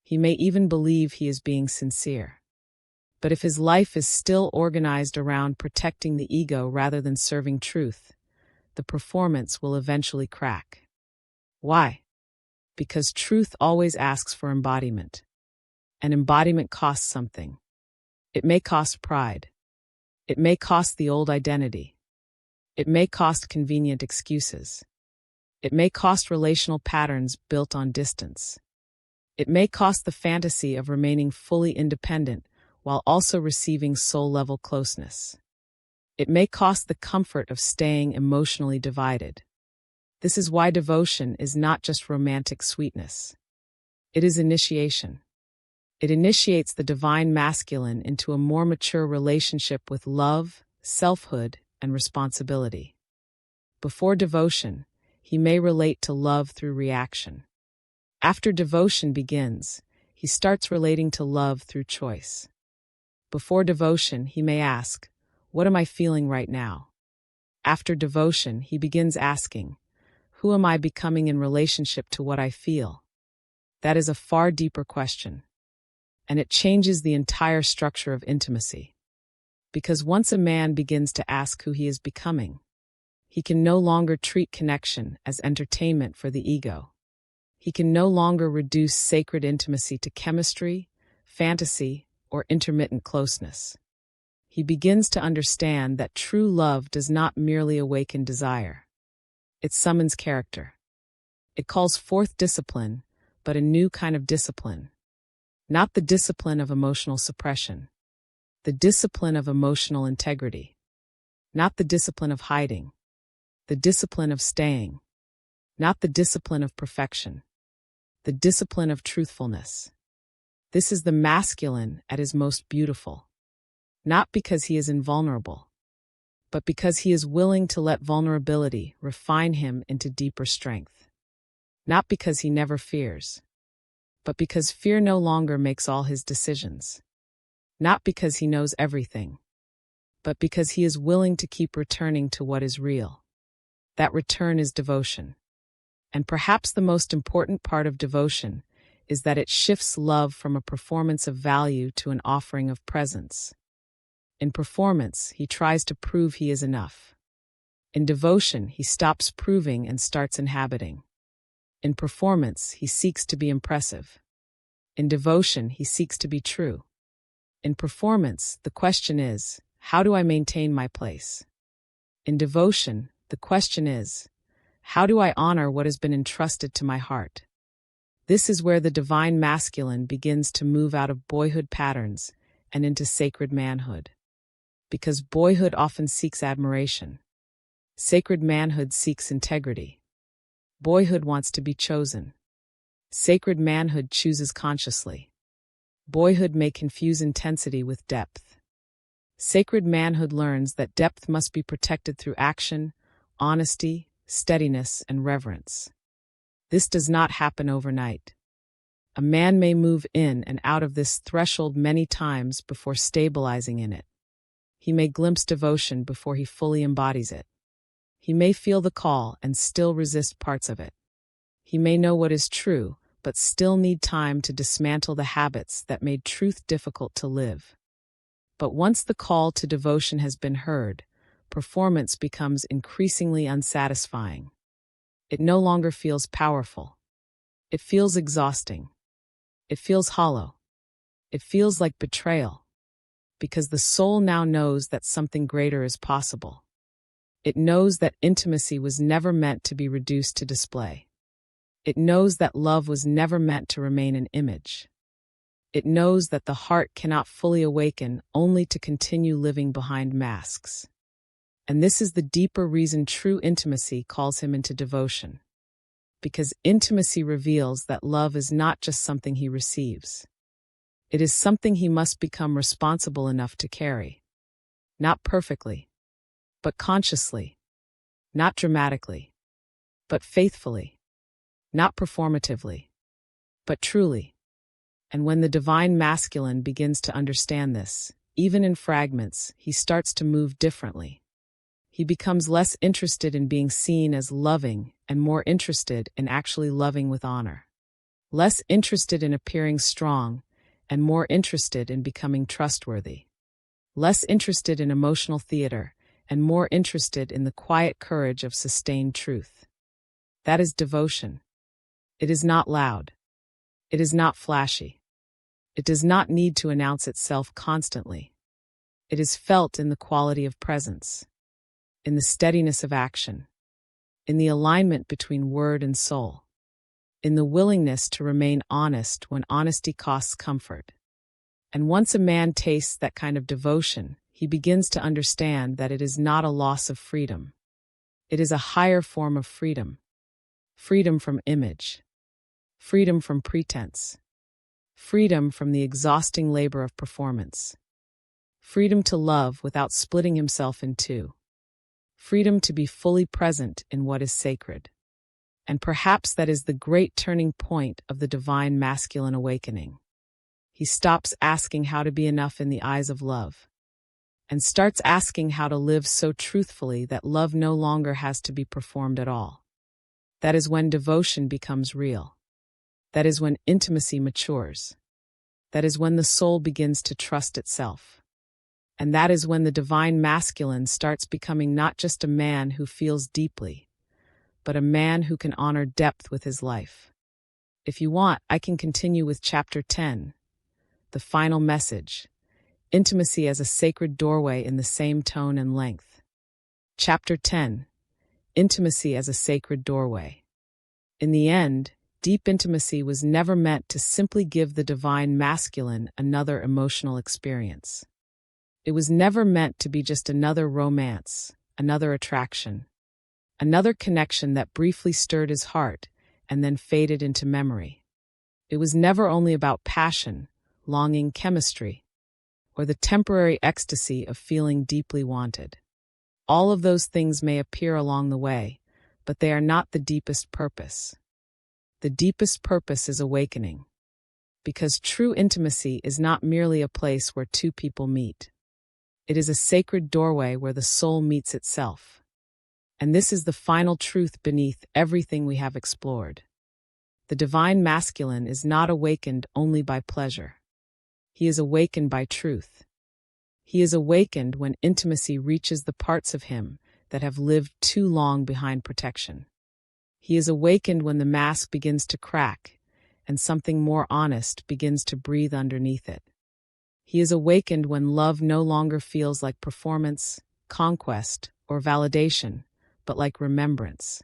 Speaker 2: He may even believe he is being sincere. But if his life is still organized around protecting the ego rather than serving truth, the performance will eventually crack. Why? Because truth always asks for embodiment. And embodiment costs something. It may cost pride. It may cost the old identity. It may cost convenient excuses. It may cost relational patterns built on distance. It may cost the fantasy of remaining fully independent while also receiving soul-level closeness. It may cost the comfort of staying emotionally divided. This is why devotion is not just romantic sweetness. It is initiation. It initiates the divine masculine into a more mature relationship with love, selfhood, and responsibility. Before devotion, he may relate to love through reaction. After devotion begins, he starts relating to love through choice. Before devotion, he may ask, what am I feeling right now? After devotion, he begins asking, who am I becoming in relationship to what I feel? That is a far deeper question. And it changes the entire structure of intimacy. Because once a man begins to ask who he is becoming, He can no longer treat connection as entertainment for the ego. He can no longer reduce sacred intimacy to chemistry, fantasy, or intermittent closeness. He begins to understand that true love does not merely awaken desire. It summons character. It calls forth discipline, but a new kind of discipline. Not the discipline of emotional suppression. The discipline of emotional integrity. Not the discipline of hiding. The discipline of staying. Not the discipline of perfection. The discipline of truthfulness. This is the masculine at his most beautiful. Not because he is invulnerable, but because he is willing to let vulnerability refine him into deeper strength. Not because he never fears, but because fear no longer makes all his decisions. Not because he knows everything, but because he is willing to keep returning to what is real. That return is devotion. And perhaps the most important part of devotion is that it shifts love from a performance of value to an offering of presence. In performance, he tries to prove he is enough. In devotion, he stops proving and starts inhabiting. In performance, he seeks to be impressive. In devotion, he seeks to be true. In performance, the question is, how do I maintain my place? In devotion, the question is, how do I honor what has been entrusted to my heart? This is where the divine masculine begins to move out of boyhood patterns and into sacred manhood. Because boyhood often seeks admiration. Sacred manhood seeks integrity. Boyhood wants to be chosen. Sacred manhood chooses consciously. Boyhood may confuse intensity with depth. Sacred manhood learns that depth must be protected through action, honesty, steadiness, and reverence. This does not happen overnight. A man may move in and out of this threshold many times before stabilizing in it. He may glimpse devotion before he fully embodies it. He may feel the call and still resist parts of it. He may know what is true, but still need time to dismantle the habits that made truth difficult to live. But once the call to devotion has been heard, performance becomes increasingly unsatisfying. It no longer feels powerful. It feels exhausting. It feels hollow. It feels like betrayal. Because the soul now knows that something greater is possible. It knows that intimacy was never meant to be reduced to display. It knows that love was never meant to remain an image. It knows that the heart cannot fully awaken only to continue living behind masks. And this is the deeper reason true intimacy calls him into devotion. Because intimacy reveals that love is not just something he receives. It is something he must become responsible enough to carry. Not perfectly, but consciously. Not dramatically, but faithfully. Not performatively, but truly. And when the divine masculine begins to understand this, even in fragments, he starts to move differently. He becomes less interested in being seen as loving and more interested in actually loving with honor. Less interested in appearing strong and more interested in becoming trustworthy. Less interested in emotional theater and more interested in the quiet courage of sustained truth. That is devotion. It is not loud. It is not flashy. It does not need to announce itself constantly. It is felt in the quality of presence, in the steadiness of action, in the alignment between word and soul, in the willingness to remain honest when honesty costs comfort. And once a man tastes that kind of devotion, he begins to understand that it is not a loss of freedom. It is a higher form of freedom. Freedom from image. Freedom from pretense. Freedom from the exhausting labor of performance. Freedom to love without splitting himself in two. Freedom to be fully present in what is sacred. And perhaps that is the great turning point of the divine masculine awakening. He stops asking how to be enough in the eyes of love, and starts asking how to live so truthfully that love no longer has to be performed at all. That is when devotion becomes real. That is when intimacy matures. That is when the soul begins to trust itself. And that is when the divine masculine starts becoming not just a man who feels deeply, but a man who can honor depth with his life. If you want, I can continue with Chapter 10, the final message, intimacy as a sacred doorway, in the same tone and length. Chapter 10, intimacy as a sacred doorway. In the end, deep intimacy was never meant to simply give the divine masculine another emotional experience. It was never meant to be just another romance, another attraction, another connection that briefly stirred his heart and then faded into memory. It was never only about passion, longing, chemistry, or the temporary ecstasy of feeling deeply wanted. All of those things may appear along the way, but they are not the deepest purpose. The deepest purpose is awakening. Because true intimacy is not merely a place where two people meet. It is a sacred doorway where the soul meets itself. And this is the final truth beneath everything we have explored. The divine masculine is not awakened only by pleasure. He is awakened by truth. He is awakened when intimacy reaches the parts of him that have lived too long behind protection. He is awakened when the mask begins to crack and something more honest begins to breathe underneath it. He is awakened when love no longer feels like performance, conquest, or validation, but like remembrance.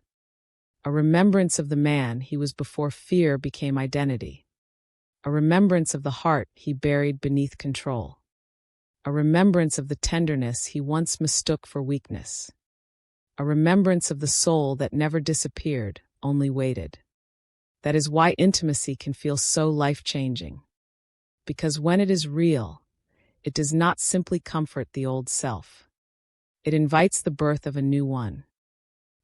Speaker 2: A remembrance of the man he was before fear became identity. A remembrance of the heart he buried beneath control. A remembrance of the tenderness he once mistook for weakness. A remembrance of the soul that never disappeared, only waited. That is why intimacy can feel so life-changing. Because when it is real, it does not simply comfort the old self. It invites the birth of a new one.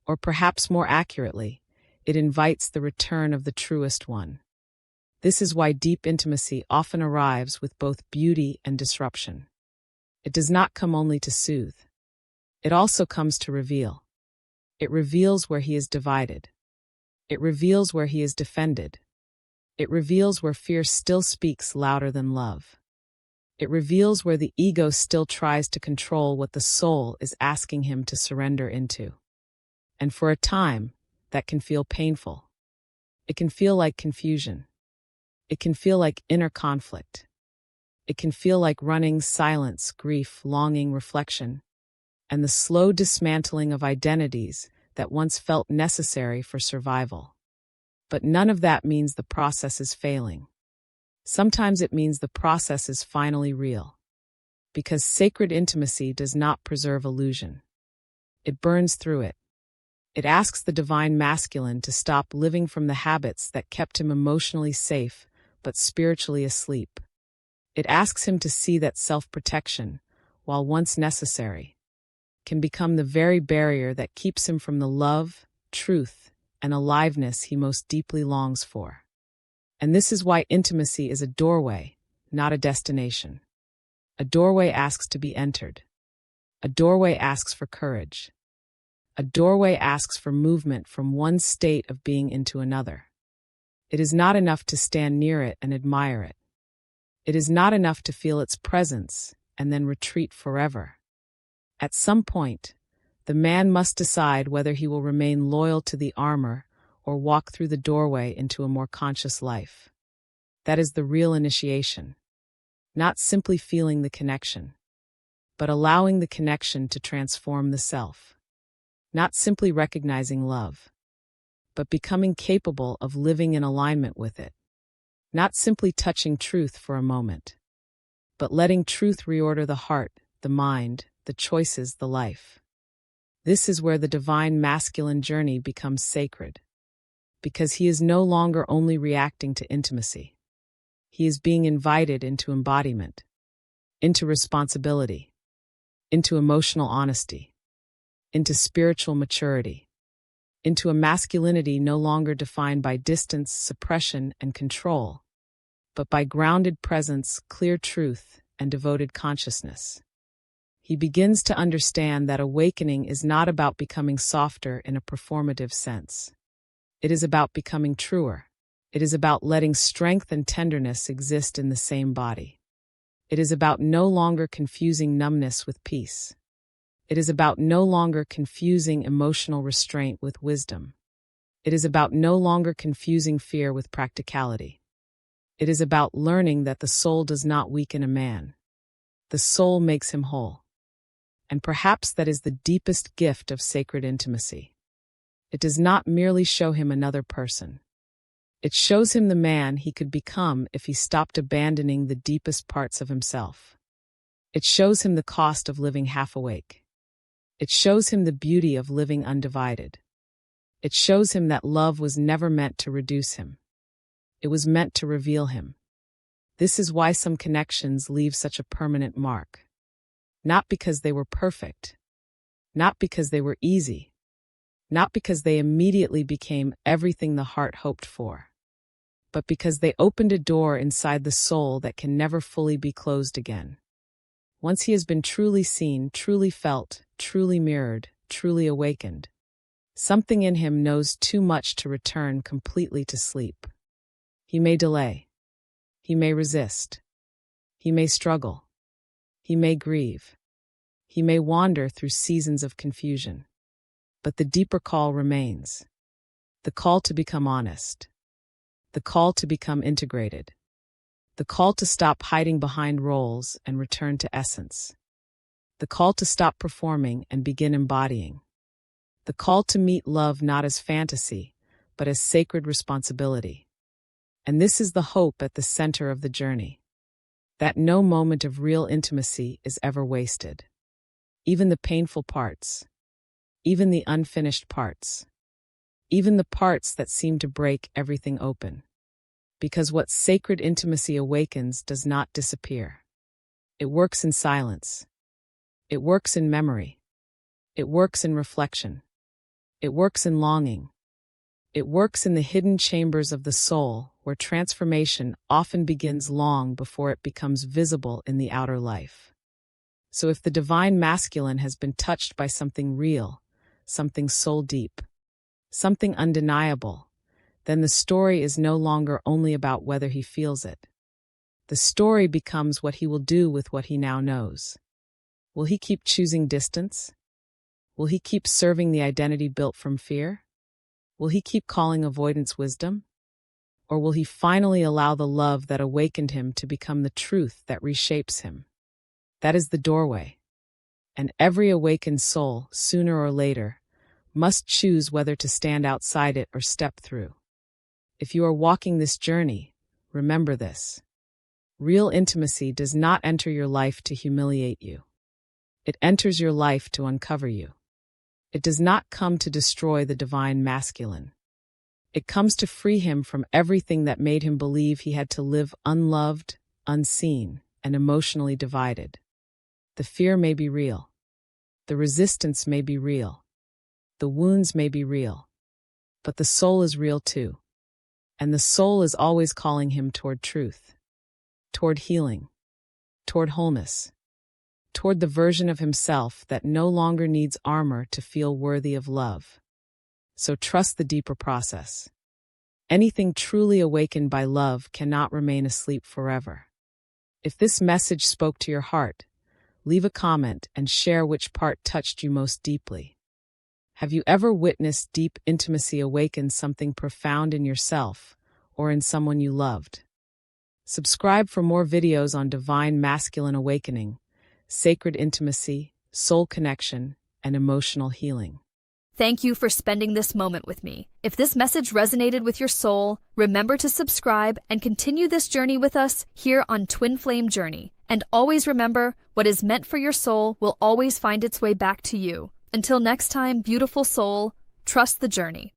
Speaker 2: Or perhaps more accurately, it invites the return of the truest one. This is why deep intimacy often arrives with both beauty and disruption. It does not come only to soothe. It also comes to reveal. It reveals where he is divided. It reveals where he is defended. It reveals where fear still speaks louder than love. It reveals where the ego still tries to control what the soul is asking him to surrender into. And for a time, that can feel painful. It can feel like confusion. It can feel like inner conflict. It can feel like running, silence, grief, longing, reflection, and the slow dismantling of identities that once felt necessary for survival. But none of that means the process is failing. Sometimes it means the process is finally real. Because sacred intimacy does not preserve illusion. It burns through it. It asks the divine masculine to stop living from the habits that kept him emotionally safe but spiritually asleep. It asks him to see that self-protection, while once necessary, can become the very barrier that keeps him from the love, truth, and aliveness he most deeply longs for. And this is why intimacy is a doorway, not a destination. A doorway asks to be entered. A doorway asks for courage. A doorway asks for movement from one state of being into another. It is not enough to stand near it and admire it. It is not enough to feel its presence and then retreat forever. At some point, the man must decide whether he will remain loyal to the armor or walk through the doorway into a more conscious life. That is the real initiation. Not simply feeling the connection, but allowing the connection to transform the self. Not simply recognizing love, but becoming capable of living in alignment with it. Not simply touching truth for a moment, but letting truth reorder the heart, the mind, the choices, the life. This is where the divine masculine journey becomes sacred. Because he is no longer only reacting to intimacy. He is being invited into embodiment, into responsibility, into emotional honesty, into spiritual maturity, into a masculinity no longer defined by distance, suppression, and control, but by grounded presence, clear truth, and devoted consciousness. He begins to understand that awakening is not about becoming softer in a performative sense. It is about becoming truer. It is about letting strength and tenderness exist in the same body. It is about no longer confusing numbness with peace. It is about no longer confusing emotional restraint with wisdom. It is about no longer confusing fear with practicality. It is about learning that the soul does not weaken a man. The soul makes him whole. And perhaps that is the deepest gift of sacred intimacy. It does not merely show him another person. It shows him the man he could become if he stopped abandoning the deepest parts of himself. It shows him the cost of living half awake. It shows him the beauty of living undivided. It shows him that love was never meant to reduce him. It was meant to reveal him. This is why some connections leave such a permanent mark. Not because they were perfect. Not because they were easy. Not because they immediately became everything the heart hoped for. But because they opened a door inside the soul that can never fully be closed again. Once he has been truly seen, truly felt, truly mirrored, truly awakened, something in him knows too much to return completely to sleep. He may delay. He may resist. He may struggle. He may grieve. He may wander through seasons of confusion. But the deeper call remains. The call to become honest. The call to become integrated. The call to stop hiding behind roles and return to essence. The call to stop performing and begin embodying. The call to meet love not as fantasy, but as sacred responsibility. And this is the hope at the center of the journey. That no moment of real intimacy is ever wasted. Even the painful parts. Even the unfinished parts. Even the parts that seem to break everything open. Because what sacred intimacy awakens does not disappear. It works in silence. It works in memory. It works in reflection. It works in longing. It works in the hidden chambers of the soul, where transformation often begins long before it becomes visible in the outer life. So if the divine masculine has been touched by something real, something soul deep, something undeniable, then the story is no longer only about whether he feels it. The story becomes what he will do with what he now knows. Will he keep choosing distance? Will he keep serving the identity built from fear? Will he keep calling avoidance wisdom? Or will he finally allow the love that awakened him to become the truth that reshapes him? That is the doorway. And every awakened soul, sooner or later, must choose whether to stand outside it or step through. If you are walking this journey, remember this. Real intimacy does not enter your life to humiliate you. It enters your life to uncover you. It does not come to destroy the divine masculine. It comes to free him from everything that made him believe he had to live unloved, unseen, and emotionally divided. The fear may be real. The resistance may be real. The wounds may be real. But the soul is real too. And the soul is always calling him toward truth, toward healing, toward wholeness, toward the version of himself that no longer needs armor to feel worthy of love. So trust the deeper process. Anything truly awakened by love cannot remain asleep forever. If this message spoke to your heart, leave a comment and share which part touched you most deeply. Have you ever witnessed deep intimacy awaken something profound in yourself or in someone you loved? Subscribe for more videos on divine masculine awakening, sacred intimacy, soul connection, and emotional healing.
Speaker 1: Thank you for spending this moment with me. If this message resonated with your soul, remember to subscribe and continue this journey with us here on Twin Flame Journey. And always remember, what is meant for your soul will always find its way back to you. Until next time, beautiful soul, trust the journey.